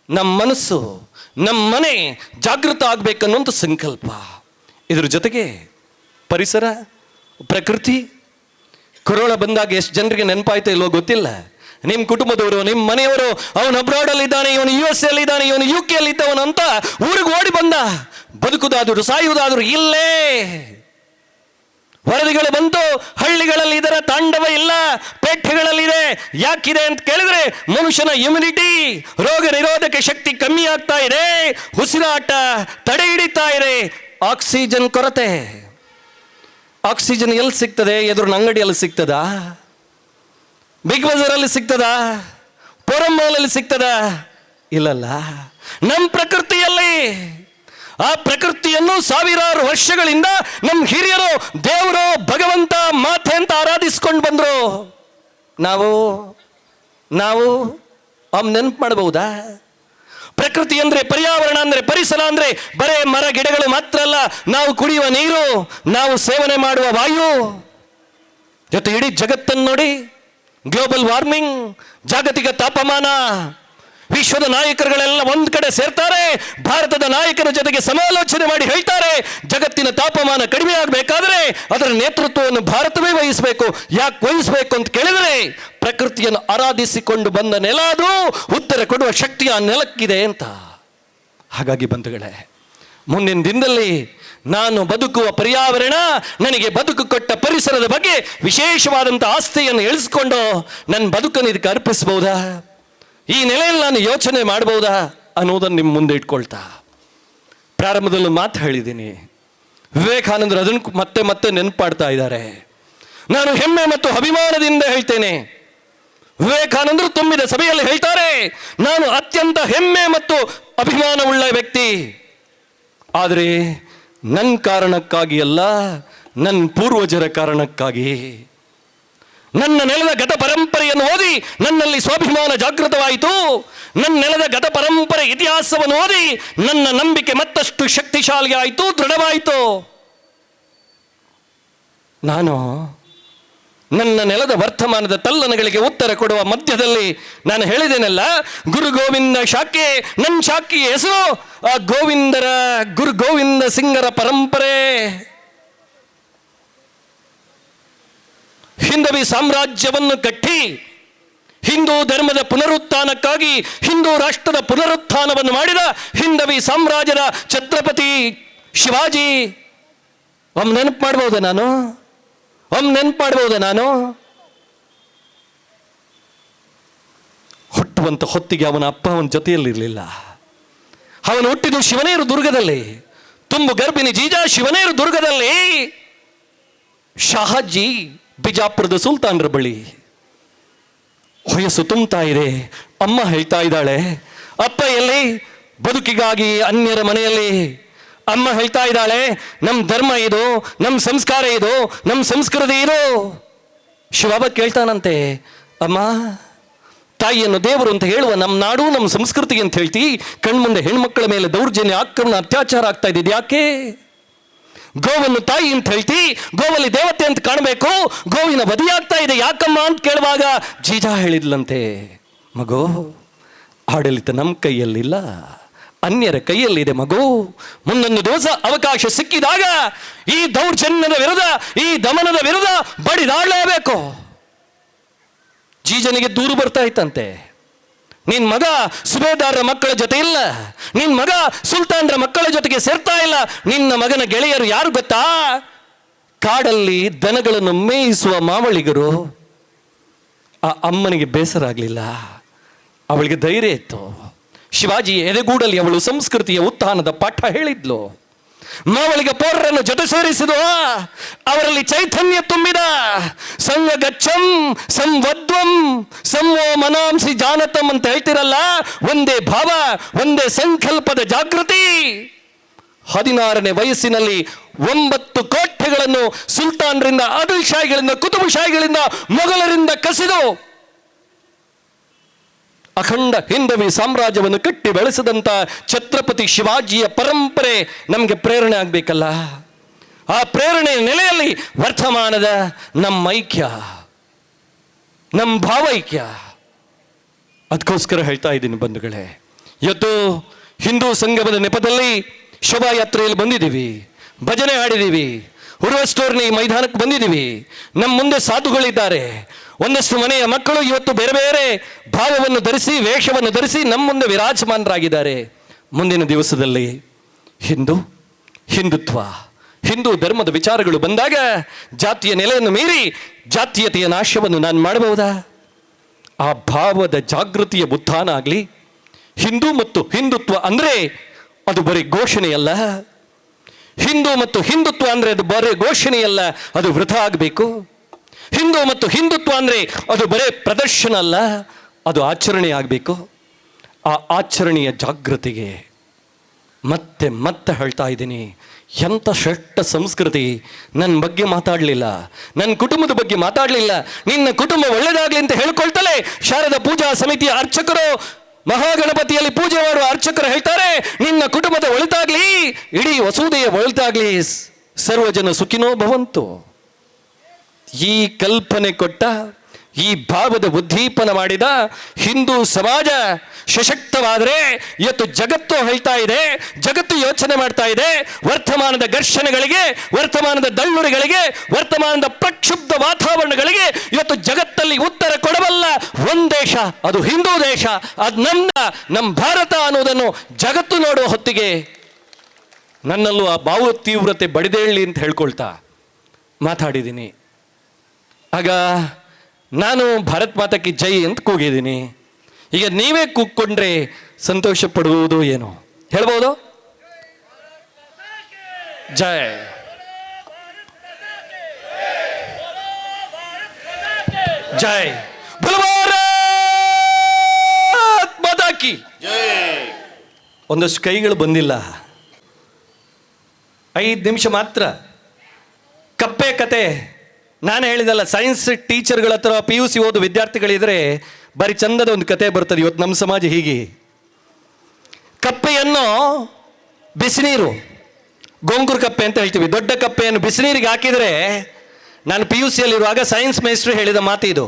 ನಮ್ಮ ಮನಸ್ಸು, ನಮ್ಮ ಮನೆ ಜಾಗೃತ ಆಗ್ಬೇಕನ್ನೋಂಥ ಸಂಕಲ್ಪ. ಇದ್ರ ಜೊತೆಗೆ ಪರಿಸರ, ಪ್ರಕೃತಿ. ಕೊರೋನಾ ಬಂದಾಗ ಎಷ್ಟು ಜನರಿಗೆ ನೆನಪಾಯ್ತೋ ಇಲ್ವೋ ಗೊತ್ತಿಲ್ಲ. ನಿಮ್ಮ ಕುಟುಂಬದವರು, ನಿಮ್ಮ ಮನೆಯವರು, ಅವನು ಅಬ್ರಾಡಲ್ಲಿ ಇದ್ದಾನೆ, ಇವನು US ಅಲ್ಲಿ ಇದ್ದಾನೆ, ಇವನು UK ಅಲ್ಲಿ ಇದ್ದವನು ಅಂತ ಊರಿಗೆ ಓಡಿ ಬಂದ. ಬದುಕುದಾದ್ರು ಸಾಯುವುದಾದ್ರು ಇಲ್ಲೇ. ವರದಿಗಳು ಬಂತು, ಹಳ್ಳಿಗಳಲ್ಲಿ ಇದರ ತಾಂಡವ ಇಲ್ಲ, ಪೇಟೆಗಳಲ್ಲಿದೆ. ಯಾಕಿದೆ ಅಂತ ಕೇಳಿದ್ರೆ ಮನುಷ್ಯನ ಇಮ್ಯುನಿಟಿ, ರೋಗ ನಿರೋಧಕ ಶಕ್ತಿ ಕಮ್ಮಿ ಆಗ್ತಾ ಇದೆ, ಉಸಿರಾಟ ತಡೆ ಹಿಡಿತಾ ಇದೆ, ಆಕ್ಸಿಜನ್ ಕೊರತೆ. ಆಕ್ಸಿಜನ್ ಎಲ್ಲಿ ಸಿಗ್ತದೆ? ಎದುರು ಅಂಗಡಿಯಲ್ಲಿ ಸಿಗ್ತದಾ? ಬಿಗ್ ಬಜಾರಲ್ಲಿ ಸಿಗ್ತದಾ? ಪೋರಮ್ಮಲ್ಲಿ ಸಿಗ್ತದಾ? ಇಲ್ಲಲ್ಲ, ನಮ್ಮ ಪ್ರಕೃತಿಯಲ್ಲಿ. ಆ ಪ್ರಕೃತಿಯನ್ನು ಸಾವಿರಾರು ವರ್ಷಗಳಿಂದ ನಮ್ಮ ಹಿರಿಯರು ದೇವರು, ಭಗವಂತ, ಮಾತೆ ಅಂತ ಆರಾಧಿಸ್ಕೊಂಡು ಬಂದ್ರು. ನಾವು ನೆನಪು ಮಾಡಬಹುದಾ? ಪ್ರಕೃತಿ ಅಂದ್ರೆ, ಪರ್ಯಾವರಣ ಅಂದ್ರೆ, ಪರಿಸರ ಅಂದ್ರೆ ಬರೇ ಮರ ಗಿಡಗಳು ಮಾತ್ರ ಅಲ್ಲ. ನಾವು ಕುಡಿಯುವ ನೀರು, ನಾವು ಸೇವನೆ ಮಾಡುವ ವಾಯು. ಜೊತೆ ಇಡೀ ಜಗತ್ತನ್ನು ನೋಡಿ, ಗ್ಲೋಬಲ್ ವಾರ್ಮಿಂಗ್, ಜಾಗತಿಕ ತಾಪಮಾನ. ವಿಶ್ವದ ನಾಯಕರುಗಳೆಲ್ಲ ಒಂದು ಕಡೆ ಸೇರ್ತಾರೆ, ಭಾರತದ ನಾಯಕರ ಜೊತೆಗೆ ಸಮಾಲೋಚನೆ ಮಾಡಿ ಹೇಳ್ತಾರೆ, ಜಗತ್ತಿನ ತಾಪಮಾನ ಕಡಿಮೆ ಆಗಬೇಕಾದ್ರೆ ಅದರ ನೇತೃತ್ವವನ್ನು ಭಾರತವೇ ವಹಿಸಬೇಕು. ಯಾಕೆ ವಹಿಸಬೇಕು ಅಂತ ಕೇಳಿದರೆ, ಪ್ರಕೃತಿಯನ್ನು ಆರಾಧಿಸಿಕೊಂಡು ಬಂದ ನೆಲ ಅದು, ಉತ್ತರ ಕೊಡುವ ಶಕ್ತಿ ಆ ನೆಲಕ್ಕಿದೆ ಅಂತ. ಹಾಗಾಗಿ ಬಂಧುಗಳೇ, ಮುಂದಿನ ದಿನದಲ್ಲಿ ನಾನು ಬದುಕುವ ಪರ್ಯಾವರಣ, ನನಗೆ ಬದುಕು ಕೊಟ್ಟ ಪರಿಸರದ ಬಗ್ಗೆ ವಿಶೇಷವಾದಂಥ ಆಸ್ತಿಯನ್ನು ಇಳಿಸ್ಕೊಂಡು ನನ್ನ ಬದುಕನ್ನು ಇದಕ್ಕೆ ಅರ್ಪಿಸಬಹುದಾ, ಈ ನೆಲೆಯಲ್ಲಿ ನಾನು ಯೋಚನೆ ಮಾಡಬಹುದಾ ಅನ್ನೋದನ್ನು ನಿಮ್ಮ ಮುಂದೆ ಇಟ್ಕೊಳ್ತಾ, ಪ್ರಾರಂಭದಲ್ಲೂ ಮಾತು ಹೇಳಿದ್ದೀನಿ. ವಿವೇಕಾನಂದರು ಅದನ್ನು ಮತ್ತೆ ಮತ್ತೆ ನೆನಪಾಡ್ತಾ ಇದ್ದಾರೆ. ನಾನು ಹೆಮ್ಮೆ ಮತ್ತು ಅಭಿಮಾನದಿಂದ ಹೇಳ್ತೇನೆ, ವಿವೇಕಾನಂದರು ತುಂಬಿದ ಸಭೆಯಲ್ಲಿ ಹೇಳ್ತಾರೆ, ನಾನು ಅತ್ಯಂತ ಹೆಮ್ಮೆ ಮತ್ತು ಅಭಿಮಾನವುಳ್ಳ ವ್ಯಕ್ತಿ, ಆದರೆ ನನ್ನ ಕಾರಣಕ್ಕಾಗಿ ಅಲ್ಲ, ನನ್ನ ಪೂರ್ವಜರ ಕಾರಣಕ್ಕಾಗಿ. ನನ್ನ ನೆಲದ ಗತ ಪರಂಪರೆಯನ್ನು ಓದಿ ನನ್ನಲ್ಲಿ ಸ್ವಾಭಿಮಾನ ಜಾಗೃತವಾಯಿತು. ನನ್ನ ನೆಲದ ಗತ ಪರಂಪರೆ ಇತಿಹಾಸವನ್ನು ಓದಿ ನನ್ನ ನಂಬಿಕೆ ಮತ್ತಷ್ಟು ಶಕ್ತಿಶಾಲಿ ಆಯಿತು, ದೃಢವಾಯಿತು. ನಾನು ನನ್ನ ನೆಲದ ವರ್ತಮಾನದ ತಲ್ಲಣಗಳಿಗೆ ಉತ್ತರ ಕೊಡುವ ಮಧ್ಯದಲ್ಲಿ ನಾನು ಹೇಳಿದ್ದೇನಲ್ಲ, ಗುರು ಗೋವಿಂದ ಶಾಖೆ, ನನ್ನ ಶಾಖೆಯ ಹೆಸರು ಆ ಗುರು ಗೋವಿಂದ ಸಿಂಗರ ಪರಂಪರೆ. ಹಿಂದವಿ ಸಾಮ್ರಾಜ್ಯವನ್ನು ಕಟ್ಟಿ ಹಿಂದೂ ಧರ್ಮದ ಪುನರುತ್ಥಾನಕ್ಕಾಗಿ ಹಿಂದೂ ರಾಷ್ಟ್ರದ ಪುನರುತ್ಥಾನವನ್ನು ಮಾಡಿದ ಹಿಂದವಿ ಸಾಮ್ರಾಜ್ಯದ ಛತ್ರಪತಿ ಶಿವಾಜಿ. ನೆನಪು ಮಾಡ್ಬೋದ ನಾನು ಹುಟ್ಟುವಂತ ಹೊತ್ತಿಗೆ ಅವನ ಅಪ್ಪ ಅವನ ಜೊತೆಯಲ್ಲಿರಲಿಲ್ಲ. ಅವನು ಹುಟ್ಟಿದ್ದು ಶಿವನೇರು ದುರ್ಗದಲ್ಲಿ, ತುಂಬು ಗರ್ಭಿಣಿ ಜೀಜಾ ಶಿವನೇರು ದುರ್ಗದಲ್ಲಿ, ಶಹಾಜಿ ಬಿಜಾಪುರದ ಸುಲ್ತಾನರ ಬಳಿ. ವಯಸ್ಸು ತುಂಬ್ತಾ ಇದೆ, ಅಮ್ಮ ಹೇಳ್ತಾ ಇದ್ದಾಳೆ, ಅಪ್ಪ ಎಲ್ಲಿ? ಬದುಕಿಗಾಗಿ ಅನ್ಯರ ಮನೆಯಲ್ಲಿ. ಅಮ್ಮ ಹೇಳ್ತಾ ಇದ್ದಾಳೆ, ನಮ್ಮ ಧರ್ಮ ಇದು, ನಮ್ಮ ಸಂಸ್ಕಾರ ಇದು, ನಮ್ಮ ಸಂಸ್ಕೃತಿ ಇದು. ಶಿವಬ ಕೇಳ್ತಾನಂತೆ, ಅಮ್ಮ, ತಾಯಿಯನ್ನು ದೇವರು ಅಂತ ಹೇಳುವ ನಮ್ಮ ನಾಡು ನಮ್ಮ ಸಂಸ್ಕೃತಿ ಅಂತ ಹೇಳ್ತಿ, ಕಣ್ಮುಂದೆ ಹೆಣ್ಮಕ್ಕಳ ಮೇಲೆ ದೌರ್ಜನ್ಯ, ಆಕ್ರಮಣ, ಅತ್ಯಾಚಾರ ಆಗ್ತಾ ಇದ್ದಿದ್ದು ಯಾಕೆ? ಗೋವನ್ನು ತಾಯಿ ಅಂತ ಹೇಳ್ತಿ, ಗೋವಲ್ಲಿ ದೇವತೆ ಅಂತ ಕಾಣಬೇಕು, ಗೋವಿನ ವಧಿಯಾಗ್ತಾ ಇದೆ ಯಾಕಮ್ಮ ಅಂತ ಕೇಳುವಾಗ ಜೀಜಾ ಹೇಳಿದ್ಲಂತೆ, ಮಗು, ಆಡಳಿತ ನಮ್ಮ ಕೈಯಲ್ಲಿಲ್ಲ, ಅನ್ಯರ ಕೈಯಲ್ಲಿದೆ ಮಗು. ಮುಂದೊಂದು ದಿವಸ ಅವಕಾಶ ಸಿಕ್ಕಿದಾಗ ಈ ದೌರ್ಜನ್ಯದ ವಿರುದ್ಧ, ಈ ದಮನದ ವಿರುದ್ಧ ಬಡಿದಾಡಲೇಬೇಕು. ಜೀಜನಿಗೆ ದೂರು ಬರ್ತಾ ಇತ್ತಂತೆ, ನಿನ್ ಮಗ ಸುಬೇದಾರರ ಮಕ್ಕಳ ಜೊತೆ ಇಲ್ಲ, ನಿನ್ ಮಗ ಸುಲ್ತಾನರ ಮಕ್ಕಳ ಜೊತೆಗೆ ಸೇರ್ತಾ ಇಲ್ಲ, ನಿನ್ನ ಮಗನ ಗೆಳೆಯರು ಯಾರು ಗೊತ್ತಾ? ಕಾಡಲ್ಲಿ ದನಗಳನ್ನು ಮೇಯಿಸುವ ಮಾವಳಿಗರು. ಆ ಅಮ್ಮನಿಗೆ ಬೇಸರ ಆಗಲಿಲ್ಲ, ಅವಳಿಗೆ ಧೈರ್ಯ ಇತ್ತು. ಶಿವಾಜಿ ಎದೆಗೂಡಲ್ಲಿ ಅವಳು ಸಂಸ್ಕೃತಿಯ ಉತ್ಥಾನದ ಪಾಠ ಹೇಳಿದ್ಲು. ಮಾವಳಿಗ ಪೌರರನ್ನು ಜೊತೆ ಸೇರಿಸಿದ, ಅವರಲ್ಲಿ ಚೈತನ್ಯ ತುಂಬಿದ. ಸಂಗಗಚ್ಚಂ ಸಂವದ್ವಂ ಸಂವೋ ಮನಾಂಸಿ ಜಾನತಂ ಅಂತ ಹೇಳ್ತಿರಲ್ಲ, ಒಂದೇ ಭಾವ, ಒಂದೇ ಸಂಕಲ್ಪದ ಜಾಗೃತಿ. 16ನೇ ವಯಸ್ಸಿನಲ್ಲಿ 9 ಕೋಟೆಗಳನ್ನು ಸುಲ್ತಾನರಿಂದ, ಆದಿಲ್ ಶಾಹಿಗಳಿಂದ, ಕುತುಬ್ ಶಾಹಿಗಳಿಂದ, ಮೊಘಲರಿಂದ ಕಸಿದು ಅಖಂಡ ಹಿಂದವಿ ಸಾಮ್ರಾಜ್ಯವನ್ನು ಕಟ್ಟಿ ಬೆಳೆಸಿದಂಥ ಛತ್ರಪತಿ ಶಿವಾಜಿಯ ಪರಂಪರೆ ನಮಗೆ ಪ್ರೇರಣೆ ಆಗಬೇಕಲ್ಲ. ಆ ಪ್ರೇರಣೆಯ ನೆಲೆಯಲ್ಲಿ ವರ್ತಮಾನದ ನಮ್ಮ ಐಕ್ಯ, ನಮ್ಮ ಭಾವೈಕ್ಯ. ಅದಕ್ಕೋಸ್ಕರ ಹೇಳ್ತಾ ಇದ್ದೀನಿ ಬಂಧುಗಳೇ, ಇವತ್ತು ಹಿಂದೂ ಸಂಗಮದ ನೆಪದಲ್ಲಿ ಶೋಭಾಯಾತ್ರೆಯಲ್ಲಿ ಬಂದಿದ್ದೀವಿ, ಭಜನೆ ಹಾಡಿದ್ದೀವಿ, ಉರ್ವ ಸ್ಟೋರ್ನಿ ಮೈದಾನಕ್ಕೆ ಬಂದಿದ್ದೀವಿ. ನಮ್ಮ ಮುಂದೆ ಸಾಧುಗಳಿದ್ದಾರೆ, ಒಂದಷ್ಟು ಮನೆಯ ಮಕ್ಕಳು ಇವತ್ತು ಬೇರೆ ಬೇರೆ ಭಾವವನ್ನು ಧರಿಸಿ, ವೇಷವನ್ನು ಧರಿಸಿ ನಮ್ಮ ಮುಂದೆ ವಿರಾಜಮಾನರಾಗಿದ್ದಾರೆ. ಮುಂದಿನ ದಿವಸದಲ್ಲಿ ಹಿಂದುತ್ವ, ಹಿಂದೂ ಧರ್ಮದ ವಿಚಾರಗಳು ಬಂದಾಗ ಜಾತಿಯ ನೆಲೆಯನ್ನು ಮೀರಿ ಜಾತೀಯತೆಯ ನಾಶವನ್ನು ನಾನು ಮಾಡಬಹುದಾ? ಆ ಭಾವದ ಜಾಗೃತಿಯ ಉತ್ಥಾನ ಆಗಲಿ. ಹಿಂದೂ ಮತ್ತು ಹಿಂದುತ್ವ ಅಂದರೆ ಅದು ಬರೀ ಘೋಷಣೆಯಲ್ಲ. ಹಿಂದೂ ಮತ್ತು ಹಿಂದುತ್ವ ಅಂದರೆ ಅದು ಬರೀ ಘೋಷಣೆಯಲ್ಲ, ಅದು ವೃಥ ಆಗಬೇಕು. ಹಿಂದೂ ಮತ್ತು ಹಿಂದುತ್ವ ಅಂದರೆ ಅದು ಬರೇ ಪ್ರದರ್ಶನ ಅಲ್ಲ, ಅದು ಆಚರಣೆ ಆಗಬೇಕು. ಆ ಆಚರಣೆಯ ಜಾಗೃತಿಗೆ ಮತ್ತೆ ಹೇಳ್ತಾ ಇದ್ದೀನಿ, ಎಂಥ ಶ್ರೇಷ್ಠ ಸಂಸ್ಕೃತಿ. ನನ್ನ ಬಗ್ಗೆ ಮಾತಾಡಲಿಲ್ಲ, ನನ್ನ ಕುಟುಂಬದ ಬಗ್ಗೆ ಮಾತಾಡಲಿಲ್ಲ. ನಿನ್ನ ಕುಟುಂಬ ಒಳ್ಳೆಯದಾಗಲಿ ಅಂತ ಹೇಳ್ಕೊಳ್ತಲೇ ಶಾರದಾ ಪೂಜಾ ಸಮಿತಿಯ ಅರ್ಚಕರು, ಮಹಾಗಣಪತಿಯಲ್ಲಿ ಪೂಜೆ ಮಾಡುವ ಅರ್ಚಕರು ಹೇಳ್ತಾರೆ, ನಿನ್ನ ಕುಟುಂಬದ ಒಳಿತಾಗ್ಲಿ, ಇಡೀ ವಸುದೆಯ ಒಳಿತಾಗ್ಲಿ, ಸರ್ವಜನ ಸುಖಿನೋ ಭವಂತು. ಈ ಕಲ್ಪನೆ ಕೊಟ್ಟ, ಈ ಭಾವದ ಉದ್ದೀಪನ ಮಾಡಿದ ಹಿಂದೂ ಸಮಾಜ ಸಶಕ್ತವಾದರೆ ಇವತ್ತು ಜಗತ್ತು ಹೇಳ್ತಾ ಇದೆ, ಜಗತ್ತು ಯೋಚನೆ ಮಾಡ್ತಾ ಇದೆ. ವರ್ತಮಾನದ ಘರ್ಷಣೆಗಳಿಗೆ, ವರ್ತಮಾನದ ದಳ್ಳುರಿಗಳಿಗೆ, ವರ್ತಮಾನದ ಪ್ರಕ್ಷುಬ್ಧ ವಾತಾವರಣಗಳಿಗೆ ಇವತ್ತು ಜಗತ್ತಲ್ಲಿ ಉತ್ತರ ಕೊಡಬಲ್ಲ ಒಂದು ದೇಶ, ಅದು ಹಿಂದೂ ದೇಶ, ಅದು ನಮ್ಮ ಭಾರತ ಅನ್ನೋದನ್ನು ಜಗತ್ತು ನೋಡುವ ಹೊತ್ತಿಗೆ ನನ್ನಲ್ಲೂ ಆ ಭಾವ ತೀವ್ರತೆ ಬಡಿದೇಳಲಿ ಅಂತ ಹೇಳ್ಕೊಳ್ತಾ ಮಾತಾಡಿದ್ದೀನಿ. ಆಗ ನಾನು ಭಾರತ್ ಮಾತಾ ಕಿ ಜೈ ಅಂತ ಕೂಗಿದ್ದೀನಿ. ಈಗ ನೀವೇ ಕೂಗ್ಕೊಂಡ್ರೆ ಸಂತೋಷ ಪಡುವುದು ಏನು ಹೇಳ್ಬೋದು? ಜೈ. ಜೈ. ಕಿ. ಒಂದಷ್ಟು ಕೈಗಳು ಬಂದಿಲ್ಲ. 5 ನಿಮಿಷ ಮಾತ್ರ. ಕಪ್ಪೆ ಕತೆ ನಾನು ಹೇಳಿದಲ್ಲ, ಸೈನ್ಸ್ ಟೀಚರ್ಗಳ ಹತ್ರ PUC ಓದು ವಿದ್ಯಾರ್ಥಿಗಳಿದ್ರೆ ಬರೀ ಚಂದದ ಒಂದು ಕತೆ ಬರ್ತದೆ. ಇವತ್ತು ನಮ್ಮ ಸಮಾಜ ಹೀಗೆ. ಕಪ್ಪೆಯನ್ನು ಬಿಸಿನೀರು, ಗೋಂಗೂರು ಕಪ್ಪೆ ಅಂತ ಹೇಳ್ತೀವಿ, ದೊಡ್ಡ ಕಪ್ಪೆಯನ್ನು ಬಿಸಿನೀರಿಗೆ ಹಾಕಿದರೆ, ನಾನು PUCಯಲ್ಲಿರುವಾಗ ಸೈನ್ಸ್ ಮೇಸ್ಟ್ರು ಹೇಳಿದ ಮಾತು ಇದು.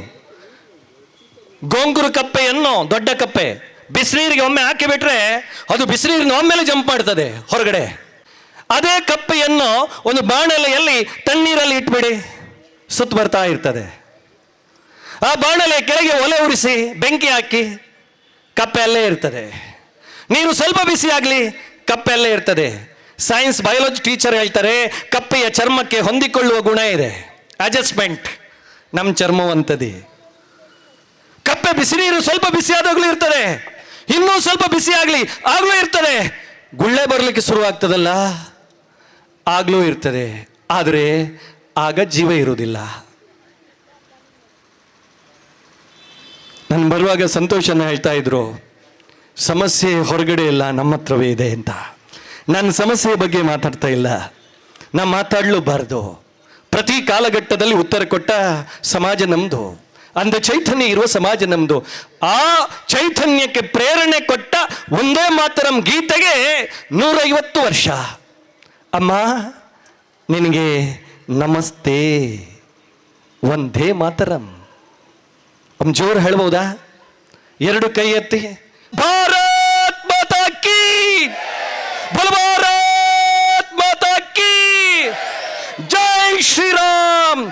ಗೋಂಗೂರು ಕಪ್ಪೆಯನ್ನು, ದೊಡ್ಡ ಕಪ್ಪೆ, ಬಿಸಿನೀರಿಗೆ ಒಮ್ಮೆ ಹಾಕಿಬಿಟ್ರೆ ಅದು ಬಿಸಿನೀರಿನ ಒಮ್ಮೆಲೆ ಜಂಪ್ ಮಾಡ್ತದೆ ಹೊರಗಡೆ. ಅದೇ ಕಪ್ಪೆಯನ್ನು ಒಂದು ಬಾಣಲೆಯಲ್ಲಿ ತಣ್ಣೀರಲ್ಲಿ ಇಟ್ಬಿಡಿ, ಸುತ್ತ ಬರ್ತಾ ಇರ್ತದೆ. ಆ ಬಾಣಲೆ ಕೆಳಗೆ ಒಲೆ ಉರಿಸಿ ಬೆಂಕಿ ಹಾಕಿ ಕಪ್ಪೆ ಅಲ್ಲೇ ಇರ್ತದೆ. ನೀರು ಸ್ವಲ್ಪ ಬಿಸಿ ಆಗಲಿ ಕಪ್ಪೆ ಅಲ್ಲೇ ಇರ್ತದೆ. ಸೈನ್ಸ್ ಬಯಾಲಜಿ ಟೀಚರ್ ಹೇಳ್ತಾರೆ, ಕಪ್ಪೆಯ ಚರ್ಮಕ್ಕೆ ಹೊಂದಿಕೊಳ್ಳುವ ಗುಣ ಇದೆ, ಅಡ್ಜಸ್ಟ್ಮೆಂಟ್. ನಮ್ಮ ಚರ್ಮವಂತದೆ. ಕಪ್ಪೆ ಬಿಸಿನೀರು ಸ್ವಲ್ಪ ಬಿಸಿ ಆದಾಗಲೂ ಇರ್ತದೆ, ಇನ್ನೂ ಸ್ವಲ್ಪ ಬಿಸಿ ಆಗಲಿ ಆಗ್ಲೂ ಇರ್ತದೆ. ಗುಳ್ಳೆ ಬರಲಿಕ್ಕೆ ಶುರುವಾಗ್ತದಲ್ಲ, ಆಗ್ಲೂ ಇರ್ತದೆ. ಆದರೆ ಆಗ ಜೀವ ಇರುವುದಿಲ್ಲ. ನಾನು ಬರುವಾಗ ಸಂತೋಷನ ಹೇಳ್ತಾ ಇದ್ರು, ಸಮಸ್ಯೆ ಹೊರಗಡೆ ಇಲ್ಲ, ನಮ್ಮ ಹತ್ರವೇ ಇದೆ ಅಂತ. ನಾನು ಸಮಸ್ಯೆ ಬಗ್ಗೆ ಮಾತಾಡ್ತಾ ಇಲ್ಲ, ನಾ ಮಾತಾಡಲೂಬಾರ್ದು. ಪ್ರತಿ ಕಾಲಘಟ್ಟದಲ್ಲಿ ಉತ್ತರ ಕೊಟ್ಟ ಸಮಾಜ ನಮ್ಮದು, ಅಂದ ಚೈತನ್ಯ ಇರುವ ಸಮಾಜ ನಮ್ಮದು. ಆ ಚೈತನ್ಯಕ್ಕೆ ಪ್ರೇರಣೆ ಕೊಟ್ಟ ಒಂದೇ ಮಾತರಂ ಗೀತೆಗೆ 150 ವರ್ಷ. ಅಮ್ಮ ನಿನಗೆ ನಮಸ್ತೆ, ಒಂದೇ ಮಾತರಂ. ಜೋರು ಹೇಳ್ಬೋದಾ? 2 ಕೈ ಎತ್ತಿ. ಭಾರತ್ ಮಾತಾ ಕೀ, ಬೋಲ್ ಭಾರತ್ ಮಾತಾ ಕೀ, ಜೈ ಶ್ರೀರಾಮ್,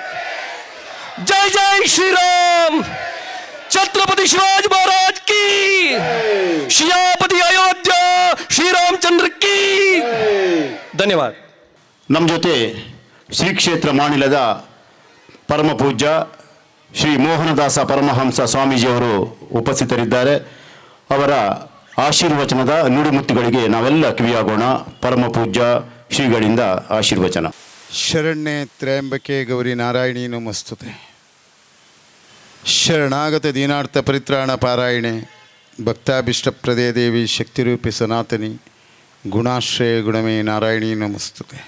ಜೈ ಜೈ ಶ್ರೀರಾಮ್, ಛತ್ರಪತಿ ಶಿವಾಜಿ ಮಹಾರಾಜ್ ಕೀ, ಶಿಯಾಪತಿ ಅಯೋಧ್ಯ ಶ್ರೀರಾಮಚಂದ್ರ ಕೀ. ಧನ್ಯವಾದ. ನಮ್ಮ ಜೊತೆ ಶ್ರೀ ಕ್ಷೇತ್ರ ಮಾಣಿಲದ ಪರಮ ಪೂಜ್ಯ ಶ್ರೀ ಮೋಹನದಾಸ ಪರಮಹಂಸ ಸ್ವಾಮೀಜಿಯವರು ಉಪಸ್ಥಿತರಿದ್ದಾರೆ. ಅವರ ಆಶೀರ್ವಚನದ ನುಡಿಮುತ್ತುಗಳಿಗೆ ನಾವೆಲ್ಲ ಕಿವಿಯಾಗೋಣ. ಪರಮ ಪೂಜ್ಯ ಶ್ರೀಗಳಿಂದ ಆಶೀರ್ವಚನ. ಶರಣ್ಯೆ ತ್ರಯಂಬಕೆ ಗೌರಿ ನಾರಾಯಣಿ ನಮಸ್ತುತೆ. ಶರಣಾಗತ ದೀನಾರ್ಥ ಪರಿತ್ರಾಣ ಪಾರಾಯಣೆ ಭಕ್ತಾಭಿಷ್ಟಪ್ರದೇ ದೇವಿ ಶಕ್ತಿರೂಪಿ ಸನಾತನಿ ಗುಣಾಶ್ರಯ ಗುಣಮೇ ನಾರಾಯಣಿ ನಮಸ್ತುತೆ.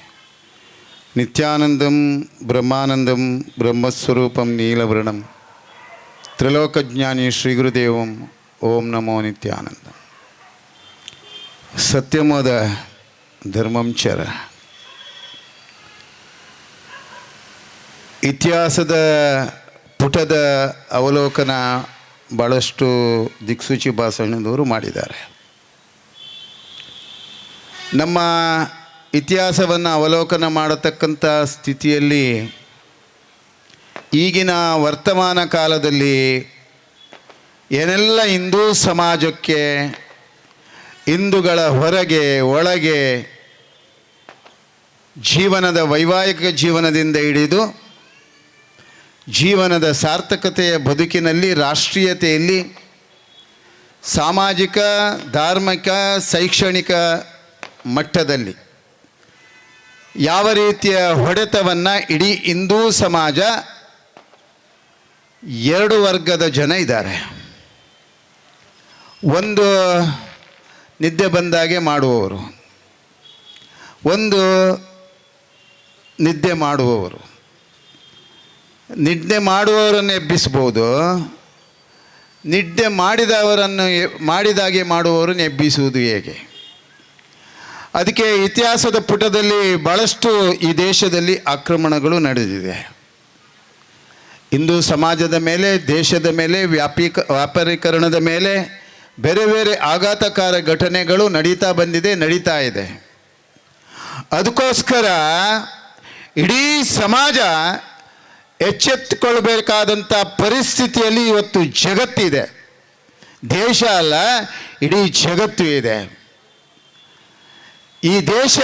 ನಿತ್ಯಾನಂದಂ ಬ್ರಹ್ಮಾನಂದಂ ಬ್ರಹ್ಮಸ್ವರೂಪಂ ನೀಲವರ್ಣಂ ತ್ರಿಲೋಕಜ್ಞಾನಿ ಶ್ರೀ ಗುರುದೇವಂ ಓಂ ನಮೋ ನಿತ್ಯಾನಂದ. ಸತ್ಯಮೋದ ಧರ್ಮಂ ಚರ. ಇತಿಹಾಸದ ಪುಟದ ಅವಲೋಕನ ಭಾಳಷ್ಟು ದಿಕ್ಸೂಚಿ ಭಾಷಣದವರು ಮಾಡಿದ್ದಾರೆ. ನಮ್ಮ ಇತಿಹಾಸವನ್ನು ಅವಲೋಕನ ಮಾಡತಕ್ಕಂಥ ಸ್ಥಿತಿಯಲ್ಲಿ ಈಗಿನ ವರ್ತಮಾನ ಕಾಲದಲ್ಲಿ ಏನೆಲ್ಲ ಹಿಂದೂ ಸಮಾಜಕ್ಕೆ ಹಿಂದೂಗಳ ಹೊರಗೆ ಒಳಗೆ ಜೀವನದ ವೈವಾಹಿಕ ಜೀವನದಿಂದ ಹಿಡಿದು ಜೀವನದ ಸಾರ್ಥಕತೆಯ ಬದುಕಿನಲ್ಲಿ, ರಾಷ್ಟ್ರೀಯತೆಯಲ್ಲಿ, ಸಾಮಾಜಿಕ, ಧಾರ್ಮಿಕ, ಶೈಕ್ಷಣಿಕ ಮಟ್ಟದಲ್ಲಿ ಯಾವ ರೀತಿಯ ಹೊಡೆತವನ್ನು ಇಡೀ ಹಿಂದೂ ಸಮಾಜ 2 ವರ್ಗದ ಜನ ಇದ್ದಾರೆ. ಒಂದು ನಿದ್ದೆ ಬಂದಾಗೆ ಮಾಡುವವರು, ಒಂದು ನಿದ್ದೆ ಮಾಡುವವರು. ನಿದ್ದೆ ಮಾಡುವವರನ್ನು ಎಬ್ಬಿಸ್ಬೋದು, ನಿದ್ದೆ ಮಾಡಿದಾಗೆ ಮಾಡುವವರನ್ನು ಎಬ್ಬಿಸುವುದು ಹೇಗೆ? ಅದಕ್ಕೆ ಇತಿಹಾಸದ ಪುಟದಲ್ಲಿ ಭಾಳಷ್ಟು ಈ ದೇಶದಲ್ಲಿ ಆಕ್ರಮಣಗಳು ನಡೆದಿದೆ. ಹಿಂದೂ ಸಮಾಜದ ಮೇಲೆ, ದೇಶದ ಮೇಲೆ, ವ್ಯಾಪಾರೀಕರಣದ ಮೇಲೆ ಬೇರೆ ಬೇರೆ ಆಘಾತಕಾರ ಘಟನೆಗಳು ನಡೀತಾ ಇದೆ. ಅದಕ್ಕೋಸ್ಕರ ಇಡೀ ಸಮಾಜ ಎಚ್ಚೆತ್ತುಕೊಳ್ಬೇಕಾದಂಥ ಪರಿಸ್ಥಿತಿಯಲ್ಲಿ ಇವತ್ತು ಜಗತ್ತಿದೆ. ದೇಶ ಅಲ್ಲ, ಇಡೀ ಜಗತ್ತು ಇದೆ. ಈ ದೇಶ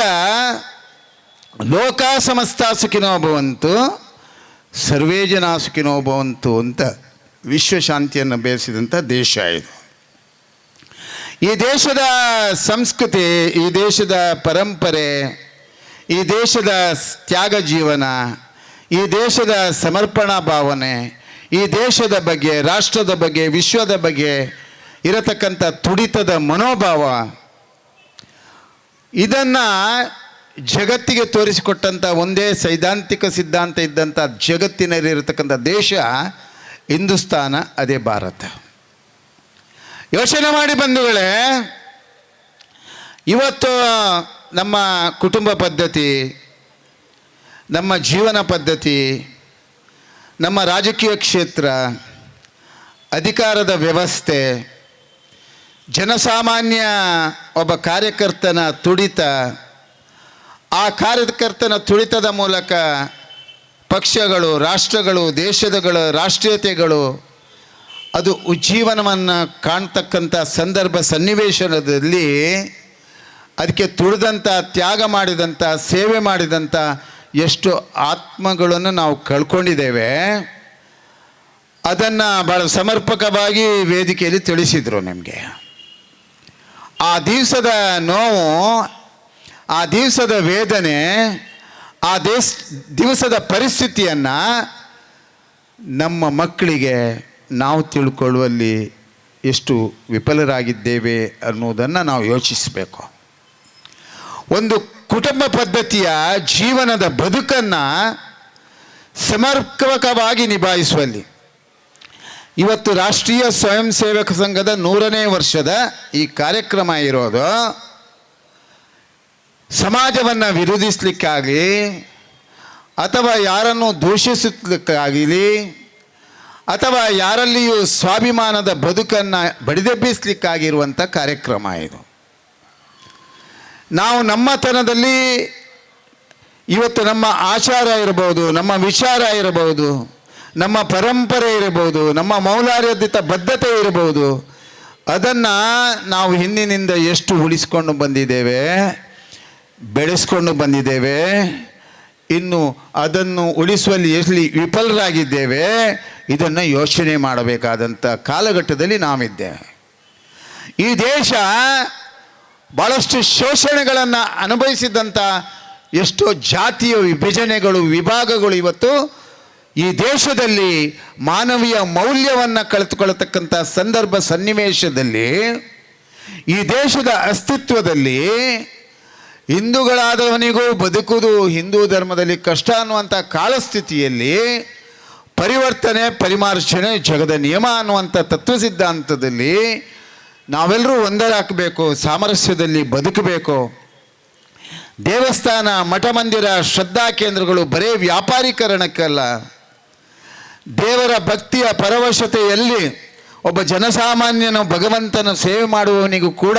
ಲೋಕ ಸಮಸ್ತ ಸುಖಿನೋ ಭವಂತು ಸರ್ವೇ ಜನ ಸುಖಿನೋ ಭವಂತು ಅಂತ ವಿಶ್ವಶಾಂತಿಯನ್ನು ಬಯಸಿದಂಥ ದೇಶ ಇದು. ಈ ದೇಶದ ಸಂಸ್ಕೃತಿ, ಈ ದೇಶದ ಪರಂಪರೆ, ಈ ದೇಶದ ತ್ಯಾಗ ಜೀವನ, ಈ ದೇಶದ ಸಮರ್ಪಣಾ ಭಾವನೆ, ಈ ದೇಶದ ಬಗ್ಗೆ, ರಾಷ್ಟ್ರದ ಬಗ್ಗೆ, ವಿಶ್ವದ ಬಗ್ಗೆ ಇರತಕ್ಕಂಥ ತುಡಿತದ ಮನೋಭಾವ, ಇದನ್ನು ಜಗತ್ತಿಗೆ ತೋರಿಸಿಕೊಟ್ಟಂಥ ಒಂದೇ ಸೈದ್ಧಾಂತಿಕ ಸಿದ್ಧಾಂತ ಇದ್ದಂಥ ಜಗತ್ತಿನಲ್ಲಿರತಕ್ಕಂಥ ದೇಶ ಹಿಂದೂಸ್ತಾನ, ಅದೇ ಭಾರತ. ಯೋಚನೆ ಮಾಡಿ ಬಂಧುಗಳೇ, ಇವತ್ತು ನಮ್ಮ ಕುಟುಂಬ ಪದ್ಧತಿ, ನಮ್ಮ ಜೀವನ ಪದ್ಧತಿ, ನಮ್ಮ ರಾಜಕೀಯ ಕ್ಷೇತ್ರ, ಅಧಿಕಾರದ ವ್ಯವಸ್ಥೆ, ಜನಸಾಮಾನ್ಯ ಒಬ್ಬ ಕಾರ್ಯಕರ್ತನ ತುಡಿತ, ಆ ಕಾರ್ಯಕರ್ತನ ತುಡಿತದ ಮೂಲಕ ಪಕ್ಷಗಳು, ರಾಷ್ಟ್ರಗಳು, ದೇಶಗಳ ರಾಷ್ಟ್ರೀಯತೆಗಳು ಅದು ಉಜ್ಜೀವನವನ್ನು ಕಾಣ್ತಕ್ಕಂಥ ಸಂದರ್ಭ ಸನ್ನಿವೇಶದಲ್ಲಿ ಅದಕ್ಕೆ ತುಳಿದಂಥ, ತ್ಯಾಗ ಮಾಡಿದಂಥ, ಸೇವೆ ಮಾಡಿದಂಥ ಎಷ್ಟು ಆತ್ಮಗಳನ್ನು ನಾವು ಕಳ್ಕೊಂಡಿದ್ದೇವೆ. ಅದನ್ನು ಭಾಳ ಸಮರ್ಪಕವಾಗಿ ವೇದಿಕೆಯಲ್ಲಿ ತಿಳಿಸಿದರು ನಿಮಗೆ. ಆ ದಿವಸದ ನೋವು, ಆ ದಿವಸದ ವೇದನೆ, ಆ ದಿವಸದ ಪರಿಸ್ಥಿತಿಯನ್ನು ನಮ್ಮ ಮಕ್ಕಳಿಗೆ ನಾವು ತಿಳ್ಕೊಳ್ಳುವಲ್ಲಿ ಎಷ್ಟು ವಿಫಲರಾಗಿದ್ದೇವೆ ಅನ್ನೋದನ್ನು ನಾವು ಯೋಚಿಸಬೇಕು. ಒಂದು ಕುಟುಂಬ ಪದ್ಧತಿಯ ಜೀವನದ ಬದುಕನ್ನು ಸಮರ್ಪಕವಾಗಿ ನಿಭಾಯಿಸುವಲ್ಲಿ ಇವತ್ತು ರಾಷ್ಟ್ರೀಯ ಸ್ವಯಂ ಸೇವಕ ಸಂಘದ 100ನೇ ವರ್ಷದ ಈ ಕಾರ್ಯಕ್ರಮ ಇರೋದು ಸಮಾಜವನ್ನು ವಿರೋಧಿಸಲಿಕ್ಕಾಗಲಿ ಅಥವಾ ಯಾರನ್ನು ದೂಷಿಸಲಿಕ್ಕಾಗಲಿ ಅಥವಾ ಯಾರಲ್ಲಿಯೂ ಸ್ವಾಭಿಮಾನದ ಬದುಕನ್ನು ಬಡಿದೆಬ್ಬಿಸಲಿಕ್ಕಾಗಿರುವಂಥ ಕಾರ್ಯಕ್ರಮ ಇದು. ನಾವು ನಮ್ಮತನದಲ್ಲಿ ಇವತ್ತು ನಮ್ಮ ಆಚಾರ ಇರಬಹುದು, ನಮ್ಮ ವಿಚಾರ ಇರಬಹುದು, ನಮ್ಮ ಪರಂಪರೆ ಇರಬಹುದು, ನಮ್ಮ ಮೌಲ್ಯಾಧಾರಿತ ಬದ್ಧತೆ ಇರಬಹುದು, ಅದನ್ನು ನಾವು ಹಿಂದಿನಿಂದ ಎಷ್ಟು ಉಳಿಸ್ಕೊಂಡು ಬಂದಿದ್ದೇವೆ, ಬೆಳೆಸ್ಕೊಂಡು ಬಂದಿದ್ದೇವೆ. ಇನ್ನು ಅದನ್ನು ಉಳಿಸುವಲ್ಲಿ ಎಲ್ಲಿ ವಿಫಲರಾಗಿದ್ದೇವೆ, ಇದನ್ನು ಯೋಚನೆ ಮಾಡಬೇಕಾದಂಥ ಕಾಲಘಟ್ಟದಲ್ಲಿ ನಾವಿದ್ದೇವೆ. ಈ ದೇಶ ಭಾಳಷ್ಟು ಶೋಷಣೆಗಳನ್ನು ಅನುಭವಿಸಿದಂಥ ಎಷ್ಟೋ ಜಾತಿಯ ವಿಭಜನೆಗಳು, ವಿಭಾಗಗಳು ಇವತ್ತು ಈ ದೇಶದಲ್ಲಿ ಮಾನವೀಯ ಮೌಲ್ಯವನ್ನು ಕಳೆದುಕೊಳ್ಳತಕ್ಕಂಥ ಸಂದರ್ಭ ಸನ್ನಿವೇಶದಲ್ಲಿ, ಈ ದೇಶದ ಅಸ್ತಿತ್ವದಲ್ಲಿ ಹಿಂದೂಗಳಾದವನಿಗೂ ಬದುಕುವುದು ಹಿಂದೂ ಧರ್ಮದಲ್ಲಿ ಕಷ್ಟ ಅನ್ನುವಂಥ ಕಾಲಸ್ಥಿತಿಯಲ್ಲಿ ಪರಿವರ್ತನೆ, ಪರಿಮಾರ್ಜನೆ ಜಗದ ನಿಯಮ ಅನ್ನುವಂಥ ತತ್ವ ಸಿದ್ಧಾಂತದಲ್ಲಿ ನಾವೆಲ್ಲರೂ ಒಂದರಾಗಬೇಕು, ಸಾಮರಸ್ಯದಲ್ಲಿ ಬದುಕಬೇಕು. ದೇವಸ್ಥಾನ, ಮಠ ಮಂದಿರ, ಶ್ರದ್ಧಾ ಕೇಂದ್ರಗಳು ಬರೀ ವ್ಯಾಪಾರೀಕರಣಕ್ಕಲ್ಲ, ದೇವರ ಭಕ್ತಿಯ ಪರವಶತೆಯಲ್ಲಿ ಒಬ್ಬ ಜನಸಾಮಾನ್ಯನು ಭಗವಂತನ ಸೇವೆ ಮಾಡುವವನಿಗೂ ಕೂಡ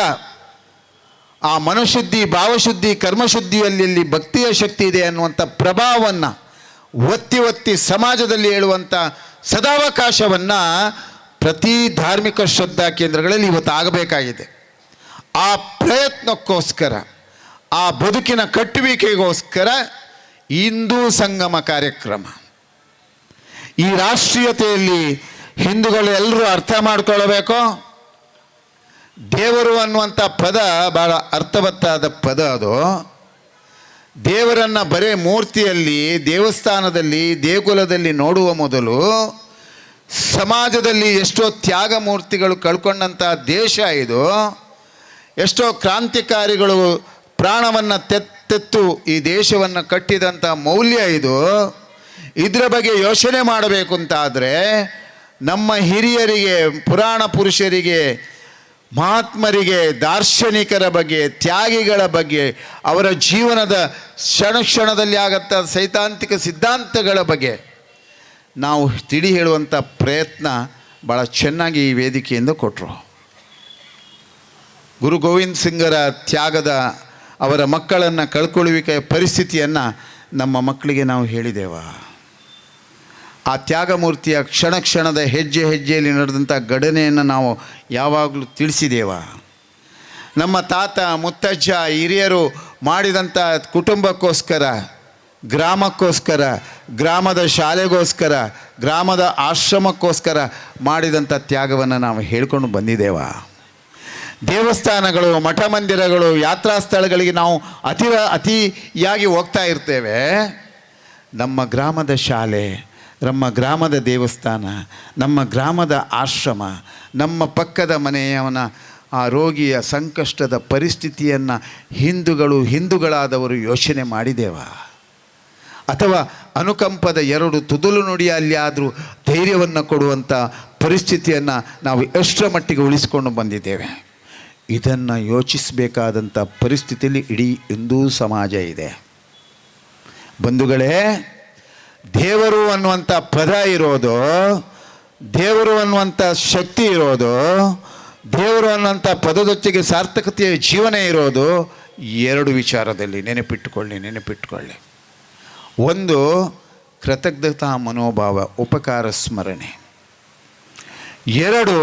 ಆ ಮನಶುದ್ಧಿ, ಭಾವಶುದ್ಧಿ, ಕರ್ಮಶುದ್ಧಿಯಲ್ಲಿ ಭಕ್ತಿಯ ಶಕ್ತಿ ಇದೆ ಅನ್ನುವಂಥ ಪ್ರಭಾವವನ್ನು ಒತ್ತಿ ಒತ್ತಿ ಸಮಾಜದಲ್ಲಿ ಹೇಳುವಂಥ ಸದಾವಕಾಶವನ್ನು ಪ್ರತಿ ಧಾರ್ಮಿಕ ಶ್ರದ್ಧಾ ಕೇಂದ್ರಗಳಲ್ಲಿ ಇವತ್ತು ಆಗಬೇಕಾಗಿದೆ. ಆ ಪ್ರಯತ್ನಕ್ಕೋಸ್ಕರ, ಆ ಬದುಕಿನ ಕಟ್ಟುವಿಕೆಗೋಸ್ಕರ ಹಿಂದೂ ಸಂಗಮ ಕಾರ್ಯಕ್ರಮ. ಈ ರಾಷ್ಟ್ರೀಯತೆಯಲ್ಲಿ ಹಿಂದೂಗಳು ಎಲ್ಲರೂ ಅರ್ಥ ಮಾಡ್ಕೊಳ್ಬೇಕು. ದೇವರು ಅನ್ನುವಂಥ ಪದ ಭಾಳ ಅರ್ಥವತ್ತಾದ ಪದ. ಅದು ದೇವರನ್ನು ಬರೇ ಮೂರ್ತಿಯಲ್ಲಿ, ದೇವಸ್ಥಾನದಲ್ಲಿ, ದೇಗುಲದಲ್ಲಿ ನೋಡುವ ಮೊದಲು ಸಮಾಜದಲ್ಲಿ ಎಷ್ಟೋ ತ್ಯಾಗ ಮೂರ್ತಿಗಳು ಕಳ್ಕೊಂಡಂಥ ದೇಶ ಇದು. ಎಷ್ಟೋ ಕ್ರಾಂತಿಕಾರಿಗಳು ಪ್ರಾಣವನ್ನು ತೆತ್ತು ಈ ದೇಶವನ್ನು ಕಟ್ಟಿದಂಥ ಮೌಲ್ಯ ಇದು. ಇದರ ಬಗ್ಗೆ ಯೋಚನೆ ಮಾಡಬೇಕು ಅಂತಾದರೆ ನಮ್ಮ ಹಿರಿಯರಿಗೆ, ಪುರಾಣ ಪುರುಷರಿಗೆ, ಮಹಾತ್ಮರಿಗೆ, ದಾರ್ಶನಿಕರ ಬಗ್ಗೆ, ತ್ಯಾಗಿಗಳ ಬಗ್ಗೆ, ಅವರ ಜೀವನದ ಕ್ಷಣದಲ್ಲಿ ಆಗತ್ತ ಸೈದ್ಧಾಂತಿಕ ಸಿದ್ಧಾಂತಗಳ ಬಗ್ಗೆ ನಾವು ತಿಳಿ ಹೇಳುವಂಥ ಪ್ರಯತ್ನ ಭಾಳ ಚೆನ್ನಾಗಿ ಈ ವೇದಿಕೆಯಿಂದ ಕೊಟ್ಟರು. ಗುರು ಗೋವಿಂದ ಸಿಂಗರ ತ್ಯಾಗದ, ಅವರ ಮಕ್ಕಳನ್ನು ಕಳ್ಕೊಳ್ಳುವಿಕೆಯ ಪರಿಸ್ಥಿತಿಯನ್ನು ನಮ್ಮ ಮಕ್ಕಳಿಗೆ ನಾವು ಹೇಳಿದೆವ. ಆ ತ್ಯಾಗಮೂರ್ತಿಯ ಕ್ಷಣದ ಹೆಜ್ಜೆ ಹೆಜ್ಜೆಯಲ್ಲಿ ನಡೆದಂಥ ಘಟನೆಯನ್ನು ನಾವು ಯಾವಾಗಲೂ ತಿಳಿಸಿದೇವ. ನಮ್ಮ ತಾತ ಮುತ್ತಜ್ಜ ಹಿರಿಯರು ಮಾಡಿದಂಥ ಕುಟುಂಬಕ್ಕೋಸ್ಕರ, ಗ್ರಾಮಕ್ಕೋಸ್ಕರ, ಗ್ರಾಮದ ಶಾಲೆಗೋಸ್ಕರ, ಗ್ರಾಮದ ಆಶ್ರಮಕ್ಕೋಸ್ಕರ ಮಾಡಿದಂಥ ತ್ಯಾಗವನ್ನು ನಾವು ಹೇಳ್ಕೊಂಡು ಬಂದಿದ್ದೇವ. ದೇವಸ್ಥಾನಗಳು, ಮಠ ಮಂದಿರಗಳು, ಯಾತ್ರಾ ಸ್ಥಳಗಳಿಗೆ ನಾವು ಅತಿಯಾಗಿ ಹೋಗ್ತಾ ಇರ್ತೇವೆ. ನಮ್ಮ ಗ್ರಾಮದ ಶಾಲೆ, ನಮ್ಮ ಗ್ರಾಮದ ದೇವಸ್ಥಾನ, ನಮ್ಮ ಗ್ರಾಮದ ಆಶ್ರಮ, ನಮ್ಮ ಪಕ್ಕದ ಮನೆಯವನ ಆ ರೋಗಿಯ ಸಂಕಷ್ಟದ ಪರಿಸ್ಥಿತಿಯನ್ನು ಹಿಂದೂಗಳಾದವರು ಯೋಚನೆ ಮಾಡಿದೆವಾ? ಅಥವಾ ಅನುಕಂಪದ 2 ತುದುಲು ನುಡಿಯಲ್ಲಿ ಆದರೂ ಧೈರ್ಯವನ್ನು ಕೊಡುವಂಥ ಪರಿಸ್ಥಿತಿಯನ್ನು ನಾವು ಎಷ್ಟರ ಮಟ್ಟಿಗೆ ಉಳಿಸಿಕೊಂಡು ಬಂದಿದ್ದೇವೆ? ಇದನ್ನು ಯೋಚಿಸಬೇಕಾದಂಥ ಪರಿಸ್ಥಿತಿಯಲ್ಲಿ ಇಡೀ ಹಿಂದೂ ಸಮಾಜ ಇದೆ. ಬಂಧುಗಳೇ, ದೇವರು ಅನ್ನುವಂಥ ಪದ ಇರೋದು, ದೇವರು ಅನ್ನುವಂಥ ಶಕ್ತಿ ಇರೋದು, ದೇವರು ಅನ್ನುವಂಥ ಪದದೊತ್ತಿಗೆ ಸಾರ್ಥಕತೆಯ ಜೀವನ ಇರೋದು 2 ವಿಚಾರದಲ್ಲಿ. ನೆನಪಿಟ್ಟುಕೊಳ್ಳಿ. ಒಂದು, ಕೃತಜ್ಞತಾ ಮನೋಭಾವ, ಉಪಕಾರ ಸ್ಮರಣೆ. 2,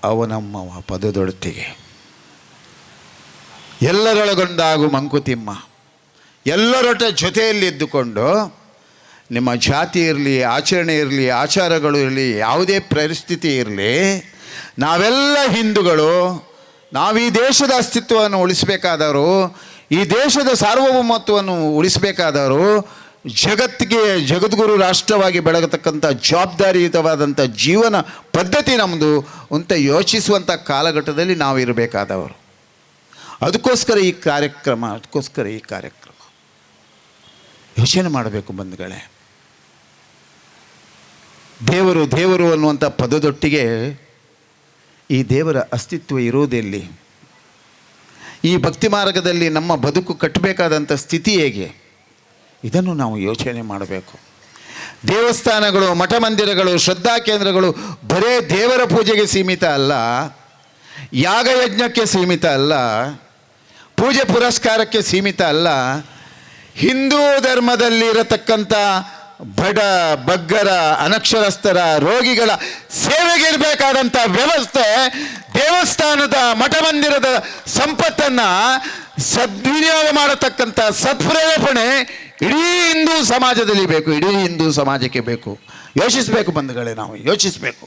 ಅವನಮ್ಮವ ಪದದೊಡತಿಗೆ. ಎಲ್ಲರೊಳಗೊಂಡಾಗು ಮಂಕುತಿಮ್ಮ. ಎಲ್ಲರೊಟ್ಟ ಜೊತೆಯಲ್ಲಿದ್ದುಕೊಂಡು ನಿಮ್ಮ ಜಾತಿ ಇರಲಿ, ಆಚರಣೆ ಇರಲಿ, ಆಚಾರಗಳು ಇರಲಿ, ಯಾವುದೇ ಪರಿಸ್ಥಿತಿ ಇರಲಿ, ನಾವೆಲ್ಲ ಹಿಂದೂಗಳು. ನಾವು ಈ ದೇಶದ ಅಸ್ತಿತ್ವವನ್ನು ಉಳಿಸಬೇಕಾದವರು, ಈ ದೇಶದ ಸಾರ್ವಭೌಮತ್ವವನ್ನು ಉಳಿಸಬೇಕಾದವರು, ಜಗದ್ಗುರು ರಾಷ್ಟ್ರವಾಗಿ ಬೆಳಗತಕ್ಕಂಥ ಜವಾಬ್ದಾರಿಯುತವಾದಂಥ ಜೀವನ ಪದ್ಧತಿ ನಮ್ಮದು ಅಂತ ಯೋಚಿಸುವಂಥ ಕಾಲಘಟ್ಟದಲ್ಲಿ ನಾವು ಇರಬೇಕಾದವರು. ಅದಕ್ಕೋಸ್ಕರ ಈ ಕಾರ್ಯಕ್ರಮ ಯೋಚನೆ ಮಾಡಬೇಕು ಬಂಧುಗಳೇ. ದೇವರು ಅನ್ನುವಂಥ ಪದದೊಟ್ಟಿಗೆ ಈ ದೇವರ ಅಸ್ತಿತ್ವ ಇರೋದೆಲ್ಲಿ? ಈ ಭಕ್ತಿ ಮಾರ್ಗದಲ್ಲಿ ನಮ್ಮ ಬದುಕು ಕಟ್ಟಬೇಕಾದಂಥ ಸ್ಥಿತಿ ಹೇಗೆ? ಇದನ್ನು ನಾವು ಯೋಚನೆ ಮಾಡಬೇಕು. ದೇವಸ್ಥಾನಗಳು, ಮಠ ಮಂದಿರಗಳು, ಶ್ರದ್ಧಾ ಕೇಂದ್ರಗಳು ಬರೇ ದೇವರ ಪೂಜೆಗೆ ಸೀಮಿತ ಅಲ್ಲ, ಯಾಗಯಜ್ಞಕ್ಕೆ ಸೀಮಿತ ಅಲ್ಲ, ಪೂಜೆ ಪುರಸ್ಕಾರಕ್ಕೆ ಸೀಮಿತ ಅಲ್ಲ. ಹಿಂದೂ ಧರ್ಮದಲ್ಲಿ ಇರತಕ್ಕಂಥ ಬಡ, ಬಗ್ಗರ, ಅನಕ್ಷರಸ್ಥರ, ರೋಗಿಗಳ ಸೇವೆಗೆ ಇರಬೇಕಾದಂಥ ವ್ಯವಸ್ಥೆ, ದೇವಸ್ಥಾನದ ಮಠ ಮಂದಿರದ ಸಂಪತ್ತನ್ನು ಸದ್ವಿನಿಯೋಗ ಮಾಡತಕ್ಕಂಥ ಸತ್ಪ್ರೇರೇಪಣೆ ಇಡೀ ಹಿಂದೂ ಸಮಾಜದಲ್ಲಿ ಬೇಕು, ಇಡೀ ಹಿಂದೂ ಸಮಾಜಕ್ಕೆ ಬೇಕು. ಯೋಚಿಸಬೇಕು ಬಂಧುಗಳೇ, ನಾವು ಯೋಚಿಸಬೇಕು.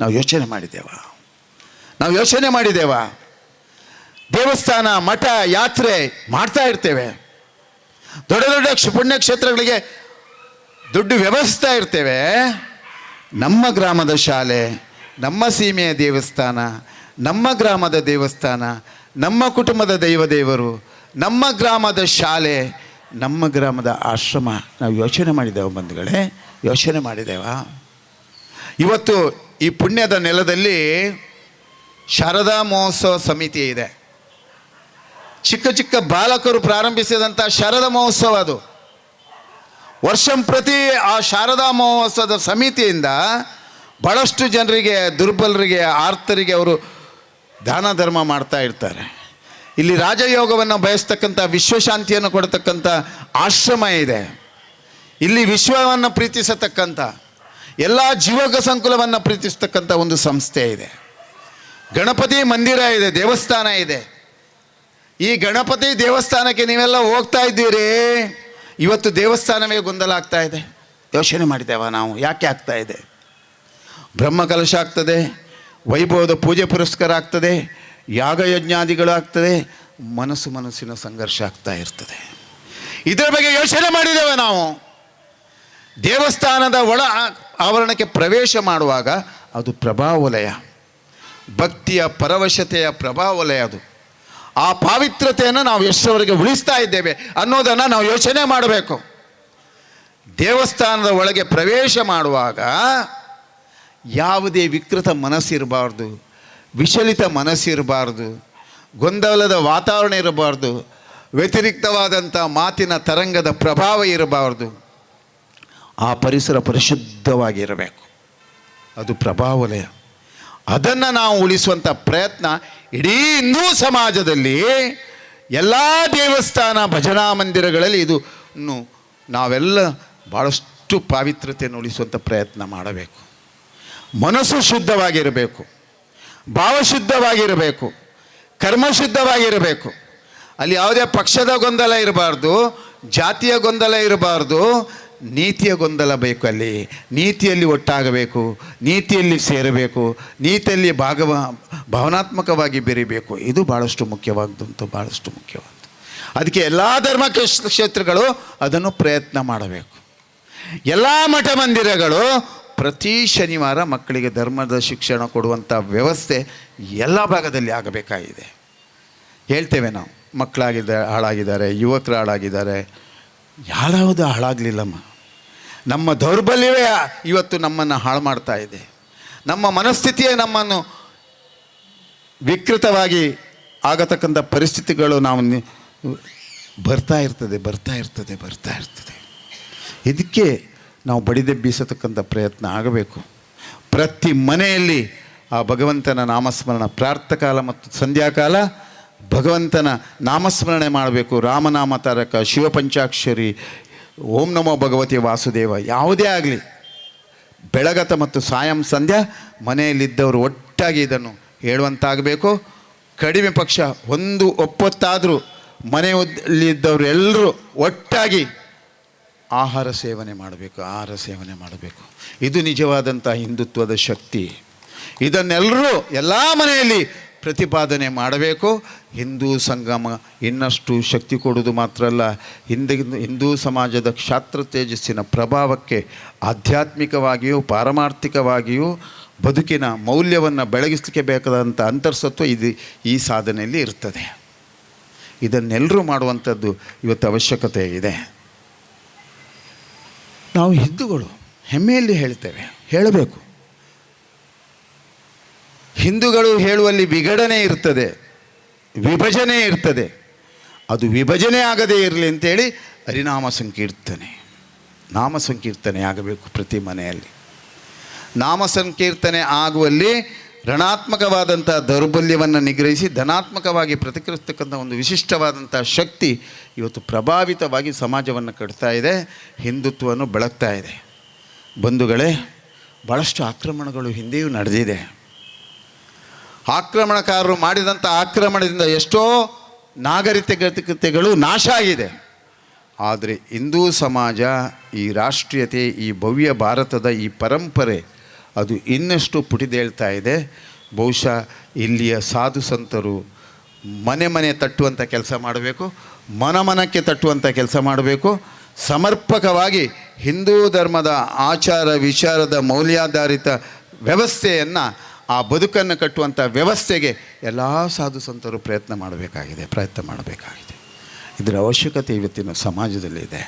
ನಾವು ಯೋಚನೆ ಮಾಡಿದ್ದೇವಾ? ದೇವಸ್ಥಾನ, ಮಠ, ಯಾತ್ರೆ ಮಾಡ್ತಾ ಇರ್ತೇವೆ. ದೊಡ್ಡ ಪುಣ್ಯಕ್ಷೇತ್ರಗಳಿಗೆ ದುಡ್ಡು ವ್ಯವಸ್ಥೆ ಇರ್ತೇವೆ. ನಮ್ಮ ಗ್ರಾಮದ ಶಾಲೆ, ನಮ್ಮ ಸೀಮೆಯ ದೇವಸ್ಥಾನ, ನಮ್ಮ ಗ್ರಾಮದ ದೇವಸ್ಥಾನ, ನಮ್ಮ ಕುಟುಂಬದ ದೇವರು, ನಮ್ಮ ಗ್ರಾಮದ ಶಾಲೆ, ನಮ್ಮ ಗ್ರಾಮದ ಆಶ್ರಮ ನಾವು ಯೋಚನೆ ಮಾಡಿದ್ದೇವೆ ಬಂಧುಗಳೇ? ಯೋಚನೆ ಮಾಡಿದ್ದೇವಾ? ಇವತ್ತು ಈ ಪುಣ್ಯದ ನೆಲದಲ್ಲಿ ಶಾರದಾ ಮಹೋತ್ಸವ ಸಮಿತಿ ಇದೆ. ಚಿಕ್ಕ ಬಾಲಕರು ಪ್ರಾರಂಭಿಸಿದಂಥ ಶಾರದಾ ಮಹೋತ್ಸವ ಅದು. ವರ್ಷಂಪ್ರತಿ ಆ ಶಾರದಾ ಮಹೋತ್ಸವದ ಸಮಿತಿಯಿಂದ ಭಾಳಷ್ಟು ಜನರಿಗೆ, ದುರ್ಬಲರಿಗೆ, ಆರ್ತರಿಗೆ ಅವರು ದಾನ ಧರ್ಮ ಮಾಡ್ತಾ ಇರ್ತಾರೆ. ಇಲ್ಲಿ ರಾಜಯೋಗವನ್ನು ಬಯಸ್ತಕ್ಕಂಥ, ವಿಶ್ವಶಾಂತಿಯನ್ನು ಕೊಡತಕ್ಕಂಥ ಆಶ್ರಮ ಇದೆ. ಇಲ್ಲಿ ವಿಶ್ವವನ್ನು ಪ್ರೀತಿಸತಕ್ಕಂಥ, ಎಲ್ಲ ಜೀವಕ ಸಂಕುಲವನ್ನು ಪ್ರೀತಿಸ್ತಕ್ಕಂಥ ಒಂದು ಸಂಸ್ಥೆ ಇದೆ. ಗಣಪತಿ ಮಂದಿರ ಇದೆ, ದೇವಸ್ಥಾನ ಇದೆ. ಈ ಗಣಪತಿ ದೇವಸ್ಥಾನಕ್ಕೆ ನೀವೆಲ್ಲ ಹೋಗ್ತಾ ಇದ್ದೀರಿ. ಇವತ್ತು ದೇವಸ್ಥಾನವೇ ಗೊಂದಲ ಆಗ್ತಾ ಇದೆ. ಯೋಚನೆ ಮಾಡಿದ್ದೇವೆ ನಾವು, ಯಾಕೆ ಆಗ್ತಾ ಇದೆ? ಬ್ರಹ್ಮಕಲಶ ಆಗ್ತದೆ, ವೈಭವದ ಪೂಜೆ ಪುರಸ್ಕಾರ ಆಗ್ತದೆ, ಯಾಗಯಜ್ಞಾದಿಗಳು ಆಗ್ತದೆ, ಮನಸ್ಸಿನ ಸಂಘರ್ಷ ಆಗ್ತಾ ಇರ್ತದೆ. ಇದರ ಬಗ್ಗೆ ಯೋಚನೆ ಮಾಡಿದ್ದೇವೆ ನಾವು. ದೇವಸ್ಥಾನದ ಒಳ ಆವರಣಕ್ಕೆ ಪ್ರವೇಶ ಮಾಡುವಾಗ ಅದು ಪ್ರಭಾವಲಯ, ಭಕ್ತಿಯ ಪರವಶತೆಯ ಪ್ರಭಾವಲಯ. ಅದು ಆ ಪಾವಿತ್ರತೆಯನ್ನು ನಾವು ಎಷ್ಟರವರೆಗೆ ಉಳಿಸ್ತಾ ಇದ್ದೇವೆ ಅನ್ನೋದನ್ನು ನಾವು ಯೋಚನೆ ಮಾಡಬೇಕು. ದೇವಸ್ಥಾನದ ಒಳಗೆ ಪ್ರವೇಶ ಮಾಡುವಾಗ ಯಾವುದೇ ವಿಕೃತ ಮನಸ್ಸಿರಬಾರ್ದು, ವಿಚಲಿತ ಮನಸ್ಸಿರಬಾರ್ದು, ಗೊಂದಲದ ವಾತಾವರಣ ಇರಬಾರ್ದು, ವ್ಯತಿರಿಕ್ತವಾದಂಥ ಮಾತಿನ ತರಂಗದ ಪ್ರಭಾವ ಇರಬಾರ್ದು. ಆ ಪರಿಸರ ಪರಿಶುದ್ಧವಾಗಿರಬೇಕು. ಅದು ಪ್ರಭಾವಲಯ. ಅದನ್ನು ನಾವು ಉಳಿಸುವಂಥ ಪ್ರಯತ್ನ ಇಡೀ ಹಿಂದೂ ಸಮಾಜದಲ್ಲಿ ಎಲ್ಲ ದೇವಸ್ಥಾನ, ಭಜನಾ ಮಂದಿರಗಳಲ್ಲಿ ಇದು ನಾವೆಲ್ಲ ಭಾಳಷ್ಟು ಪಾವಿತ್ರತೆಯನ್ನು ಉಳಿಸುವಂಥ ಪ್ರಯತ್ನ ಮಾಡಬೇಕು. ಮನಸ್ಸು ಶುದ್ಧವಾಗಿರಬೇಕು, ಭಾವಶುದ್ಧವಾಗಿರಬೇಕು, ಕರ್ಮಶುದ್ಧವಾಗಿರಬೇಕು. ಅಲ್ಲಿ ಯಾವುದೇ ಪಕ್ಷದ ಗೊಂದಲ ಇರಬಾರ್ದು, ಜಾತಿಯ ಗೊಂದಲ ಇರಬಾರ್ದು, ನೀತಿಯ ಗೊಂದಲ ಬೇಕು. ಅಲ್ಲಿ ನೀತಿಯಲ್ಲಿ ಒಟ್ಟಾಗಬೇಕು, ನೀತಿಯಲ್ಲಿ ಸೇರಬೇಕು, ನೀತಿಯಲ್ಲಿ ಭಾವನಾತ್ಮಕವಾಗಿ ಬೆರಿಬೇಕು. ಇದು ಭಾಳಷ್ಟು ಮುಖ್ಯವಾದಂಥ, ಭಾಳಷ್ಟು ಮುಖ್ಯವಾದ್ದು. ಅದಕ್ಕೆ ಎಲ್ಲ ಧರ್ಮ ಕ್ಷೇತ್ರಗಳು ಅದನ್ನು ಪ್ರಯತ್ನ ಮಾಡಬೇಕು. ಎಲ್ಲ ಮಠ ಮಂದಿರಗಳು ಪ್ರತಿ ಶನಿವಾರ ಮಕ್ಕಳಿಗೆ ಧರ್ಮದ ಶಿಕ್ಷಣ ಕೊಡುವಂಥ ವ್ಯವಸ್ಥೆ ಎಲ್ಲ ಭಾಗದಲ್ಲಿ ಆಗಬೇಕಾಗಿದೆ. ಹೇಳ್ತೇವೆ ನಾವು, ಹಾಳಾಗಿದ್ದಾರೆ, ಯುವಕರು ಹಾಳಾಗಿದ್ದಾರೆ. ಯಾವುದು ಹಾಳಾಗಲಿಲ್ಲಮ್ಮ. ನಮ್ಮ ದೌರ್ಬಲ್ಯವೇ ಇವತ್ತು ನಮ್ಮನ್ನು ಹಾಳು ಮಾಡ್ತಾ ಇದೆ. ನಮ್ಮ ಮನಸ್ಥಿತಿಯೇ ನಮ್ಮನ್ನು ವಿಕೃತವಾಗಿ ಆಗತಕ್ಕಂಥ ಪರಿಸ್ಥಿತಿಗಳು ನಾವು ಬರ್ತಾ ಇರ್ತದೆ. ಇದಕ್ಕೆ ನಾವು ಬಡಿದೆಬ್ಬಿಸತಕ್ಕಂಥ ಪ್ರಯತ್ನ ಆಗಬೇಕು. ಪ್ರತಿ ಮನೆಯಲ್ಲಿ ಆ ಭಗವಂತನ ನಾಮಸ್ಮರಣ ಪ್ರಾತಃಕಾಲ ಮತ್ತು ಸಂಧ್ಯಾಕಾಲ ಭಗವಂತನ ನಾಮಸ್ಮರಣೆ ಮಾಡಬೇಕು. ರಾಮನಾಮ ತಾರಕ, ಶಿವಪಂಚಾಕ್ಷರಿ, ಓಂ ನಮೋ ಭಗವತಿ ವಾಸುದೇವ, ಯಾವುದೇ ಆಗಲಿ ಬೆಳಗತ ಮತ್ತು ಸಾಯಂ ಸಂಧ್ಯಾ ಮನೆಯಲ್ಲಿದ್ದವರು ಒಟ್ಟಾಗಿ ಇದನ್ನು ಹೇಳುವಂತಾಗಬೇಕು. ಕಡಿಮೆ ಪಕ್ಷ ಒಂದು ಒಪ್ಪತ್ತಾದರೂ ಮನೆಯಲ್ಲಿದ್ದವರು ಎಲ್ಲರೂ ಒಟ್ಟಾಗಿ ಆಹಾರ ಸೇವನೆ ಮಾಡಬೇಕು. ಇದು ನಿಜವಾದಂಥ ಹಿಂದುತ್ವದ ಶಕ್ತಿ. ಇದನ್ನೆಲ್ಲರೂ ಎಲ್ಲ ಮನೆಯಲ್ಲಿ ಪ್ರತಿಪಾದನೆ ಮಾಡಬೇಕು. ಹಿಂದೂ ಸಂಗಮ ಇನ್ನಷ್ಟು ಶಕ್ತಿ ಕೊಡುವುದು ಮಾತ್ರ ಅಲ್ಲ, ಹಿಂದೂ ಸಮಾಜದ ಕ್ಷಾತ್ರ ತೇಜಸ್ಸಿನ ಪ್ರಭಾವಕ್ಕೆ ಆಧ್ಯಾತ್ಮಿಕವಾಗಿಯೂ ಪಾರಮಾರ್ಥಿಕವಾಗಿಯೂ ಬದುಕಿನ ಮೌಲ್ಯವನ್ನು ಬೆಳಗಿಸಲಿಕ್ಕೆ ಬೇಕಾದಂಥ ಅಂತರ್ಸತ್ವ ಈ ಸಾಧನೆಯಲ್ಲಿ ಇರ್ತದೆ. ಇದನ್ನೆಲ್ಲರೂ ಮಾಡುವಂಥದ್ದು ಇವತ್ತು ಅವಶ್ಯಕತೆ ಇದೆ. ನಾವು ಹಿಂದೂಗಳು ಹೆಮ್ಮೆಯಲ್ಲಿ ಹೇಳಬೇಕು. ಹಿಂದೂಗಳು ಹೇಳುವಲ್ಲಿ ವಿಘಟನೆ ಇರ್ತದೆ, ವಿಭಜನೆ ಇರ್ತದೆ. ಅದು ವಿಭಜನೆ ಆಗದೇ ಇರಲಿ ಅಂತೇಳಿ ಹರಿನಾಮ ಸಂಕೀರ್ತನೆ ಆಗಬೇಕು ಪ್ರತಿ ಮನೆಯಲ್ಲಿ. ನಾಮ ಸಂಕೀರ್ತನೆ ಆಗುವಲ್ಲಿ ಋಣಾತ್ಮಕವಾದಂಥ ದೌರ್ಬಲ್ಯವನ್ನು ನಿಗ್ರಹಿಸಿ ಧನಾತ್ಮಕವಾಗಿ ಪ್ರತಿಕ್ರಿಯಿಸ್ತಕ್ಕಂಥ ಒಂದು ವಿಶಿಷ್ಟವಾದಂಥ ಶಕ್ತಿ ಇವತ್ತು ಪ್ರಭಾವಿತವಾಗಿ ಸಮಾಜವನ್ನು ಕಟ್ತಾ ಇದೆ, ಹಿಂದುತ್ವವನ್ನು ಬೆಳಗ್ತಾ ಇದೆ. ಬಂಧುಗಳೇ, ಭಾಳಷ್ಟು ಆಕ್ರಮಣಗಳು ಹಿಂದೆಯೂ ನಡೆದಿದೆ. ಆಕ್ರಮಣಕಾರರು ಮಾಡಿದಂಥ ಆಕ್ರಮಣದಿಂದ ಎಷ್ಟೋ ನಾಗರಿಕತೆಗಳು ನಾಶ ಆಗಿದೆ. ಆದರೆ ಹಿಂದೂ ಸಮಾಜ, ಈ ರಾಷ್ಟ್ರೀಯತೆ, ಈ ಭವ್ಯ ಭಾರತದ ಈ ಪರಂಪರೆ ಅದು ಇನ್ನಷ್ಟು ಪುಟಿದೇಳ್ತಾ ಇದೆ. ಬಹುಶಃ ಇಲ್ಲಿಯ ಸಾಧು ಸಂತರು ಮನೆ ತಟ್ಟುವಂಥ ಕೆಲಸ ಮಾಡಬೇಕು, ಮನಕ್ಕೆ ತಟ್ಟುವಂಥ ಕೆಲಸ ಮಾಡಬೇಕು. ಸಮರ್ಪಕವಾಗಿ ಹಿಂದೂ ಧರ್ಮದ ಆಚಾರ ವಿಚಾರದ ಮೌಲ್ಯಾಧಾರಿತ ವ್ಯವಸ್ಥೆಯನ್ನು, ಆ ಬದುಕನ್ನು ಕಟ್ಟುವಂಥ ವ್ಯವಸ್ಥೆಗೆ ಎಲ್ಲ ಸಾಧು ಸಂತರು ಪ್ರಯತ್ನ ಮಾಡಬೇಕಾಗಿದೆ. ಇದರ ಅವಶ್ಯಕತೆ ಇವತ್ತಿನ ಸಮಾಜದಲ್ಲಿದೆ.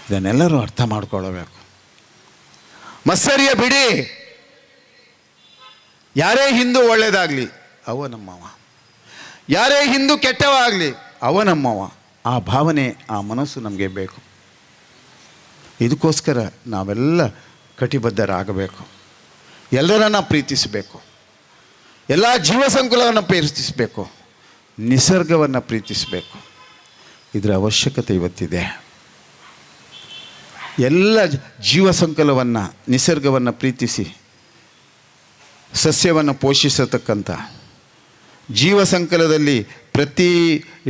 ಇದನ್ನೆಲ್ಲರೂ ಅರ್ಥ ಮಾಡಿಕೊಳ್ಳಬೇಕು. ಮತ್ಸರ್ಯ ಬಿಡಿ. ಯಾರೇ ಹಿಂದೂ ಒಳ್ಳೆಯದಾಗಲಿ ಅವ ನಮ್ಮವ, ಯಾರೇ ಹಿಂದೂ ಕೆಟ್ಟವಾಗಲಿ ಅವ ನಮ್ಮವ. ಆ ಭಾವನೆ, ಆ ಮನಸ್ಸು ನಮಗೆ ಬೇಕು. ಇದಕ್ಕೋಸ್ಕರ ನಾವೆಲ್ಲ ಕಟಿಬದ್ಧರಾಗಬೇಕು. ಎಲ್ಲರನ್ನ ಪ್ರೀತಿಸಬೇಕು. ಎಲ್ಲ ಜೀವ ಸಂಕುಲವನ್ನು ಪ್ರೀತಿಸಬೇಕು. ನಿಸರ್ಗವನ್ನು ಪ್ರೀತಿಸಬೇಕು. ಇದರ ಅವಶ್ಯಕತೆ ಇವತ್ತಿದೆ. ಎಲ್ಲ ಜೀವ ಸಂಕುಲವನ್ನು, ನಿಸರ್ಗವನ್ನು ಪ್ರೀತಿಸಿ ಸಸ್ಯವನ್ನು ಪೋಷಿಸತಕ್ಕಂಥ, ಜೀವ ಸಂಕುಲದಲ್ಲಿ ಪ್ರತಿ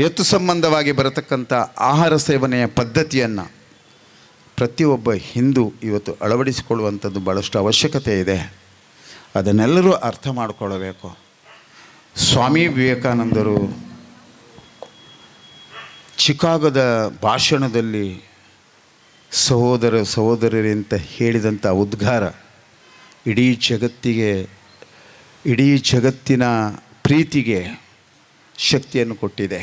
ಋತು ಸಂಬಂಧವಾಗಿ ಬರತಕ್ಕಂಥ ಆಹಾರ ಸೇವನೆಯ ಪದ್ಧತಿಯನ್ನು ಪ್ರತಿಯೊಬ್ಬ ಹಿಂದೂ ಇವತ್ತು ಅಳವಡಿಸಿಕೊಳ್ಳುವಂಥದ್ದು ಭಾಳಷ್ಟು ಅವಶ್ಯಕತೆ ಇದೆ. ಅದನ್ನೆಲ್ಲರೂ ಅರ್ಥ ಮಾಡಿಕೊಳ್ಳಬೇಕು. ಸ್ವಾಮಿ ವಿವೇಕಾನಂದರು ಚಿಕಾಗೋದ ಭಾಷಣದಲ್ಲಿ ಸಹೋದರರೇ ಅಂತ ಹೇಳಿದಂಥ ಉದ್ಗಾರ ಇಡೀ ಜಗತ್ತಿನ ಪ್ರೀತಿಗೆ ಶಕ್ತಿಯನ್ನು ಕೊಟ್ಟಿದೆ.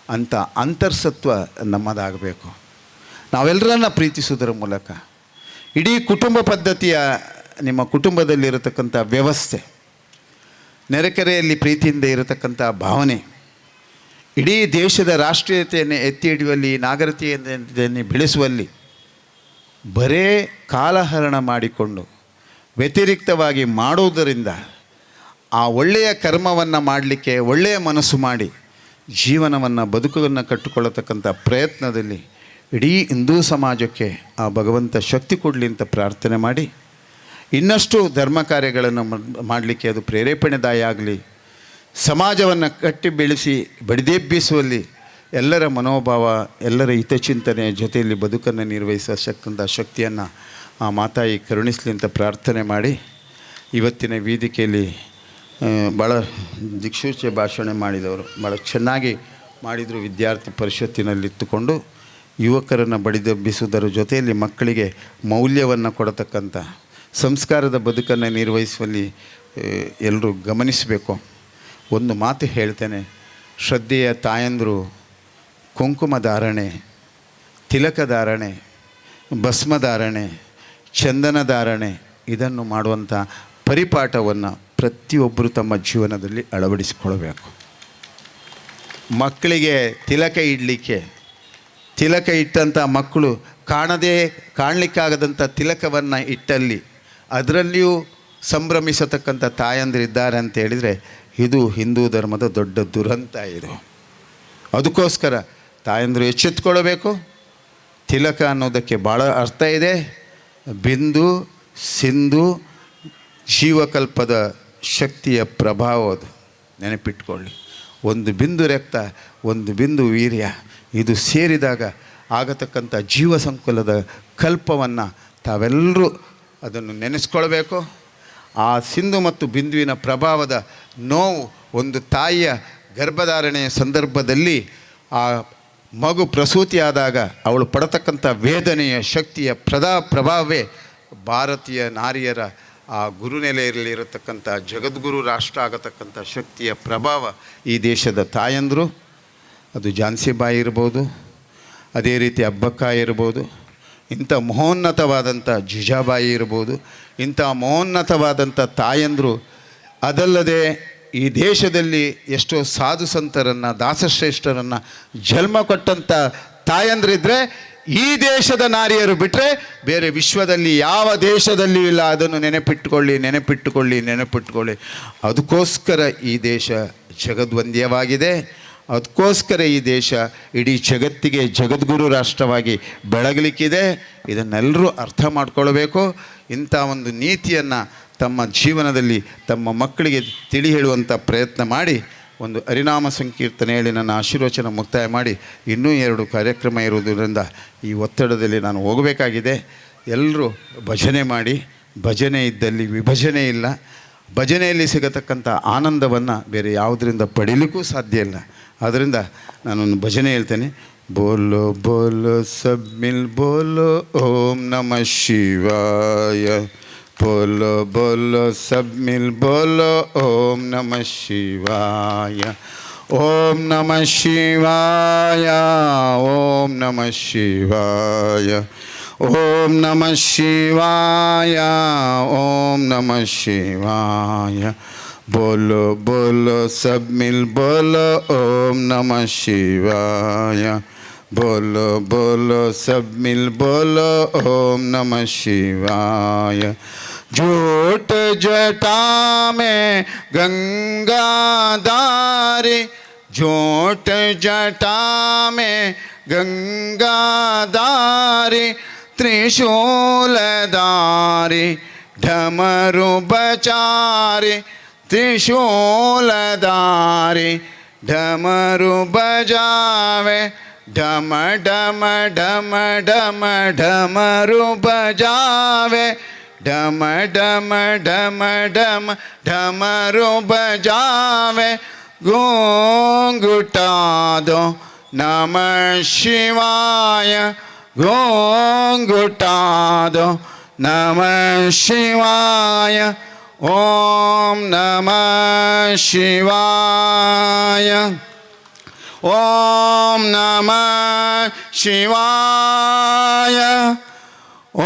ಅಂಥ ಅಂತರ್ಸತ್ವ ನಮ್ಮದಾಗಬೇಕು. ನಾವೆಲ್ಲರನ್ನ ಪ್ರೀತಿಸುವುದರ ಮೂಲಕ ಇಡೀ ಕುಟುಂಬ ಪದ್ಧತಿಯ, ನಿಮ್ಮ ಕುಟುಂಬದಲ್ಲಿರತಕ್ಕಂಥ ವ್ಯವಸ್ಥೆ, ನೆರೆಕೆರೆಯಲ್ಲಿ ಪ್ರೀತಿಯಿಂದ ಇರತಕ್ಕಂಥ ಭಾವನೆ, ಇಡೀ ದೇಶದ ರಾಷ್ಟ್ರೀಯತೆಯನ್ನು ಎತ್ತಿ ಹಿಡಿಯುವಲ್ಲಿ, ನಾಗರಿಕತೆಯನ್ನು ಬೆಳೆಸುವಲ್ಲಿ ಬರೇ ಕಾಲಹರಣ ಮಾಡಿಕೊಂಡು ವ್ಯತಿರಿಕ್ತವಾಗಿ ಮಾಡುವುದರಿಂದ ಆ ಒಳ್ಳೆಯ ಕರ್ಮವನ್ನು ಮಾಡಲಿಕ್ಕೆ ಒಳ್ಳೆಯ ಮನಸ್ಸು ಮಾಡಿ ಜೀವನವನ್ನು, ಬದುಕನ್ನು ಕಟ್ಟಿಕೊಳ್ಳತಕ್ಕಂಥ ಪ್ರಯತ್ನದಲ್ಲಿ ಇಡೀ ಹಿಂದೂ ಸಮಾಜಕ್ಕೆ ಆ ಭಗವಂತ ಶಕ್ತಿ ಕೊಡಲಿ ಅಂತ ಪ್ರಾರ್ಥನೆ ಮಾಡಿ, ಇನ್ನಷ್ಟು ಧರ್ಮ ಕಾರ್ಯಗಳನ್ನು ಮಾಡಲಿಕ್ಕೆ ಅದು ಪ್ರೇರೇಪಣೆದಾಯ ಆಗಲಿ. ಸಮಾಜವನ್ನು ಕಟ್ಟಿ ಬೆಳೆಸಿ ಬಡಿದೆಬ್ಬಿಸುವಲ್ಲಿ ಎಲ್ಲರ ಮನೋಭಾವ, ಎಲ್ಲರ ಹಿತಚಿಂತನೆ ಜೊತೆಯಲ್ಲಿ ಬದುಕನ್ನು ನಿರ್ವಹಿಸತಕ್ಕಂಥ ಶಕ್ತಿಯನ್ನು ಆ ಮಾತಾಯಿ ಕರುಣಿಸಲಿ ಅಂತ ಪ್ರಾರ್ಥನೆ ಮಾಡಿ, ಇವತ್ತಿನ ವೇದಿಕೆಯಲ್ಲಿ ಭಾಳ ದಿಕ್ಸೂಚಿ ಭಾಷಣ ಮಾಡಿದವರು, ಭಾಳ ಚೆನ್ನಾಗಿ ಮಾಡಿದರೂ ವಿದ್ಯಾರ್ಥಿ ಪರಿಷತ್ತಿನಲ್ಲಿತ್ತುಕೊಂಡು ಯುವಕರನ್ನು ಬಡಿದೆಬ್ಬಿಸುವುದರ ಜೊತೆಯಲ್ಲಿ ಮಕ್ಕಳಿಗೆ ಮೌಲ್ಯವನ್ನು ಕೊಡತಕ್ಕಂಥ ಸಂಸ್ಕಾರದ ಬದುಕನ್ನು ನಿರ್ವಹಿಸುವಲ್ಲಿ ಎಲ್ಲರೂ ಗಮನಿಸಬೇಕು. ಒಂದು ಮಾತು ಹೇಳ್ತೇನೆ, ಶ್ರದ್ಧೆಯ ತಾಯಂದರು ಕುಂಕುಮ ಧಾರಣೆ, ತಿಲಕ ಧಾರಣೆ, ಭಸ್ಮ ಧಾರಣೆ, ಚಂದನ ಧಾರಣೆ ಇದನ್ನು ಮಾಡುವಂಥ ಪರಿಪಾಠವನ್ನು ಪ್ರತಿಯೊಬ್ಬರು ತಮ್ಮ ಜೀವನದಲ್ಲಿ ಅಳವಡಿಸಿಕೊಳ್ಬೇಕು. ಮಕ್ಕಳಿಗೆ ತಿಲಕ ಇಡಲಿಕ್ಕೆ, ತಿಲಕ ಇಟ್ಟಂಥ ಮಕ್ಕಳು ಕಾಣಲಿಕ್ಕಾಗದಂಥ ತಿಲಕವನ್ನು ಇಟ್ಟಲ್ಲಿ ಅದರಲ್ಲಿಯೂ ಸಂಭ್ರಮಿಸತಕ್ಕಂಥ ತಾಯಂದಿರಿದ್ದಾರೆ ಅಂತ ಹೇಳಿದರೆ ಇದು ಹಿಂದೂ ಧರ್ಮದ ದೊಡ್ಡ ದುರಂತ. ಇದು ಅದಕ್ಕೋಸ್ಕರ ತಾಯಂದಿರು ಎಚ್ಚೆತ್ತುಕೊಳ್ಳಬೇಕು. ತಿಲಕ ಅನ್ನೋದಕ್ಕೆ ಭಾಳ ಅರ್ಥ ಇದೆ. ಬಿಂದು ಸಿಂಧು ಜೀವಕಲ್ಪದ ಶಕ್ತಿಯ ಪ್ರಭಾವ ಅದು, ನೆನಪಿಟ್ಕೊಳ್ಳಿ. ಒಂದು ಬಿಂದು ರಕ್ತ, ಒಂದು ಬಿಂದು ವೀರ್ಯ, ಇದು ಸೇರಿದಾಗ ಆಗತಕ್ಕಂಥ ಜೀವ ಸಂಕುಲದ ಕಲ್ಪವನ್ನು ತಾವೆಲ್ಲರೂ ಅದನ್ನು ನೆನೆಸ್ಕೊಳ್ಬೇಕು. ಆ ಸಿಂಧು ಮತ್ತು ಬಿಂದುವಿನ ಪ್ರಭಾವದ ನೋವು ಒಂದು ತಾಯಿಯ ಗರ್ಭಧಾರಣೆಯ ಸಂದರ್ಭದಲ್ಲಿ ಆ ಮಗು ಪ್ರಸೂತಿಯಾದಾಗ ಅವಳು ಪಡತಕ್ಕಂಥ ವೇದನೆಯ ಶಕ್ತಿಯ ಪ್ರಭಾವವೇ ಭಾರತೀಯ ನಾರಿಯರ ಆ ಗುರುನೆಲೆಯಲ್ಲಿರತಕ್ಕಂಥ ಜಗದ್ಗುರು ರಾಷ್ಟ್ರ ಆಗತಕ್ಕಂಥ ಶಕ್ತಿಯ ಪ್ರಭಾವ ಈ ದೇಶದ ತಾಯಂದರು. ಅದು ಝಾನ್ಸಿ ಬಾಯಿ ಇರ್ಬೋದು, ಅದೇ ರೀತಿ ಅಬ್ಬಕ್ಕ ಇರ್ಬೋದು, ಇಂಥ ಮಹೋನ್ನತವಾದಂಥ ಜಿಜಾಬಾಯಿ ಇರ್ಬೋದು, ಇಂಥ ಮಹೋನ್ನತವಾದಂಥ ತಾಯಂದರು. ಅದಲ್ಲದೆ ಈ ದೇಶದಲ್ಲಿ ಎಷ್ಟೋ ಸಾಧು ಸಂತರನ್ನು, ದಾಸಶ್ರೇಷ್ಠರನ್ನು ಜನ್ಮ ಕೊಟ್ಟಂಥ ತಾಯಂದ್ರಿದ್ದರೆ ಈ ದೇಶದ ನಾರಿಯರು ಬಿಟ್ಟರೆ ಬೇರೆ ವಿಶ್ವದಲ್ಲಿ ಯಾವ ದೇಶದಲ್ಲಿಯೂ ಇಲ್ಲ. ಅದನ್ನು ನೆನಪಿಟ್ಟುಕೊಳ್ಳಿ. ಅದಕ್ಕೋಸ್ಕರ ಈ ದೇಶ ಜಗದ್ವಂದ್ಯವಾಗಿದೆ. ಅದಕ್ಕೋಸ್ಕರ ಈ ದೇಶ ಇಡೀ ಜಗತ್ತಿಗೆ ಜಗದ್ಗುರು ರಾಷ್ಟ್ರವಾಗಿ ಬೆಳಗಲಿಕ್ಕಿದೆ. ಇದನ್ನೆಲ್ಲರೂ ಅರ್ಥ ಮಾಡ್ಕೊಳ್ಬೇಕು. ಇಂಥ ಒಂದು ನೀತಿಯನ್ನು ತಮ್ಮ ಜೀವನದಲ್ಲಿ ತಮ್ಮ ಮಕ್ಕಳಿಗೆ ತಿಳಿ ಹೇಳುವಂಥ ಪ್ರಯತ್ನ ಮಾಡಿ ಒಂದು ಹರಿನಾಮ ಸಂಕೀರ್ತನೆ ಹೇಳಿ ನನ್ನ ಆಶೀರ್ವಚನ ಮುಕ್ತಾಯ ಮಾಡಿ, ಇನ್ನೂ 2 ಕಾರ್ಯಕ್ರಮ ಇರುವುದರಿಂದ ಈ ಒತ್ತಡದಲ್ಲಿ ನಾನು ಹೋಗಬೇಕಾಗಿದೆ. ಎಲ್ಲರೂ ಭಜನೆ ಮಾಡಿ. ಭಜನೆ ಇದ್ದಲ್ಲಿ ವಿಭಜನೆ ಇಲ್ಲ. ಭಜನೆಯಲ್ಲಿ ಸಿಗತಕ್ಕಂಥ ಆನಂದವನ್ನು ಬೇರೆ ಯಾವುದರಿಂದ ಪಡೀಲಿಕ್ಕೂ ಸಾಧ್ಯ ಇಲ್ಲ. ಆದ್ದರಿಂದ ನಾನೊಂದು ಭಜನೆ ಹೇಳ್ತೇನೆ. ಬೋಲೋ ಬೋಲೋ ಸಬ್ ಮಿಲ್ ಬೋಲೋ ಓಂ ನಮಃ ಶಿವಾಯ. बोलो बोलो सब मिल बोलो ओम नमः शिवाय. ओम नमः शिवाय. ओम नमः शिवाय. ओम नमः शिवाय. ओम नमः शिवाय. बोलो बोलो सब मिल बोलो ओम नमः शिवाय. बोलो बोलो सब मिल बोलो ओम नमः शिवाय. झूठ जटा में गंगाधारी, झूठ जटा में गंगाधारी, त्रिशूलधारी ढमरू बचारी, त्रिशूलधारी ढमरू बजावे, ढम ढम ढम ढम ढमरू बजावे, ढम ढम ढम ढम ढमरू बजावे. घूंघटा दो नमः शिवाय. घूंघटा दो नमः शिवाय. ओम नमः शिवाय. ओम नमः शिवाय.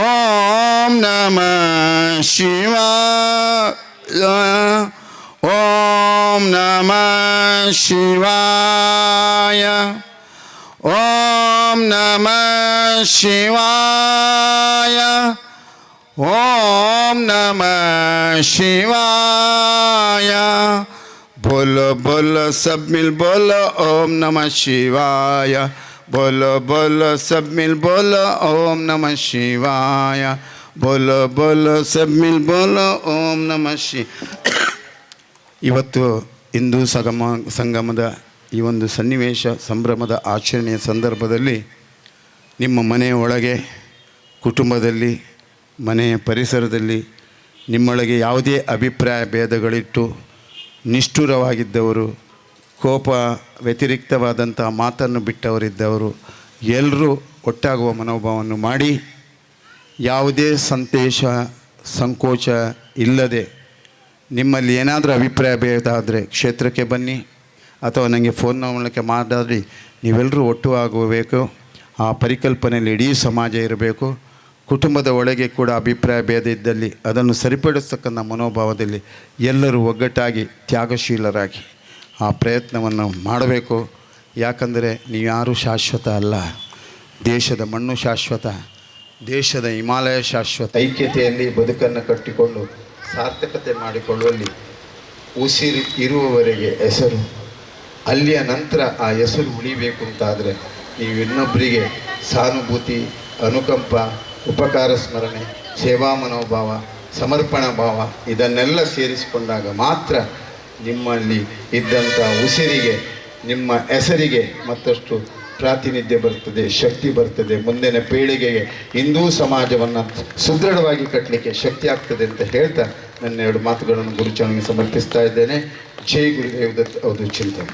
ओम नमः शिवाय. ओम नमः शिवाय. ओम नमः शिवाय. ओम नमः शिवाय. बोलो बोलो सब मिल बोलो ओम नमः शिवाय. बोलो बोलो सब मिल बोलो ओम नमः शिवाय. बोलो बोलो सब मिल बोलो ओम नमः ಇವತ್ತು ಹಿಂದೂ ಸಂಗಮದ ಈ ಒಂದು ಸನ್ನಿವೇಶ ಸಂಭ್ರಮದ ಆಚರಣೆಯ ಸಂದರ್ಭದಲ್ಲಿ ನಿಮ್ಮ ಮನೆಯ ಒಳಗೆ, ಕುಟುಂಬದಲ್ಲಿ, ಮನೆಯ ಪರಿಸರದಲ್ಲಿ ನಿಮ್ಮೊಳಗೆ ಯಾವುದೇ ಅಭಿಪ್ರಾಯ ಭೇದಗಳಿಟ್ಟು ನಿಷ್ಠುರವಾಗಿದ್ದವರು, ಕೋಪ ವ್ಯತಿರಿಕ್ತವಾದಂಥ ಮಾತನ್ನು ಬಿಟ್ಟವರಿದ್ದವರು ಎಲ್ಲರೂ ಒಟ್ಟಾಗುವ ಮನೋಭಾವವನ್ನು ಮಾಡಿ ಯಾವುದೇ ಸಂಕೋಚ ಇಲ್ಲದೆ ನಿಮ್ಮಲ್ಲಿ ಏನಾದರೂ ಅಭಿಪ್ರಾಯ ಭೇದ ಆದರೆ ಕ್ಷೇತ್ರಕ್ಕೆ ಬನ್ನಿ ಅಥವಾ ನನಗೆ ಫೋನ್ ಮೂಲಕ ಮಾತಾಡಿ ನೀವೆಲ್ಲರೂ ಒಟ್ಟು ಆಗಬೇಕು. ಆ ಪರಿಕಲ್ಪನೆಯಲ್ಲಿ ಇಡೀ ಸಮಾಜ ಇರಬೇಕು. ಕುಟುಂಬದ ಒಳಗೆ ಕೂಡ ಅಭಿಪ್ರಾಯ ಭೇದ ಇದ್ದಲ್ಲಿ ಅದನ್ನು ಸರಿಪಡಿಸ್ತಕ್ಕಂಥ ಮನೋಭಾವದಲ್ಲಿ ಎಲ್ಲರೂ ಒಗ್ಗಟ್ಟಾಗಿ ತ್ಯಾಗಶೀಲರಾಗಿ ಆ ಪ್ರಯತ್ನವನ್ನು ಮಾಡಬೇಕು. ಯಾಕಂದರೆ ನೀವ್ಯಾರೂ ಶಾಶ್ವತ ಅಲ್ಲ. ದೇಶದ ಮಣ್ಣು ಶಾಶ್ವತ, ದೇಶದ ಹಿಮಾಲಯ ಶಾಶ್ವತ. ಐಕ್ಯತೆಯಲ್ಲಿ ಬದುಕನ್ನು ಕಟ್ಟಿಕೊಂಡು ಸಾರ್ಥಕತೆ ಮಾಡಿಕೊಳ್ಳುವಲ್ಲಿ ಉಸಿರು ಇರುವವರೆಗೆ ಹೆಸರು, ಅಲ್ಲಿಯ ನಂತರ ಆ ಹೆಸರು ಉಳಿಬೇಕು ಅಂತಾದರೆ ನೀವು ಇನ್ನೊಬ್ಬರಿಗೆ ಸಾನುಭೂತಿ, ಅನುಕಂಪ, ಉಪಕಾರ ಸ್ಮರಣೆ, ಸೇವಾ ಮನೋಭಾವ, ಸಮರ್ಪಣಾ ಭಾವ ಇದನ್ನೆಲ್ಲ ಸೇರಿಸಿಕೊಂಡಾಗ ಮಾತ್ರ ನಿಮ್ಮಲ್ಲಿ ಇದ್ದಂಥ ಉಸಿರಿಗೆ, ನಿಮ್ಮ ಹೆಸರಿಗೆ ಮತ್ತಷ್ಟು ಪ್ರಾತಿನಿಧ್ಯ ಬರ್ತದೆ, ಶಕ್ತಿ ಬರ್ತದೆ. ಮುಂದಿನ ಪೀಳಿಗೆಗೆ ಹಿಂದೂ ಸಮಾಜವನ್ನು ಸುದೃಢವಾಗಿ ಕಟ್ಟಲಿಕ್ಕೆ ಶಕ್ತಿ ಆಗ್ತದೆ ಅಂತ ಹೇಳ್ತಾ ನನ್ನ ಎರಡು ಮಾತುಗಳನ್ನು ಗುರುಚರಣೆಗೆ ಸಮರ್ಪಿಸ್ತಾ ಇದ್ದೇನೆ. ಜೈ ಗುರುದೇವ್ ದತ್. ಹೌದು ಚಿಂತನೆ.